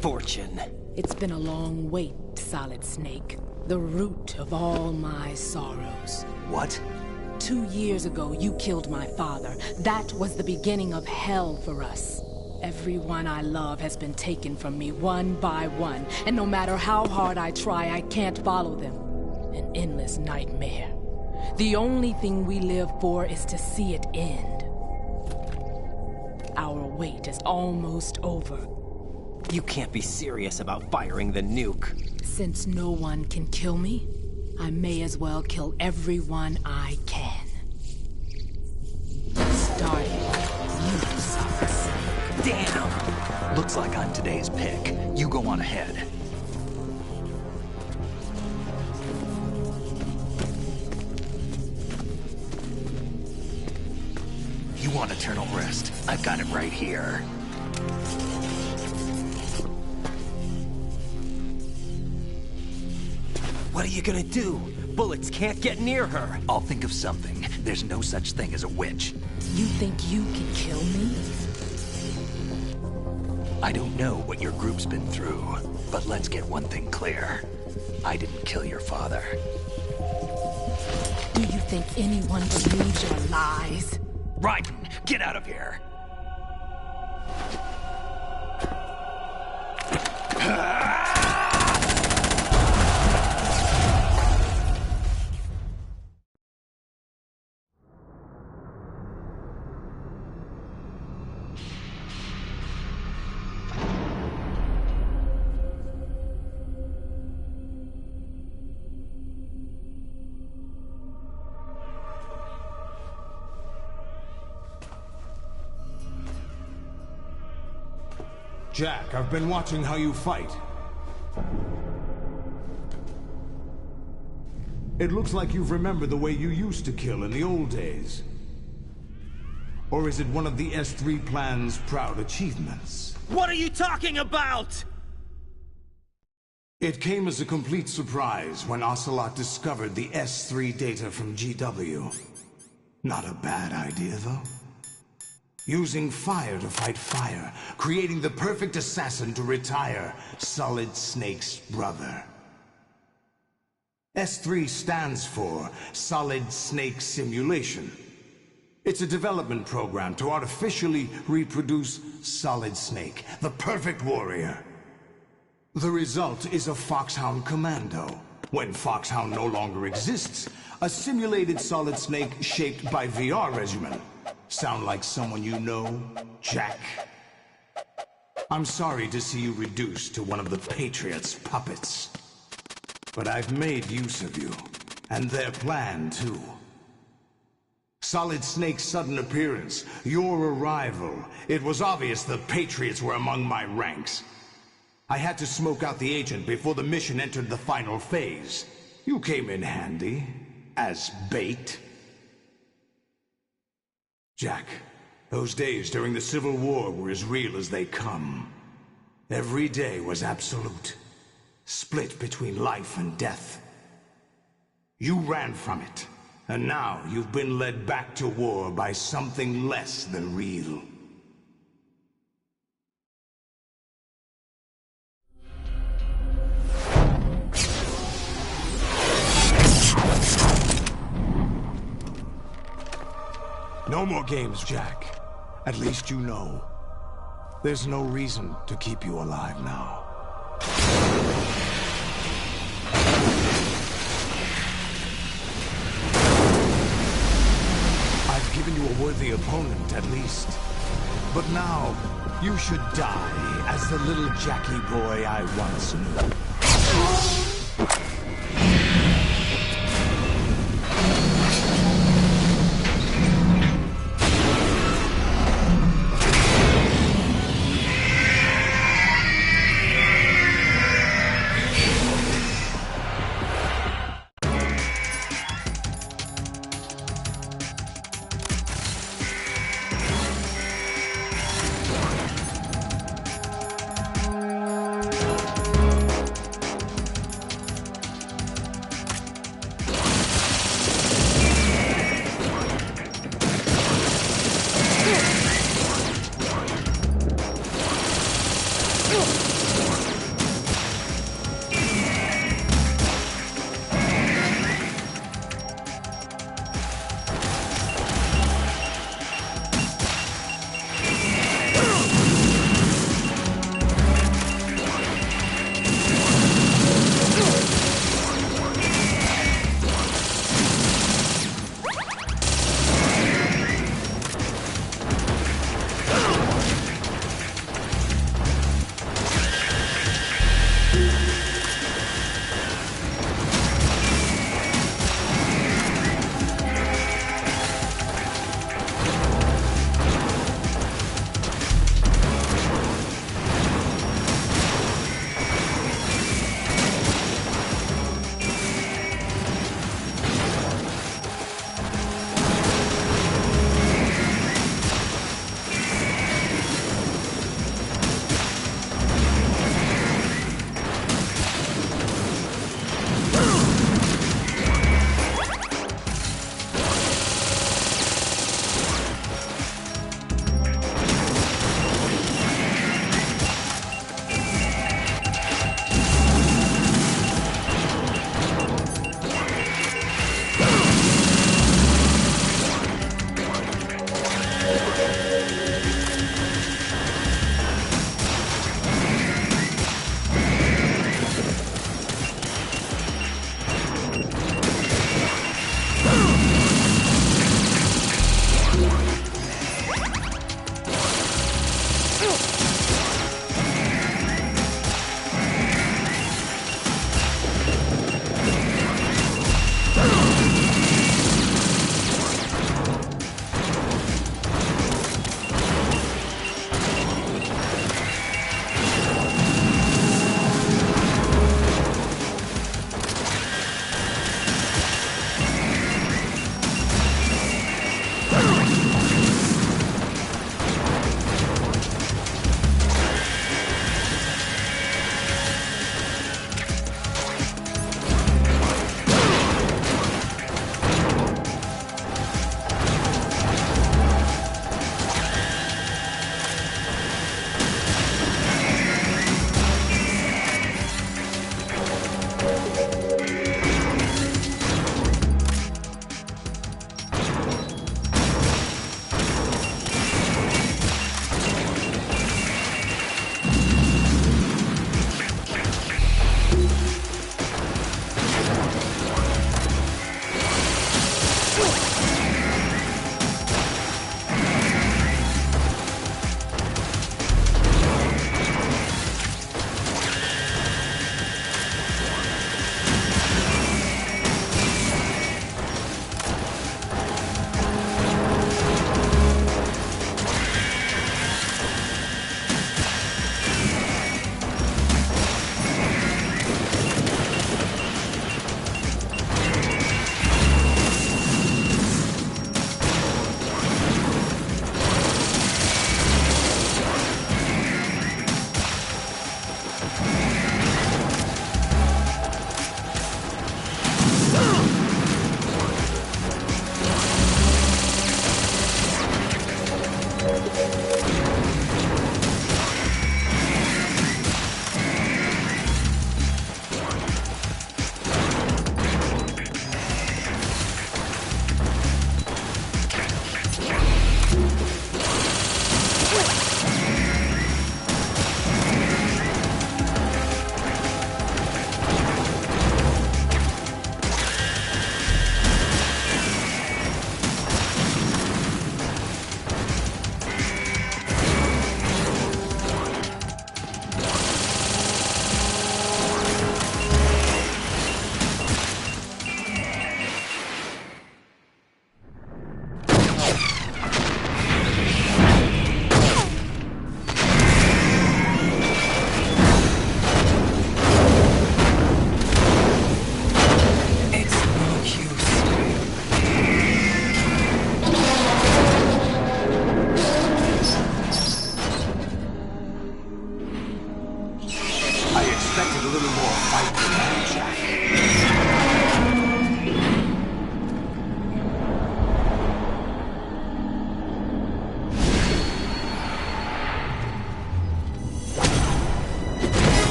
Fortune. It's been a long wait, Solid Snake. The root of all my sorrows. What? 2 years ago, you killed my father. That was the beginning of hell for us. Everyone I love has been taken from me one by one, and no matter how hard I try, I can't follow them. An endless nightmare. The only thing we live for is to see it end. Our wait is almost over. You can't be serious about firing the nuke. Since no one can kill me, I may as well kill everyone I can. Starting you, Solid Snake. Damn! Looks like I'm today's pick. You go on ahead. You want eternal rest? I've got it right here. What are you gonna do? Bullets can't get near her. I'll think of something. There's no such thing as a witch. You think you can kill me? I don't know what your group's been through, but let's get one thing clear. I didn't kill your father. Do you think anyone believes your lies? Raiden, get out of here! Jack, I've been watching how you fight. It looks like you've remembered the way you used to kill in the old days. Or is it one of the S3 plan's proud achievements? What are you talking about? It came as a complete surprise when Ocelot discovered the S3 data from GW. Not a bad idea, though. Using fire to fight fire, creating the perfect assassin to retire Solid Snake's brother. S3 stands for Solid Snake Simulation. It's a development program to artificially reproduce Solid Snake, the perfect warrior. The result is a Foxhound Commando. When Foxhound no longer exists, a simulated Solid Snake shaped by VR regimen. Sound like someone you know, Jack? I'm sorry to see you reduced to one of the Patriots' puppets. But I've made use of you, and their plan, too. Solid Snake's sudden appearance, your arrival, it was obvious the Patriots were among my ranks. I had to smoke out the agent before the mission entered the final phase. You came in handy, as bait. Jack, those days during the Civil War were as real as they come. Every day was absolute, split between life and death. You ran from it, and now you've been led back to war by something less than real. No more games, Jack. At least you know. There's no reason to keep you alive now. I've given you a worthy opponent, at least. But now, you should die as the little Jackie boy I once knew.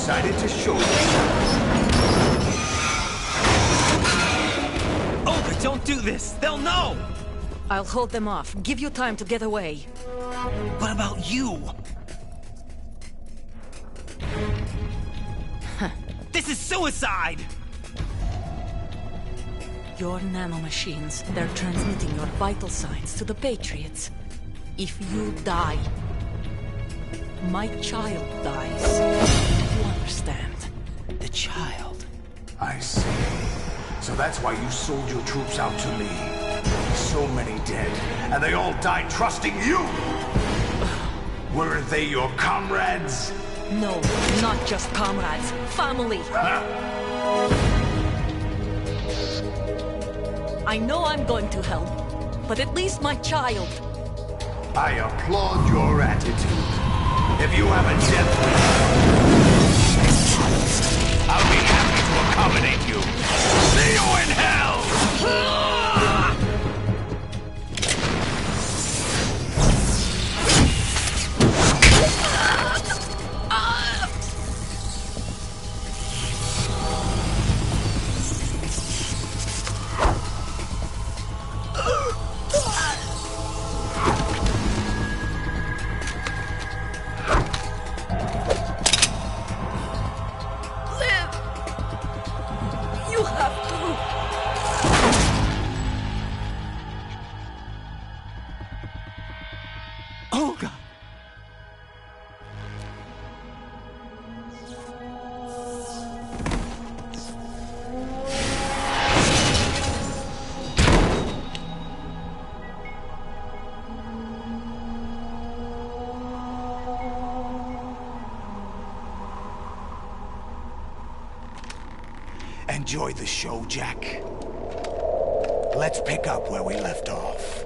decided to show yourself. Olga, don't do this! They'll know! I'll hold them off. Give you time to get away. What about you? This is suicide! Your nanomachines, they're transmitting your vital signs to the Patriots. If you die, my child dies. You understand? The child. I see. So that's why you sold your troops out to me. So many dead, and they all died trusting you! Weren't they your comrades? No, not just comrades. Family! I know I'm going to hell, but at least my child. I applaud your attitude. If you have a death wish, I'll be happy to accommodate you. See you in hell! Olga! Enjoy the show, Jack. Let's pick up where we left off.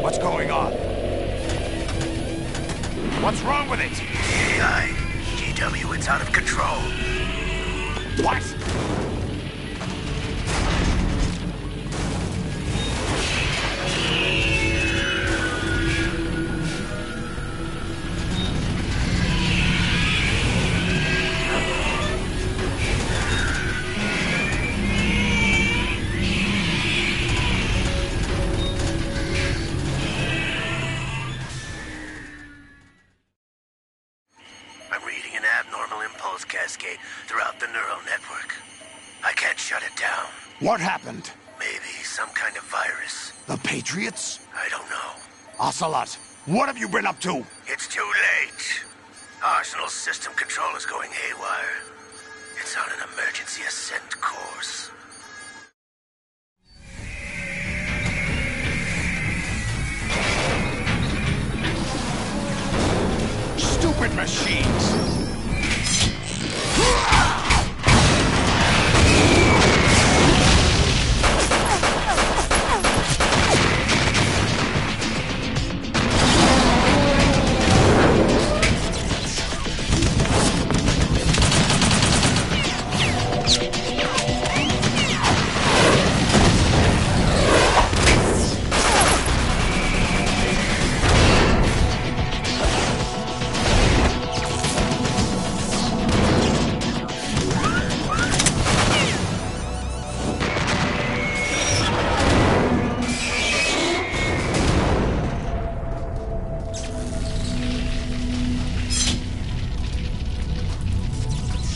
What's going on? What's wrong with it? GW, it's out of control. What? cascade throughout the neural network. I can't shut it down. What happened? Maybe some kind of virus. The Patriots? I don't know. Ocelot, what have you been up to? It's too late. Arsenal's system control is going haywire. It's on an emergency ascent course. Stupid machines!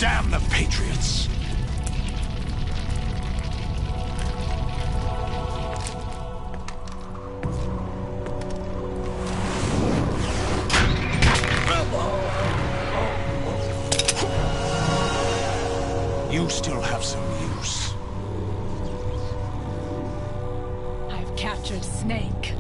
Damn the Patriots! You still have some use. I've captured Snake.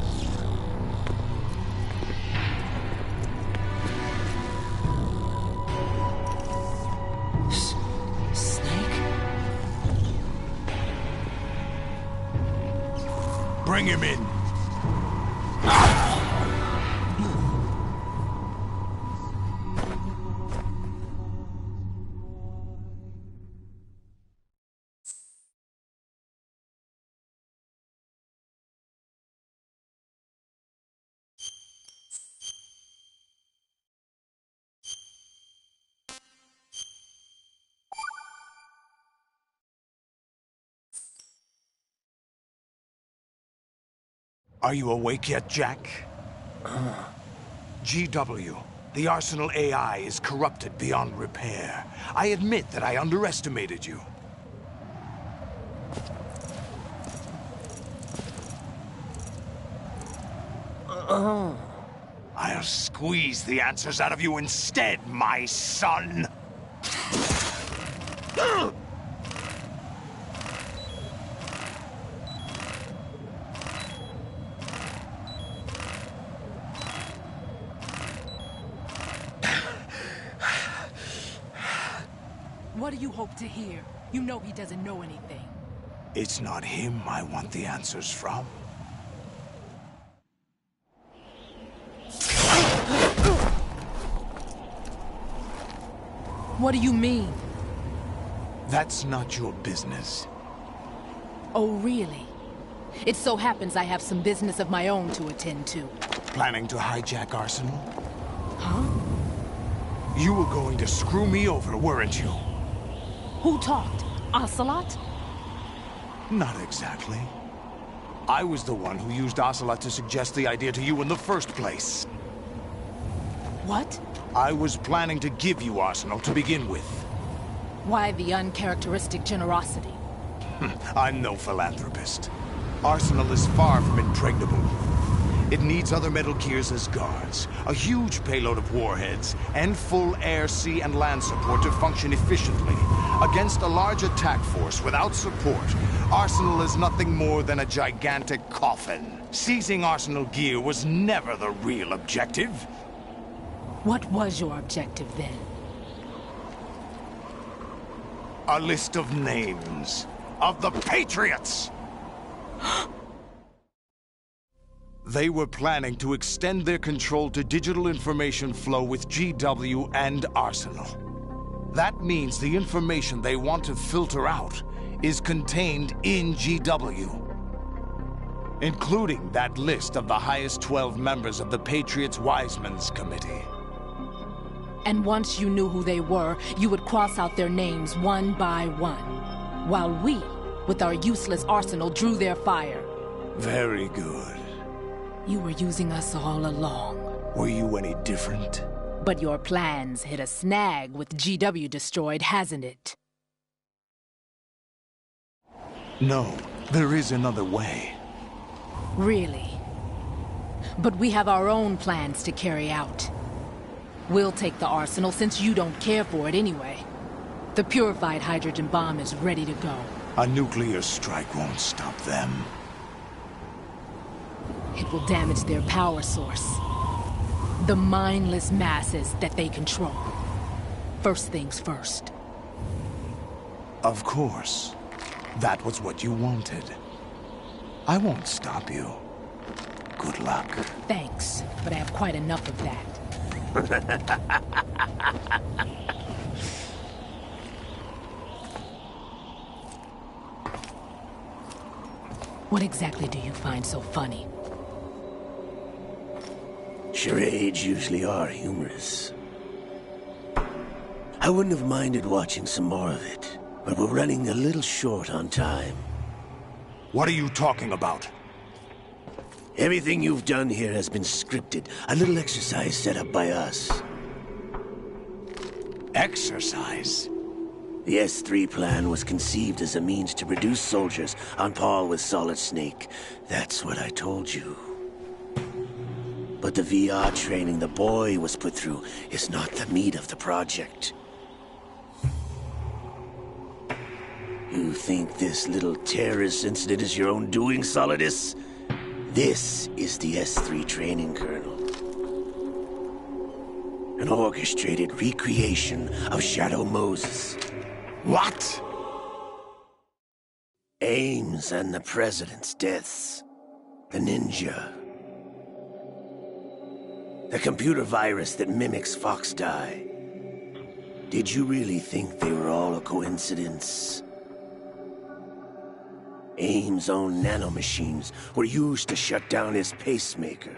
Bring him in. Are you awake yet, Jack? GW, the Arsenal AI is corrupted beyond repair. I admit that I underestimated you. I'll squeeze the answers out of you instead, my son! What do you hope to hear? You know he doesn't know anything. It's not him I want the answers from. What do you mean? That's not your business. Oh, really? It so happens I have some business of my own to attend to. Planning to hijack Arsenal? Huh? You were going to screw me over, weren't you? Who talked? Ocelot? Not exactly. I was the one who used Ocelot to suggest the idea to you in the first place. What? I was planning to give you Arsenal to begin with. Why the uncharacteristic generosity? I'm no philanthropist. Arsenal is far from impregnable. It needs other Metal Gears as guards, a huge payload of warheads, and full air, sea, and land support to function efficiently. Against a large attack force without support, Arsenal is nothing more than a gigantic coffin. Seizing Arsenal gear was never the real objective. What was your objective then? A list of names of the Patriots! They were planning to extend their control to digital information flow with GW and Arsenal. That means the information they want to filter out is contained in GW, including that list of the highest 12 members of the Patriots Wiseman's Committee. And once you knew who they were, you would cross out their names one by one, while we, with our useless arsenal, drew their fire. Very good. You were using us all along. Were you any different? But your plans hit a snag with GW destroyed, hasn't it? No, there is another way. Really? But we have our own plans to carry out. We'll take the arsenal since you don't care for it anyway. The purified hydrogen bomb is ready to go. A nuclear strike won't stop them. It will damage their power source. The mindless masses that they control. First things first. Of course. That was what you wanted. I won't stop you. Good luck. Thanks, but I have quite enough of that. What exactly do you find so funny? Charades usually are humorous. I wouldn't have minded watching some more of it, but we're running a little short on time. What are you talking about? Everything you've done here has been scripted. A little exercise set up by us. Exercise? The S3 plan was conceived as a means to produce soldiers on par with Solid Snake. That's what I told you. But the VR training the boy was put through is not the meat of the project. You think this little terrorist incident is your own doing, Solidus? This is the S3 training kernel. An orchestrated recreation of Shadow Moses. What? Ames and the President's deaths. The ninja. The computer virus that mimics Foxdie. Did you really think they were all a coincidence? Ames' own nanomachines were used to shut down his pacemaker.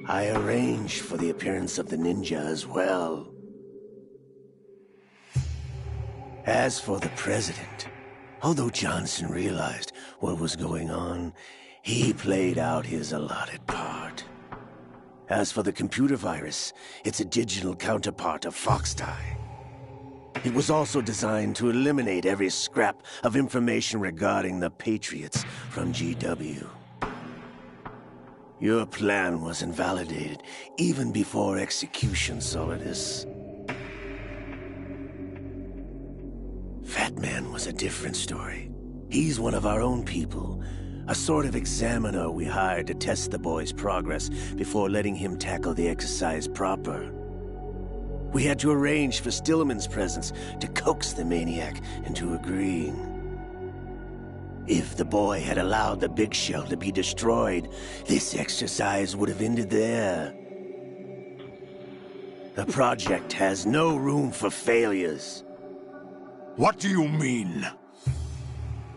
I arranged for the appearance of the ninja as well. As for the President, although Johnson realized what was going on, he played out his allotted part. As for the computer virus, it's a digital counterpart of Foxdie. It was also designed to eliminate every scrap of information regarding the Patriots from GW. Your plan was invalidated even before execution, Solidus. Fat Man was a different story. He's one of our own people, a sort of examiner we hired to test the boy's progress before letting him tackle the exercise proper. We had to arrange for Stillman's presence to coax the maniac into agreeing. If the boy had allowed the big shell to be destroyed, this exercise would have ended there. The project has no room for failures. What do you mean?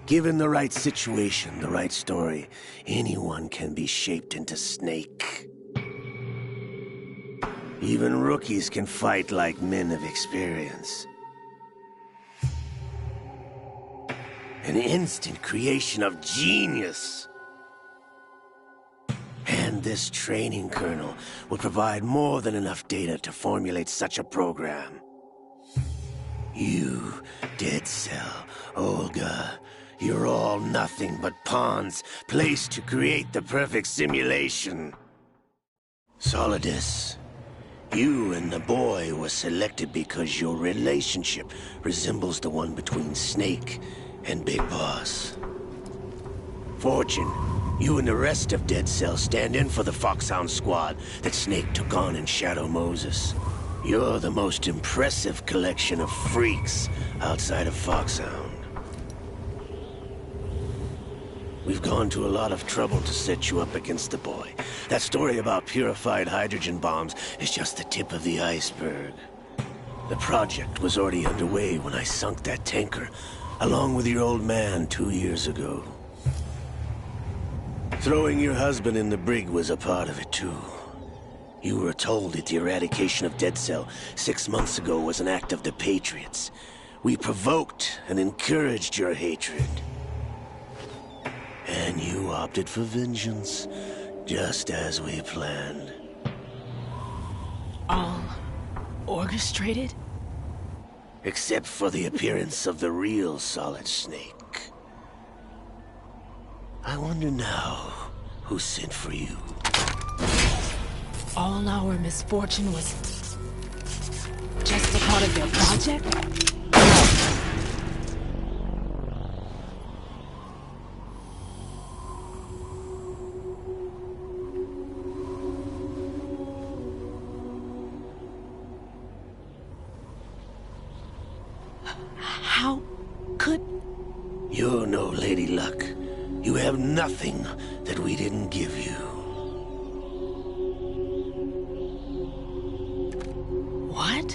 Given the right situation, the right story, anyone can be shaped into Snake. Even rookies can fight like men of experience. An instant creation of genius. And this training kernel will provide more than enough data to formulate such a program. You, Dead Cell, Olga, you're all nothing but pawns placed to create the perfect simulation. Solidus, you and the boy were selected because your relationship resembles the one between Snake and Big Boss. Fortune, you and the rest of Dead Cell stand in for the Foxhound squad that Snake took on in Shadow Moses. You're the most impressive collection of freaks outside of Foxhound. We've gone to a lot of trouble to set you up against the boy. That story about purified hydrogen bombs is just the tip of the iceberg. The project was already underway when I sunk that tanker, along with your old man 2 years ago. Throwing your husband in the brig was a part of it too. You were told that the eradication of Dead Cell 6 months ago was an act of the Patriots. We provoked and encouraged your hatred. And you opted for vengeance, Just as we planned. All orchestrated? Except for the appearance of the real Solid Snake. I wonder now who sent for you. All our misfortune was just a part of their project? How could... You're no Lady Luck. You have nothing that we didn't give you. What?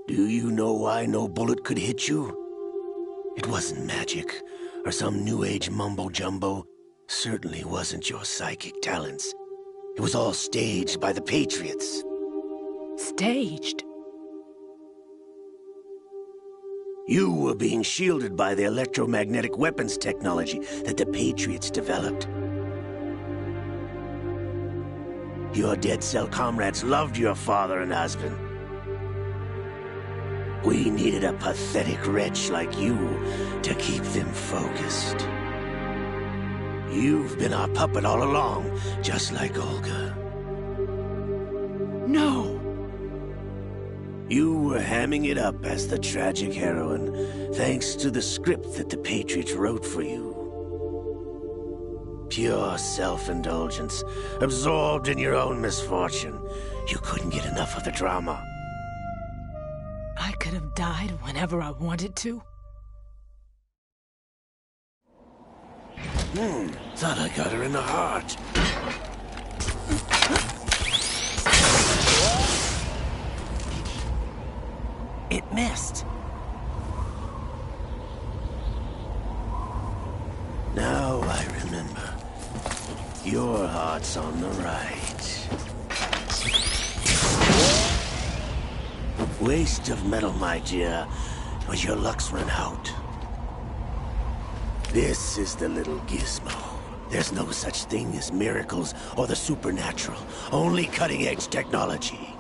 Do you know why no bullet could hit you? It wasn't magic, or some new age mumbo-jumbo. Certainly wasn't your psychic talents. It was all staged by the Patriots. Staged? You were being shielded by the electromagnetic weapons technology that the Patriots developed. Your dead cell comrades loved your father and husband. We needed a pathetic wretch like you to keep them focused. You've been our puppet all along, just like Olga. No! You were hamming it up as the tragic heroine, thanks to the script that the Patriots wrote for you. Pure self-indulgence, absorbed in your own misfortune. You couldn't get enough of the drama. I could have died whenever I wanted to. Thought I got her in the heart. It missed. Now I remember. Your heart's on the right. Waste of metal, my dear, but your luck's run out. This is the little gizmo. There's no such thing as miracles or the supernatural. Only cutting-edge technology.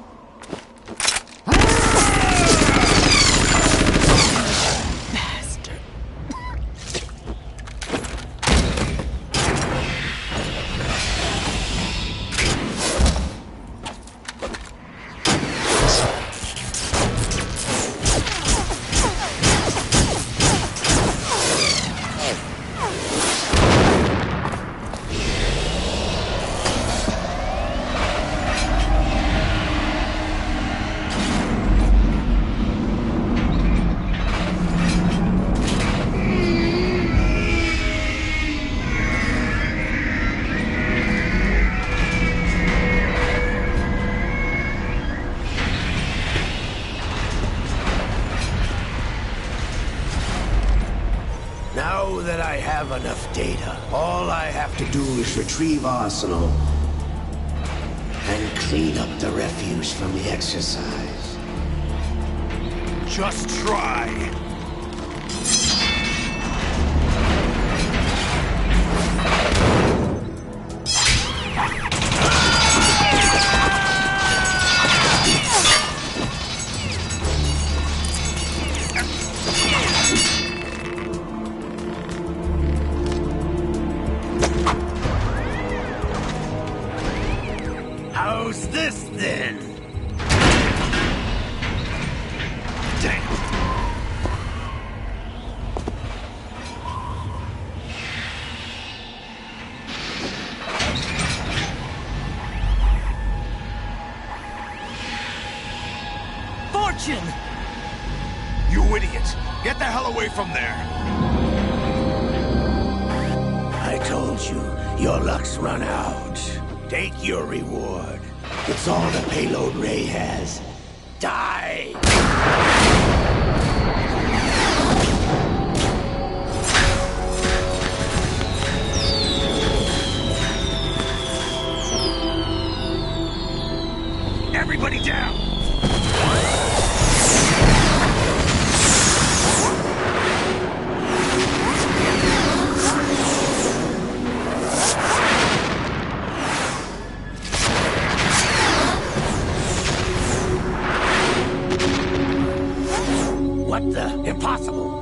Bastard. Now that I have enough data, all I have to do is retrieve Arsenal and clean up the refuse from the exercise. Just try. How's this then? Damn. Fortune! You idiot! Get the hell away from there! I told you, your luck's run out. Take your reward. It's all the payload Ray has. Die! Everybody down! What the? Impossible!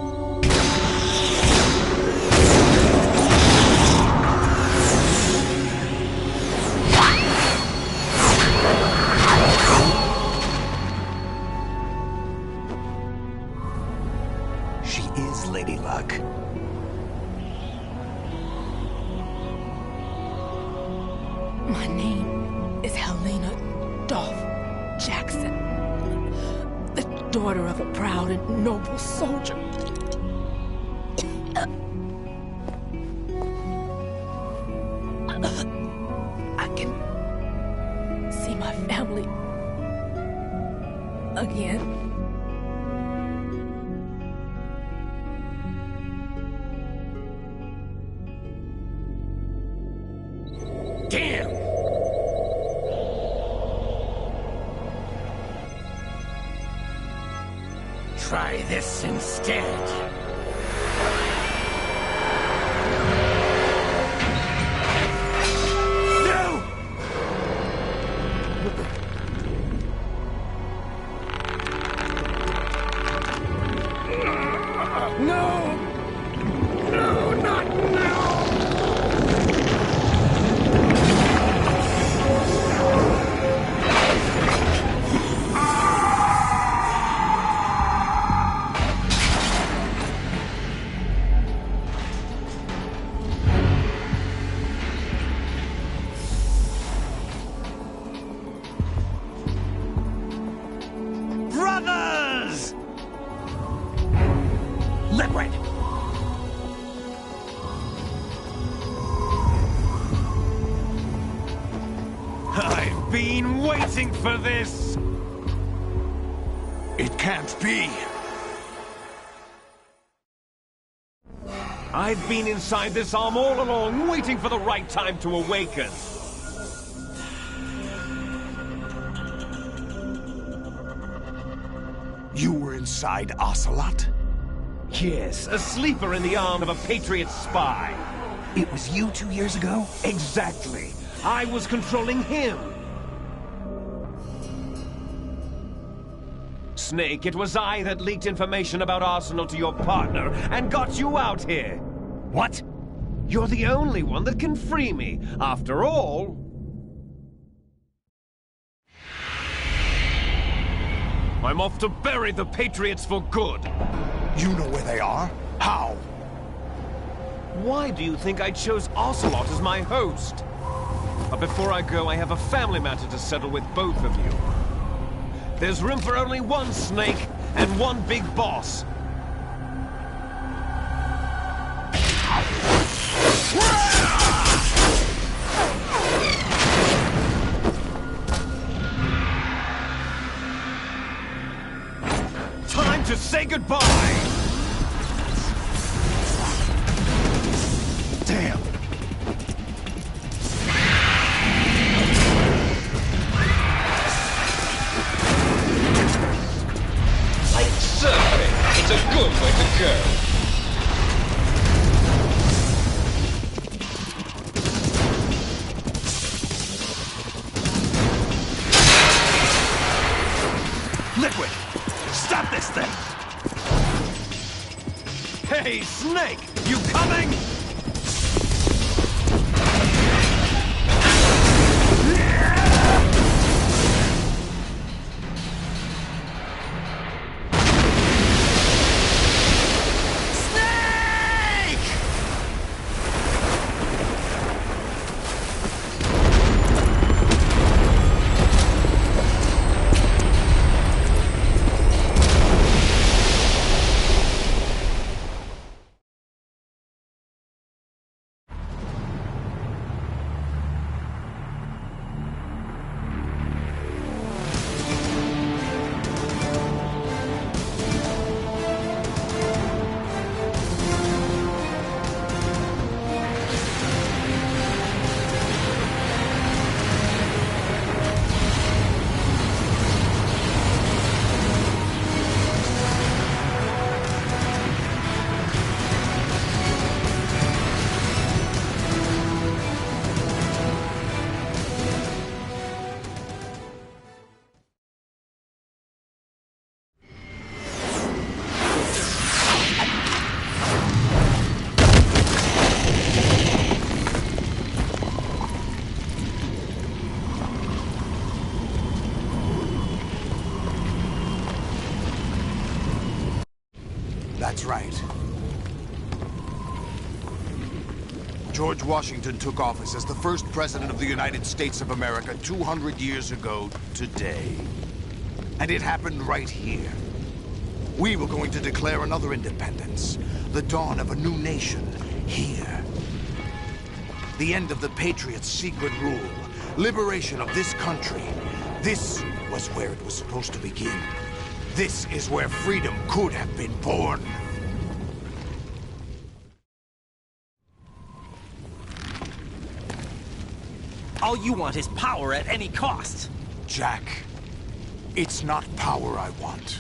She is Lady Luck. My name is Helena Dolph Jackson, the daughter of a proud and noble soldier. I can see my family again. Damn! Try this instead. Brothers! Liquid! I've been waiting for this! It can't be. I've been inside this arm all along, waiting for the right time to awaken. You were inside Ocelot? Yes, a sleeper in the arm of a Patriot spy. It was you 2 years ago? Exactly. I was controlling him. Snake, it was I that leaked information about Arsenal to your partner and got you out here. What? You're the only one that can free me. After all... I'm off to bury the Patriots for good. You know where they are? How? Why do you think I chose Ocelot as my host? But before I go, I have a family matter to settle with both of you. There's room for only one Snake and one big boss. Time to say goodbye! Damn. Like surfing, it's a good way to go. Liquid! Stop this thing! Hey, Snake! You coming? That's right. George Washington took office as the first president of the United States of America 200 years ago today. And it happened right here. We were going to declare another independence, the dawn of a new nation, here. The end of the Patriots' secret rule, liberation of this country. This was where it was supposed to begin. This is where freedom could have been born. All you want is power at any cost. Jack, it's not power I want.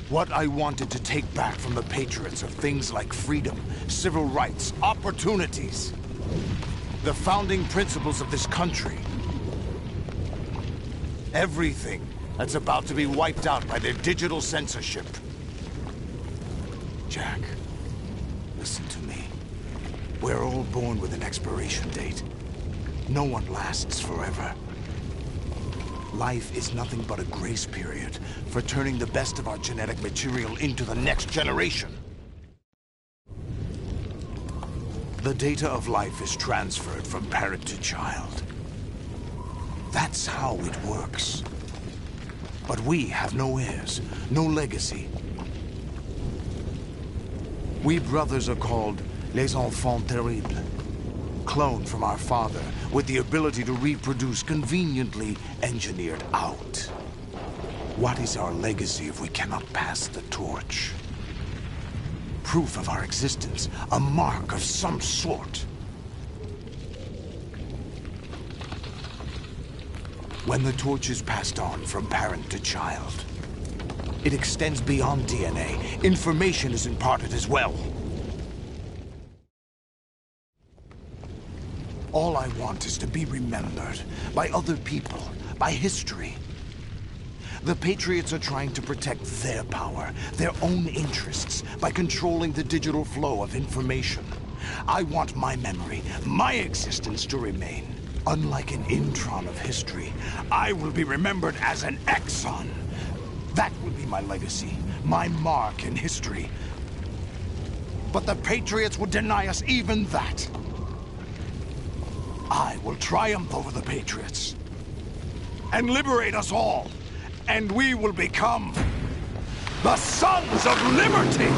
What I wanted to take back from the Patriots are things like freedom, civil rights, opportunities. The founding principles of this country. Everything that's about to be wiped out by their digital censorship. Jack, listen to me. We're all born with an expiration date. No one lasts forever. Life is nothing but a grace period for turning the best of our genetic material into the next generation. The data of life is transferred from parent to child. That's how it works. But we have no heirs, no legacy. We brothers are called les enfants terribles. Cloned from our father, with the ability to reproduce conveniently engineered out. What is our legacy if we cannot pass the torch? Proof of our existence, a mark of some sort. When the torch is passed on from parent to child, it extends beyond DNA. Information is imparted as well. All I want is to be remembered by other people, by history. The Patriots are trying to protect their power, their own interests, by controlling the digital flow of information. I want my memory, my existence to remain. Unlike an intron of history, I will be remembered as an exon. That will be my legacy, my mark in history. But the Patriots would deny us even that. I will triumph over the Patriots and liberate us all, and we will become the Sons of Liberty!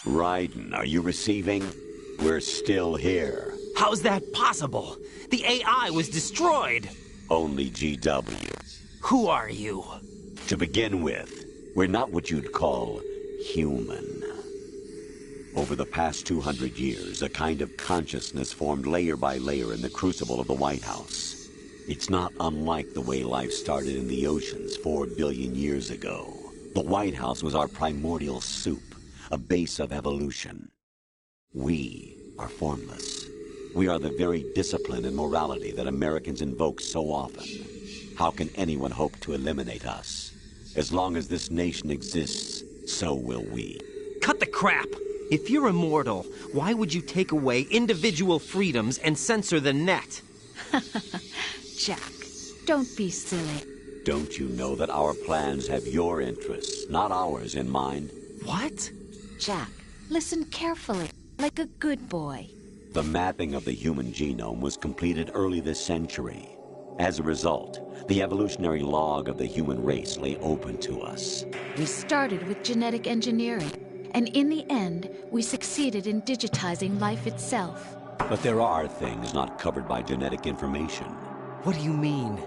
Raiden, are you receiving? We're still here. How's that possible? The AI was destroyed. Only GW. Who are you? To begin with, we're not what you'd call human. Over the past 200 years, a kind of consciousness formed layer by layer in the crucible of the White House. It's not unlike the way life started in the oceans 4 billion years ago. The White House was our primordial soup, a base of evolution. We are formless. We are the very discipline and morality that Americans invoke so often. How can anyone hope to eliminate us? As long as this nation exists, so will we. Cut the crap! If you're immortal, why would you take away individual freedoms and censor the net? Jack, don't be silly. Don't you know that our plans have your interests, not ours, in mind? What? Jack, listen carefully, like a good boy. The mapping of the human genome was completed early this century. As a result, the evolutionary log of the human race lay open to us. We started with genetic engineering, and in the end, we succeeded in digitizing life itself. But there are things not covered by genetic information. What do you mean?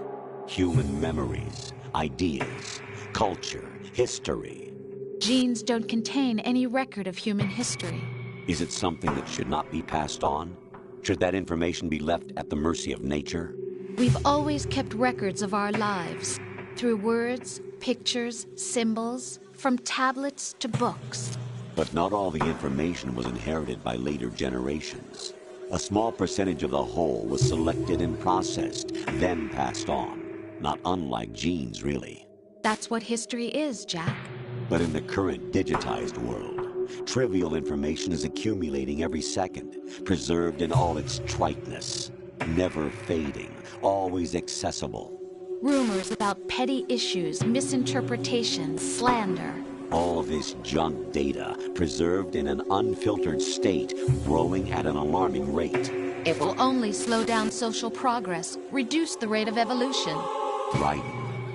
Human memories, ideas, culture, history. Genes don't contain any record of human history. Is it something that should not be passed on? Should that information be left at the mercy of nature? We've always kept records of our lives, through words, pictures, symbols, from tablets to books. But not all the information was inherited by later generations. A small percentage of the whole was selected and processed, then passed on. Not unlike genes, really. That's what history is, Jack. But in the current digitized world, trivial information is accumulating every second, preserved in all its triteness. Never fading, always accessible. Rumors about petty issues, misinterpretations, slander. All this junk data, preserved in an unfiltered state, growing at an alarming rate. It will only slow down social progress, reduce the rate of evolution. Right.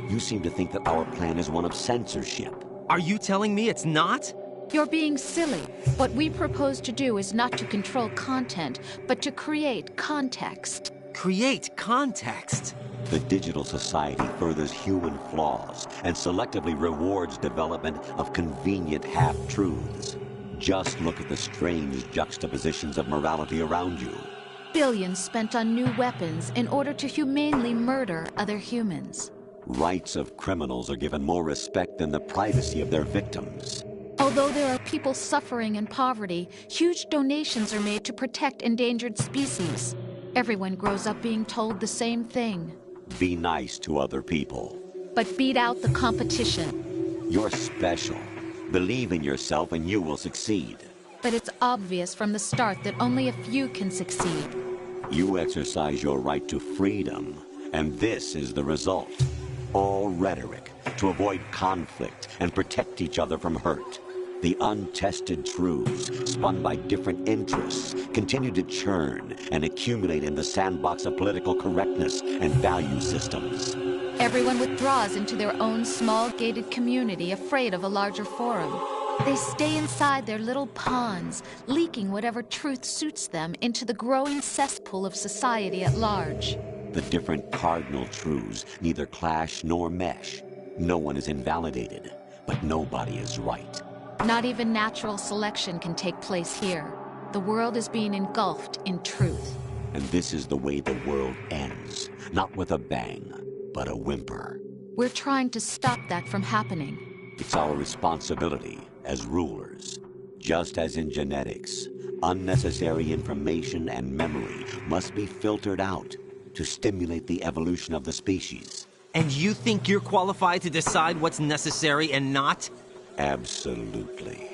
You seem to think that our plan is one of censorship. Are you telling me it's not? You're being silly. What we propose to do is not to control content, but to create context. Create context? The digital society furthers human flaws and selectively rewards development of convenient half-truths. Just look at the strange juxtapositions of morality around you. Billions spent on new weapons in order to humanely murder other humans. Rights of criminals are given more respect than the privacy of their victims. Although there are people suffering in poverty, huge donations are made to protect endangered species. Everyone grows up being told the same thing. Be nice to other people. But beat out the competition. You're special. Believe in yourself and you will succeed. But it's obvious from the start that only a few can succeed. You exercise your right to freedom, and this is the result. All rhetoric to avoid conflict and protect each other from hurt. The untested truths, spun by different interests, continue to churn and accumulate in the sandbox of political correctness and value systems. Everyone withdraws into their own small gated community, afraid of a larger forum. They stay inside their little ponds, leaking whatever truth suits them into the growing cesspool of society at large. The different cardinal truths neither clash nor mesh. No one is invalidated, but nobody is right. Not even natural selection can take place here. The world is being engulfed in truth. And this is the way the world ends. Not with a bang, but a whimper. We're trying to stop that from happening. It's our responsibility as rulers. Just as in genetics, unnecessary information and memory must be filtered out to stimulate the evolution of the species. And you think you're qualified to decide what's necessary and not? Absolutely.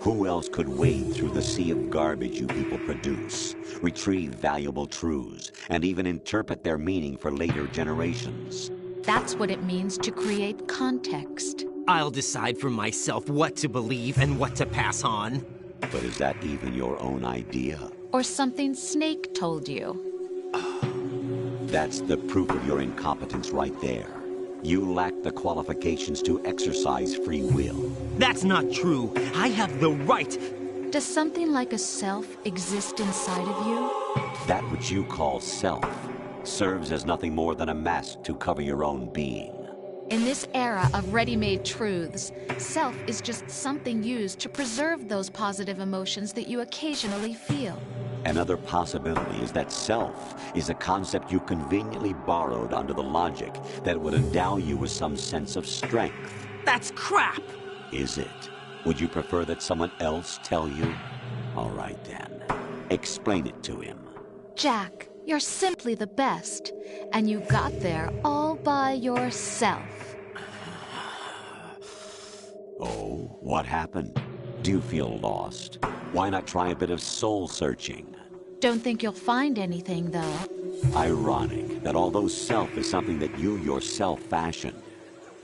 Who else could wade through the sea of garbage you people produce, retrieve valuable truths, and even interpret their meaning for later generations? That's what it means to create context. I'll decide for myself what to believe and what to pass on. But is that even your own idea? Or something Snake told you? That's the proof of your incompetence right there. You lack the qualifications to exercise free will. That's not true. I have the right. Does something like a self exist inside of you? That which you call self serves as nothing more than a mask to cover your own being. In this era of ready-made truths, self is just something used to preserve those positive emotions that you occasionally feel. Another possibility is that self is a concept you conveniently borrowed under the logic that would endow you with some sense of strength. That's crap! Is it? Would you prefer that someone else tell you? All right then. Explain it to him. Jack, you're simply the best, and you got there all by yourself. Oh, what happened? Do you feel lost? Why not try a bit of soul-searching? Don't think you'll find anything, though. Ironic that although self is something that you yourself fashioned,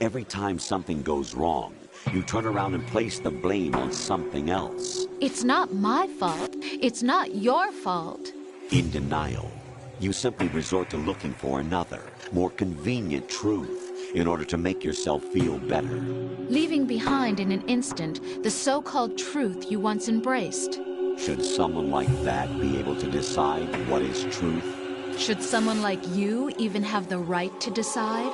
every time something goes wrong, you turn around and place the blame on something else. It's not my fault. It's not your fault. In denial, you simply resort to looking for another, more convenient truth in order to make yourself feel better. Leaving behind in an instant the so-called truth you once embraced. Should someone like that be able to decide what is truth? Should someone like you even have the right to decide?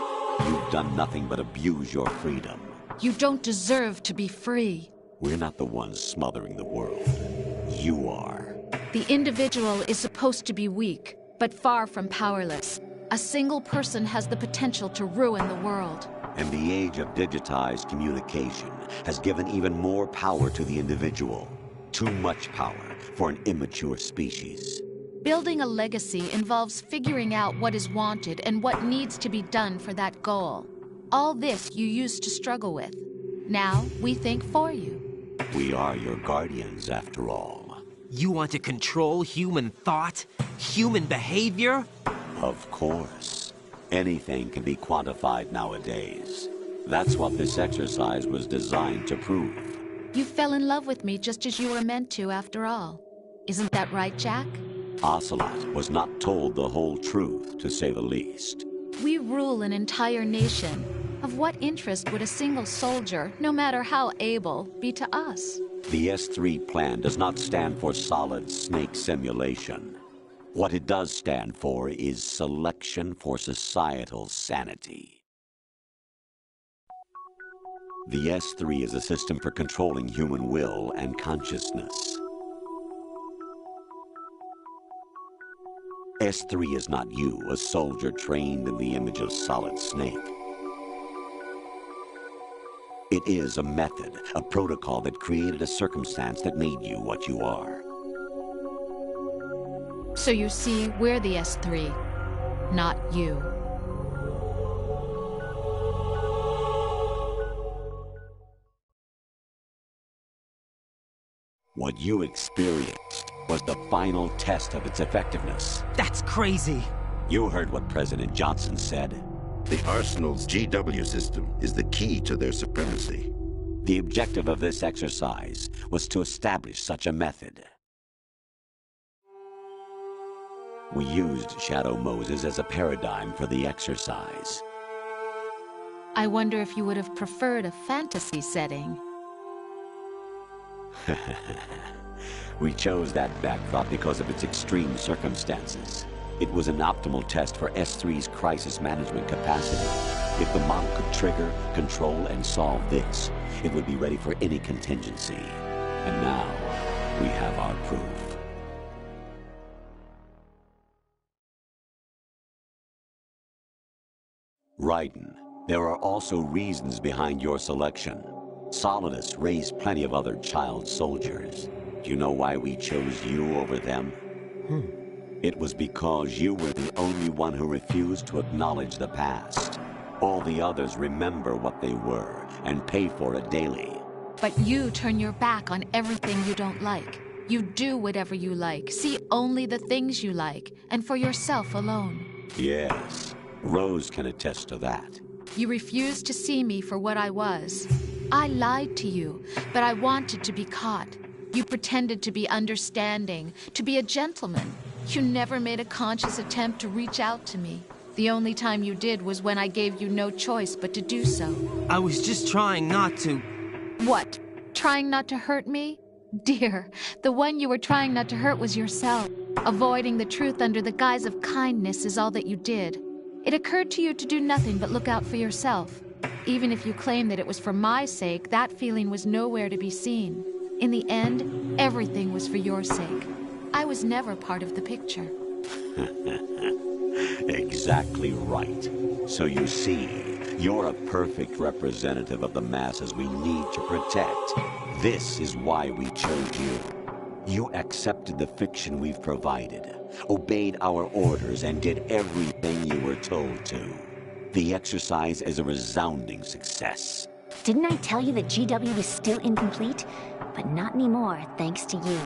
You've done nothing but abuse your freedom. You don't deserve to be free. We're not the ones smothering the world. You are. The individual is supposed to be weak, but far from powerless. A single person has the potential to ruin the world. And the age of digitized communication has given even more power to the individual. Too much power for an immature species. Building a legacy involves figuring out what is wanted and what needs to be done for that goal. All this you used to struggle with. Now we think for you. We are your guardians, after all. You want to control human thought? Human behavior? Of course. Anything can be quantified nowadays. That's what this exercise was designed to prove. You fell in love with me just as you were meant to, after all. Isn't that right, Jack? Ocelot was not told the whole truth, to say the least. We rule an entire nation. Of what interest would a single soldier, no matter how able, be to us? The S3 plan does not stand for solid snake simulation. What it does stand for is selection for societal sanity. The S3 is a system for controlling human will and consciousness. S3 is not you, a soldier trained in the image of Solid Snake. It is a method, a protocol that created a circumstance that made you what you are. So you see, we're the S3, not you. What you experienced was the final test of its effectiveness. That's crazy. You heard what President Johnson said. The Arsenal's GW system is the key to their supremacy. The objective of this exercise was to establish such a method. We used Shadow Moses as a paradigm for the exercise. I wonder if you would have preferred a fantasy setting. We chose that backdrop because of its extreme circumstances. It was an optimal test for S3's crisis management capacity. If the model could trigger, control, and solve this, it would be ready for any contingency. And now, we have our proof. Raiden, there are also reasons behind your selection. Solidus raised plenty of other child soldiers. Do you know why we chose you over them? It was because you were the only one who refused to acknowledge the past. All the others remember what they were and pay for it daily. But you turn your back on everything you don't like. You do whatever you like, see only the things you like, and for yourself alone. Yes, Rose can attest to that. You refused to see me for what I was. I lied to you, but I wanted to be caught. You pretended to be understanding, to be a gentleman. You never made a conscious attempt to reach out to me. The only time you did was when I gave you no choice but to do so. I was just trying not to... What? Trying not to hurt me? Dear, the one you were trying not to hurt was yourself. Avoiding the truth under the guise of kindness is all that you did. It occurred to you to do nothing but look out for yourself. Even if you claim that it was for my sake, that feeling was nowhere to be seen. In the end, everything was for your sake. I was never part of the picture. Exactly right. So you see, you're a perfect representative of the masses we need to protect. This is why we chose you. You accepted the fiction we've provided, obeyed our orders, and did everything you were told to. The exercise is a resounding success. Didn't I tell you that GW was still incomplete? But not anymore, thanks to you.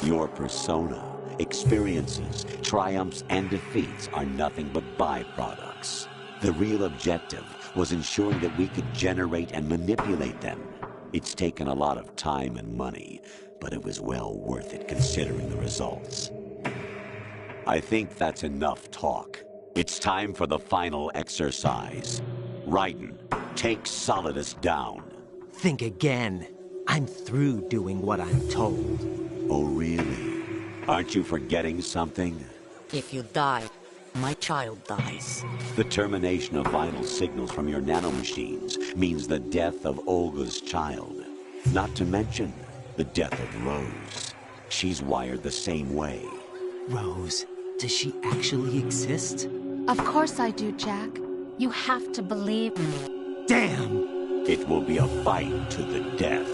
Your persona, experiences, triumphs, and defeats are nothing but byproducts. The real objective was ensuring that we could generate and manipulate them. It's taken a lot of time and money, but it was well worth it considering the results. I think that's enough talk. It's time for the final exercise. Raiden, take Solidus down. Think again. I'm through doing what I'm told. Oh, really? Aren't you forgetting something? If you die, my child dies. The termination of vital signals from your nanomachines means the death of Olga's child. Not to mention the death of Rose. She's wired the same way. Rose, does she actually exist? Of course I do, Jack. You have to believe me. Damn! It will be a fight to the death.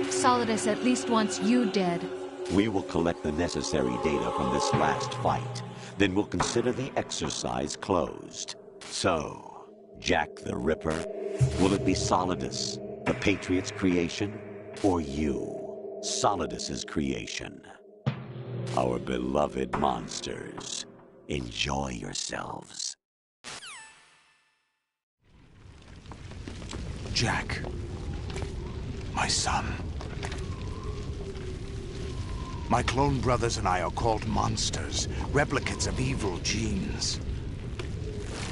Solidus at least wants you dead. We will collect the necessary data from this last fight. Then we'll consider the exercise closed. So, Jack the Ripper, will it be Solidus, the Patriot's creation, or you, Solidus's creation? Our beloved monsters. Enjoy yourselves. Jack, my son. My clone brothers and I are called monsters, replicates of evil genes.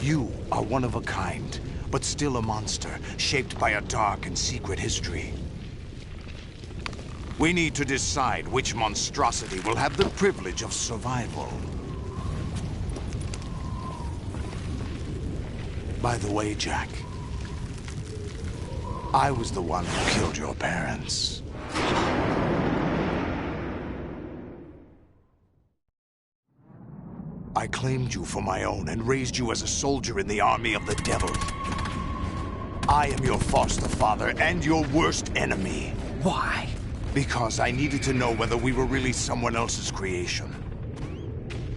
You are one of a kind, but still a monster, shaped by a dark and secret history. We need to decide which monstrosity will have the privilege of survival. By the way, Jack, I was the one who killed your parents. I claimed you for my own and raised you as a soldier in the army of the devil. I am your foster father and your worst enemy. Why? Because I needed to know whether we were really someone else's creation.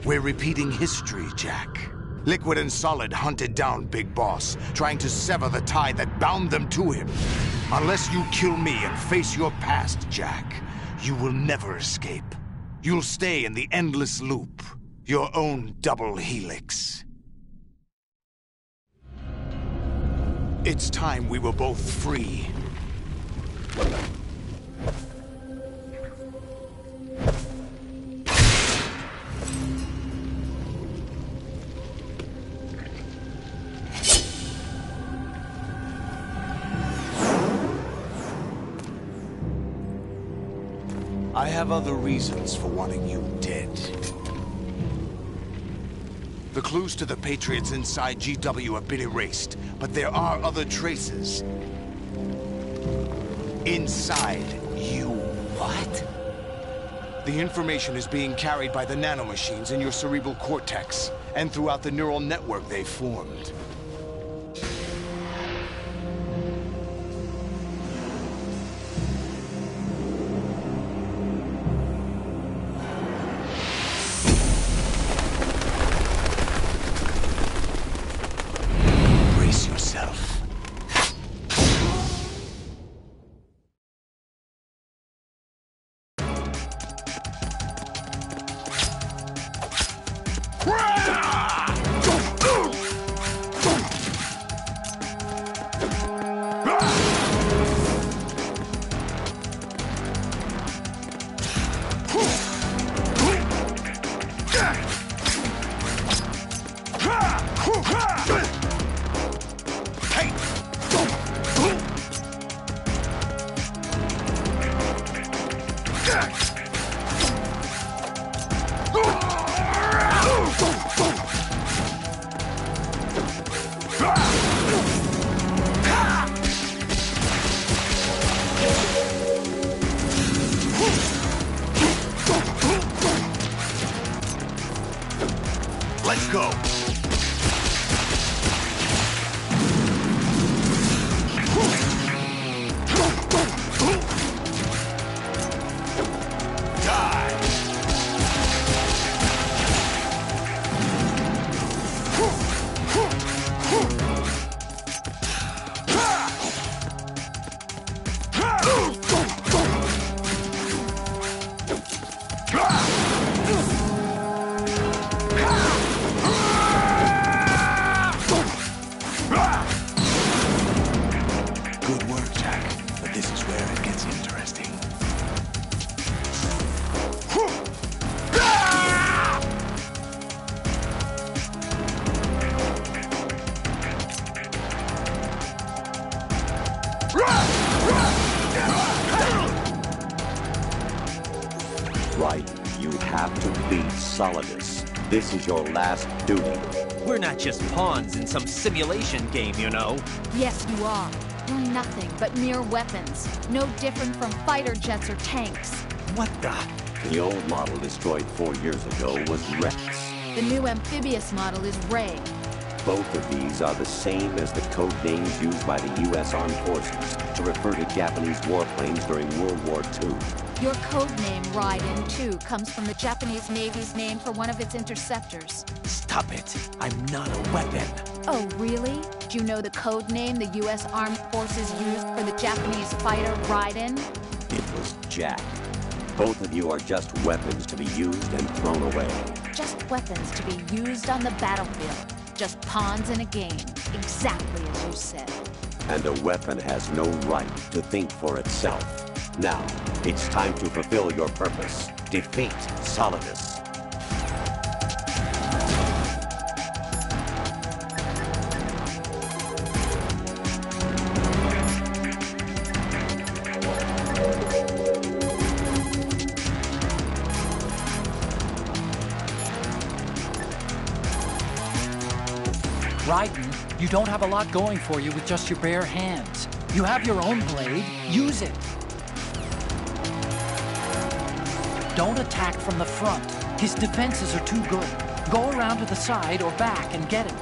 We're repeating history, Jack. Liquid and Solid hunted down Big Boss, trying to sever the tie that bound them to him. Unless you kill me and face your past, Jack, you will never escape. You'll stay in the endless loop. Your own double helix. It's time we were both free. I have other reasons for wanting you dead. The clues to the Patriots inside GW have been erased, but there are other traces. Inside you. What? The information is being carried by the nanomachines in your cerebral cortex, and throughout the neural network they formed. Let's go. Right, you have to beat Solidus. This is your last duty. We're not just pawns in some simulation game, you know. Yes, you are. You're nothing but mere weapons. No different from fighter jets or tanks. What the? The old model destroyed 4 years ago was Rex. The new amphibious model is Ray. Both of these are the same as the code names used by the U.S. Armed Forces to refer to Japanese warplanes during World War II. Your code name, Raiden, too, comes from the Japanese Navy's name for one of its interceptors. Stop it. I'm not a weapon. Oh, really? Do you know the code name the U.S. Armed Forces used for the Japanese fighter Raiden? It was Jack. Both of you are just weapons to be used and thrown away. Just weapons to be used on the battlefield. Just pawns in a game, exactly as you said. And a weapon has no right to think for itself. Now, it's time to fulfill your purpose. Defeat Solidus. Raiden, you don't have a lot going for you with just your bare hands. You have your own blade, use it. Don't attack from the front. His defenses are too good. Go around to the side or back and get him.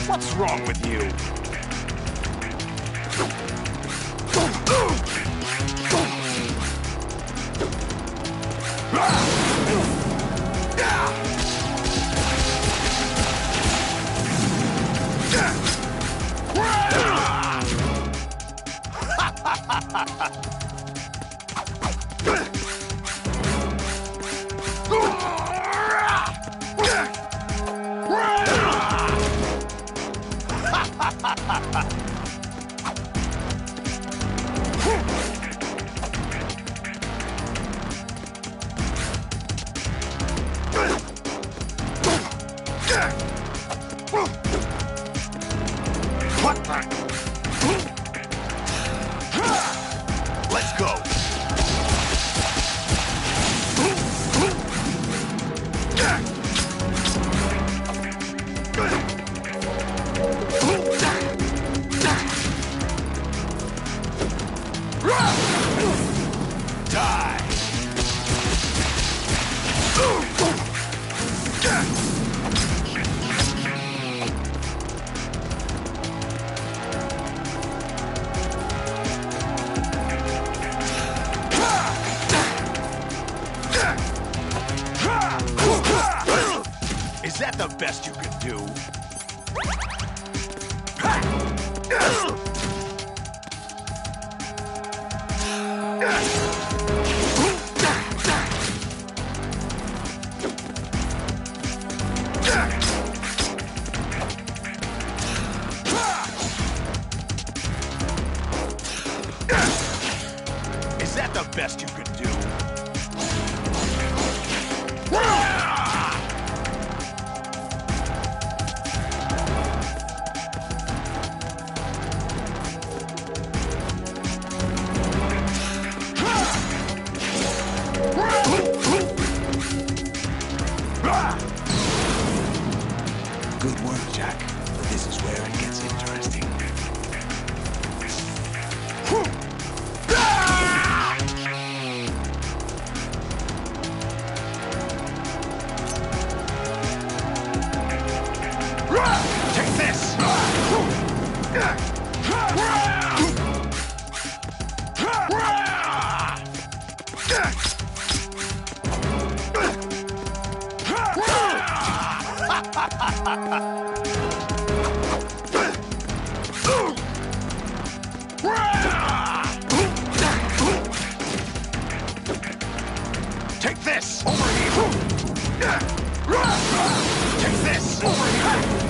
What's wrong with you? Let's go. Is that the best you can do? Is that the best you can do? Good work, Jack. This is where it gets interesting. Take this! Over here! Take this! Over here!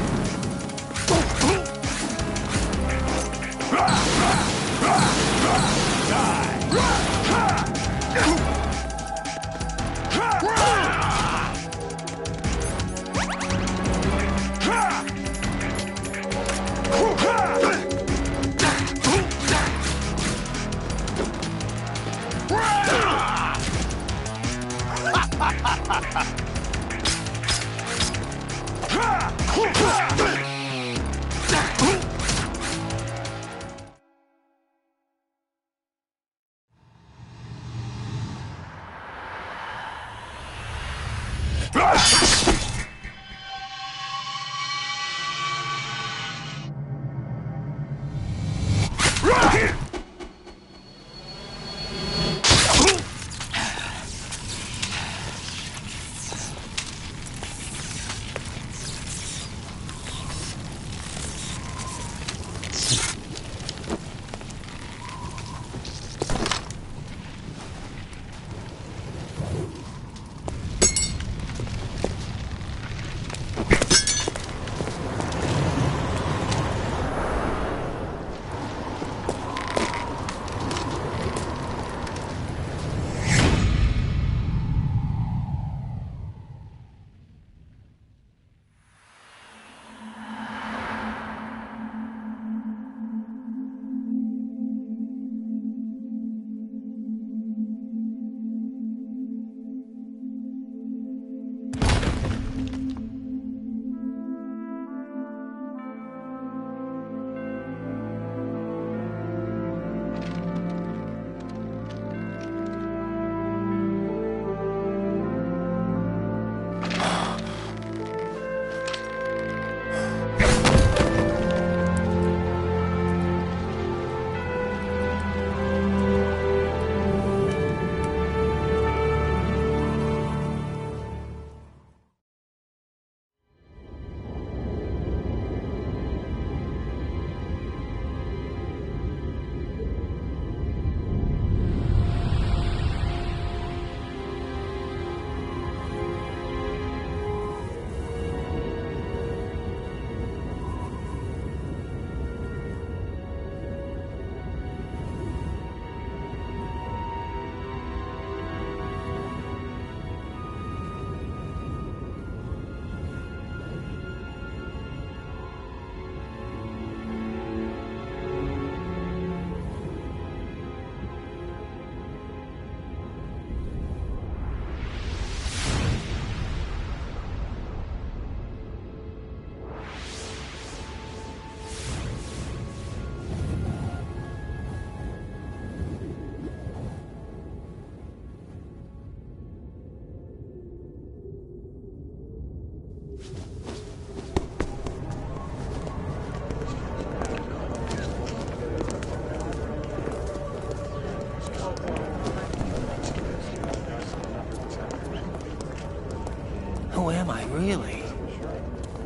Who am I, really?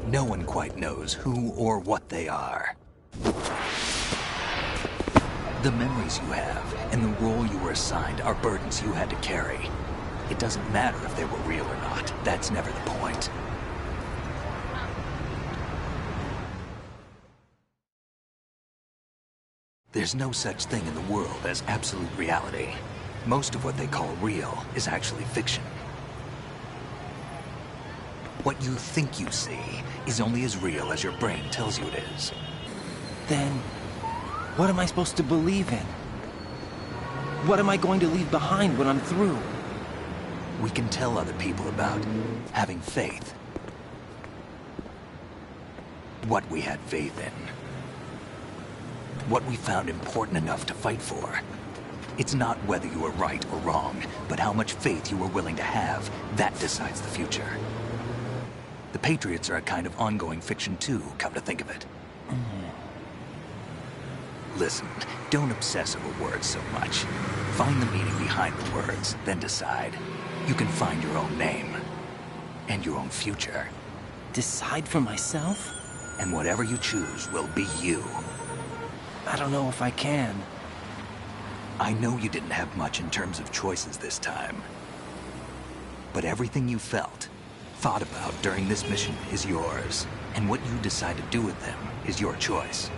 No one quite knows who or what they are. The memories you have and the role you were assigned are burdens you had to carry. It doesn't matter if they were real or not. That's never the point. There's no such thing in the world as absolute reality. Most of what they call real is actually fiction. What you think you see is only as real as your brain tells you it is. Then, what am I supposed to believe in? What am I going to leave behind when I'm through? We can tell other people about having faith. What we had faith in. What we found important enough to fight for. It's not whether you were right or wrong, but how much faith you were willing to have. That decides the future. The Patriots are a kind of ongoing fiction too, come to think of it. Listen, don't obsess over words so much. Find the meaning behind the words, then decide. You can find your own name. And your own future. Decide for myself? And whatever you choose will be you. I don't know if I can. I know you didn't have much in terms of choices this time. But everything you felt, thought about during this mission is yours. And what you decide to do with them is your choice.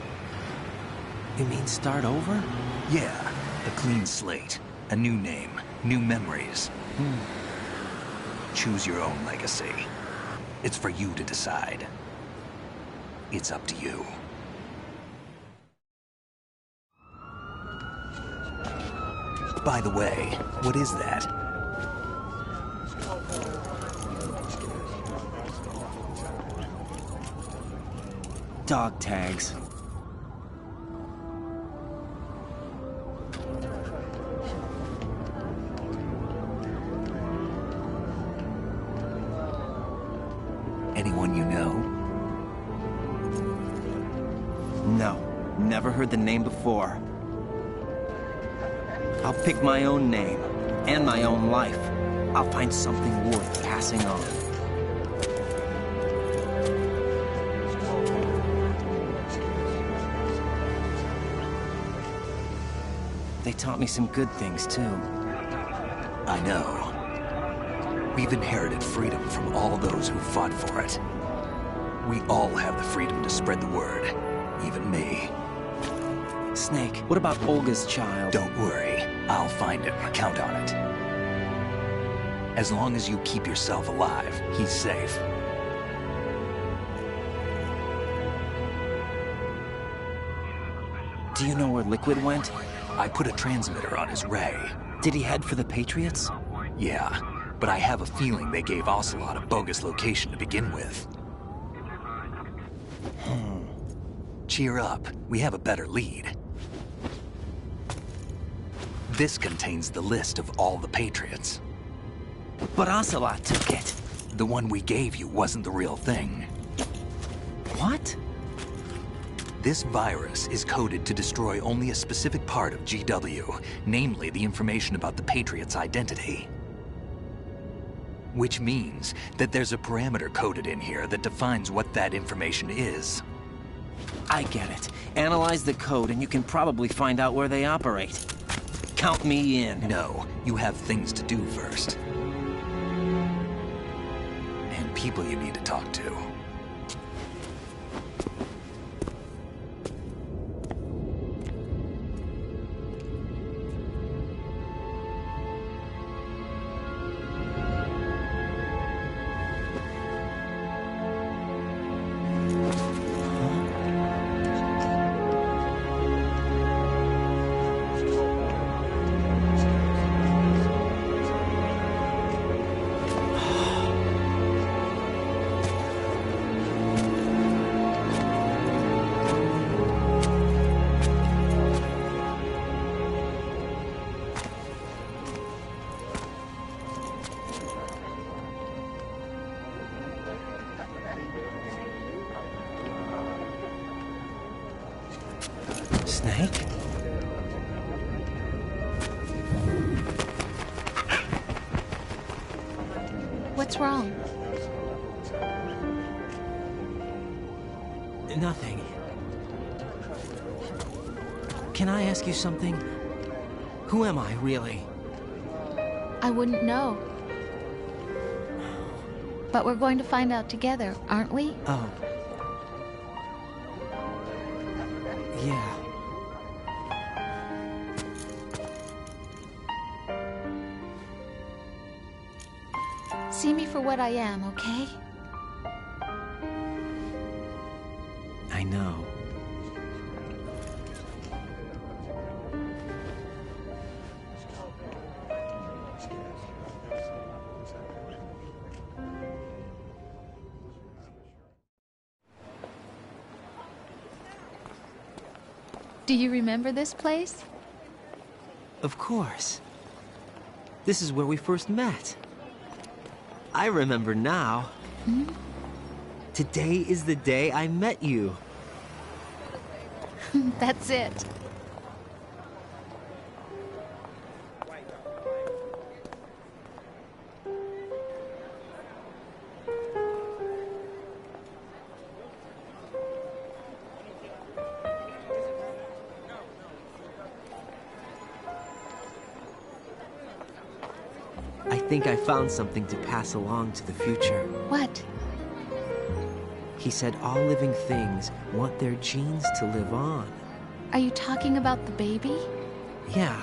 You mean start over? Yeah, a clean slate, a new name, new memories. Choose your own legacy. It's for you to decide. It's up to you. By the way, what is that? Dog tags. Anyone you know? No, never heard the name before. I'll pick my own name, and my own life. I'll find something worth passing on. They taught me some good things, too. I know. We've inherited freedom from all those who fought for it. We all have the freedom to spread the word, even me. Snake, what about Olga's child? Don't worry. I'll find him. Count on it. As long as you keep yourself alive, he's safe. Do you know where Liquid went? I put a transmitter on his ray. Did he head for the Patriots? Yeah, but I have a feeling they gave Ocelot a bogus location to begin with. Cheer up. We have a better lead. This contains the list of all the Patriots. But Ocelot took it. The one we gave you wasn't the real thing. What? This virus is coded to destroy only a specific part of GW, namely the information about the Patriots' identity. Which means that there's a parameter coded in here that defines what that information is. I get it. Analyze the code and you can probably find out where they operate. Count me in. No, you have things to do first. And people you need to talk to. Snake? What's wrong? Nothing. Can I ask you something? Who am I, really? I wouldn't know. But we're going to find out together, aren't we? Oh. Yeah. See me for what I am, okay? I know. Do you remember this place? Of course. This is where we first met. I remember now. Today is the day I met you. That's it. I think I found something to pass along to the future. What? He said all living things want their genes to live on. Are you talking about the baby? Yeah.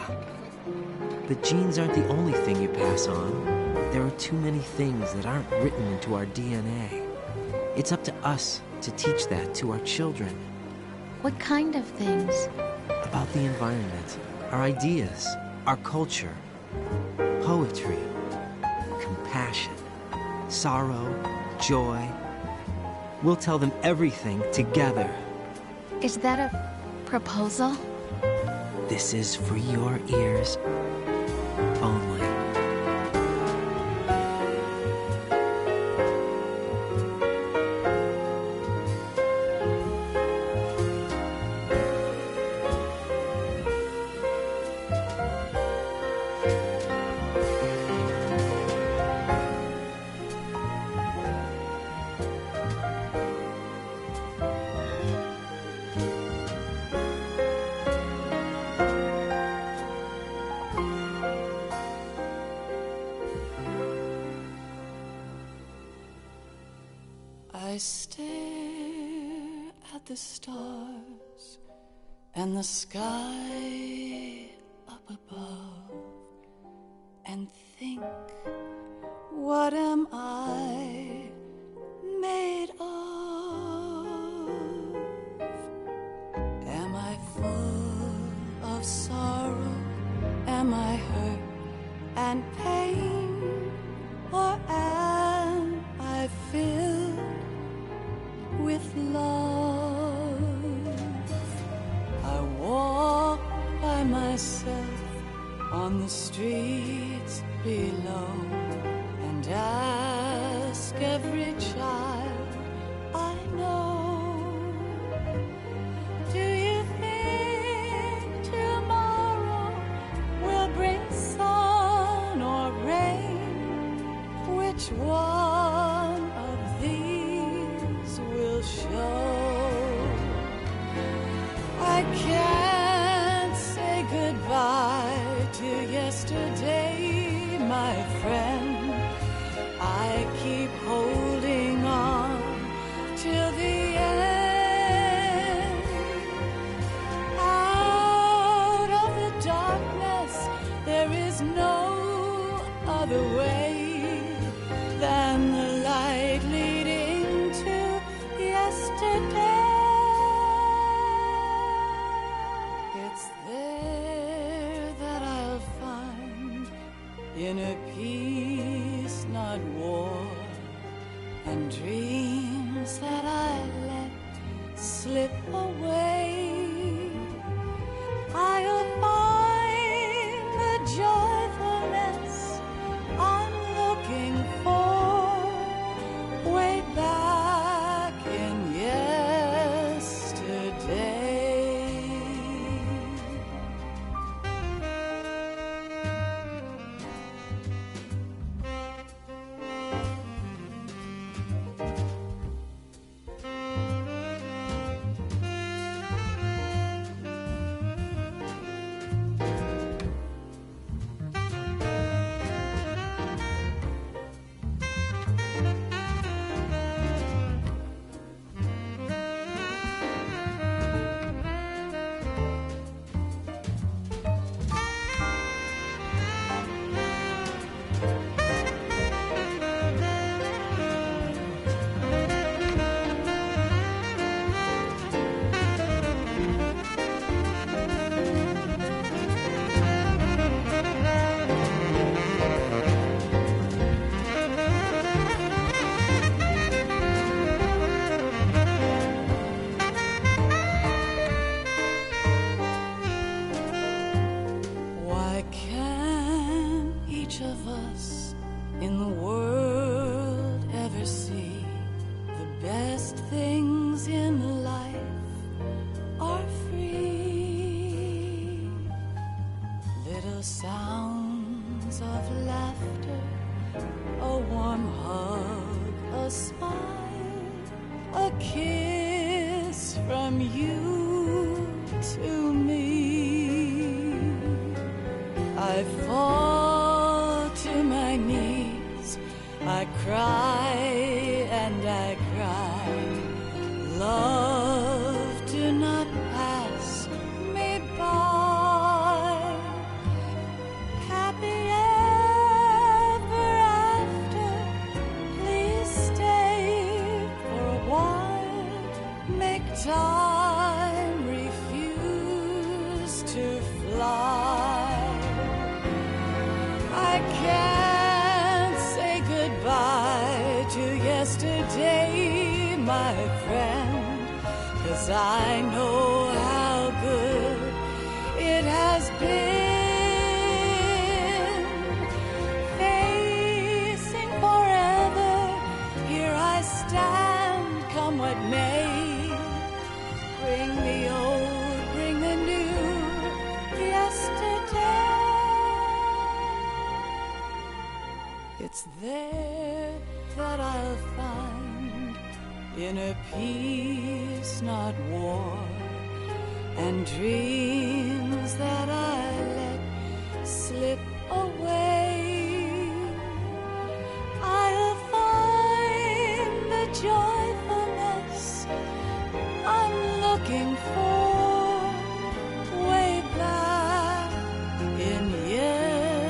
But genes aren't the only thing you pass on. There are too many things that aren't written into our DNA. It's up to us to teach that to our children. What kind of things? About the environment, our ideas, our culture, poetry, compassion, sorrow, joy. We'll tell them everything together. Is that a proposal? This is for your ears only. I stare at the stars and the sky up above and think, what am I made of? Am I full of sorrow? Am I hurt and pain? Or am I filled with love? I walk by myself on the streets below and ask every child I know, do you think tomorrow will bring sun or rain? Which one of these will show? I can't say goodbye to yesterday, my friend. I keep holding on till the end. Out of the darkness, there is no other way than the light leading to yesterday. It's there that I'll find inner peace, not war, and dreams that I let slip away. I'll find the joyfulness I'm looking for way back in yesterday. Why can't each of us in the world ever see the best things in life are free? Little sounds of laughter, a warm hug, a smile, a kiss from you to me. I fall to my my knees. I cry and I cry. Love, do not pass me by. Happy ever after. Please stay for a while. Make time refuse to fly. I can't say goodbye to yesterday, my friend, 'cause I know how good it has been. Facing forever, here I stand, come what may. Bring the old, bring the new, yesterday. It's there that I'll find inner peace, not war, and dreams that I let slip away. I'll find the joyfulness I'm looking for way back in yesterday.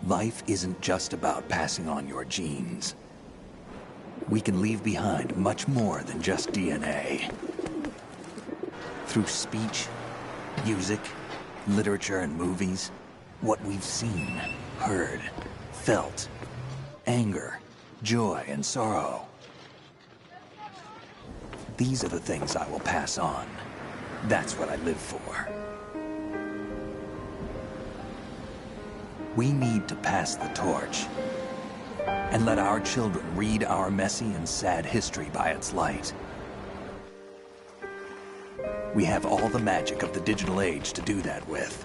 Life isn't just about passing on your genes. We can leave behind much more than just DNA. Through speech, music, literature, and movies, what we've seen, heard, felt, anger, joy, and sorrow. These are the things I will pass on. That's what I live for. We need to pass the torch and let our children read our messy and sad history by its light. We have all the magic of the digital age to do that with.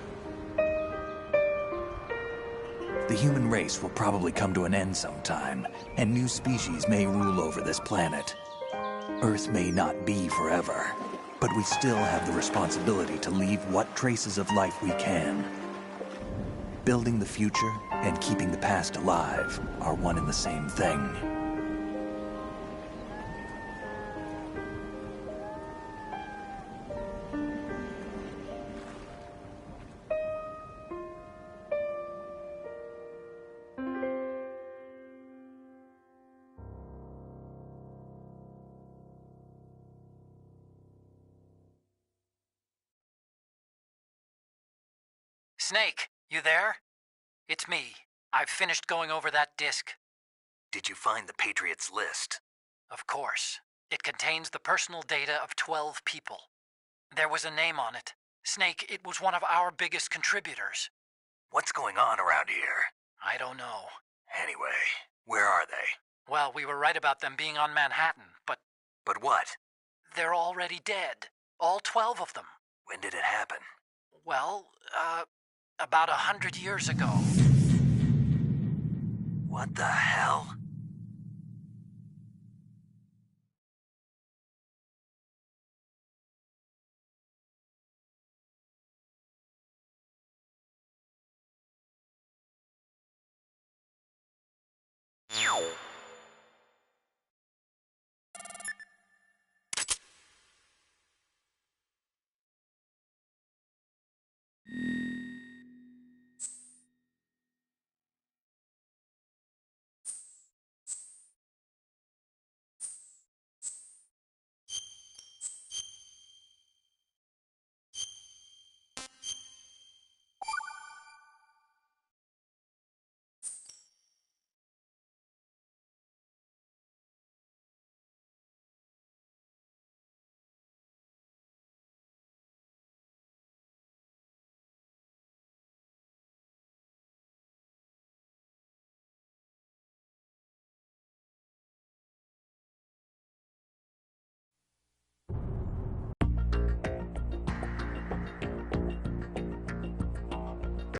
The human race will probably come to an end sometime, and new species may rule over this planet. Earth may not be forever, but we still have the responsibility to leave what traces of life we can. Building the future and keeping the past alive are one and the same thing. Snake, you there? It's me. I've finished going over that disk. Did you find the Patriots list? Of course. It contains the personal data of 12 people. There was a name on it. Snake, it was one of our biggest contributors. What's going on around here? I don't know. Anyway, where are they? Well, we were right about them being on Manhattan, but... But what? They're already dead. All 12 of them. When did it happen? Well, about 100 years ago. What the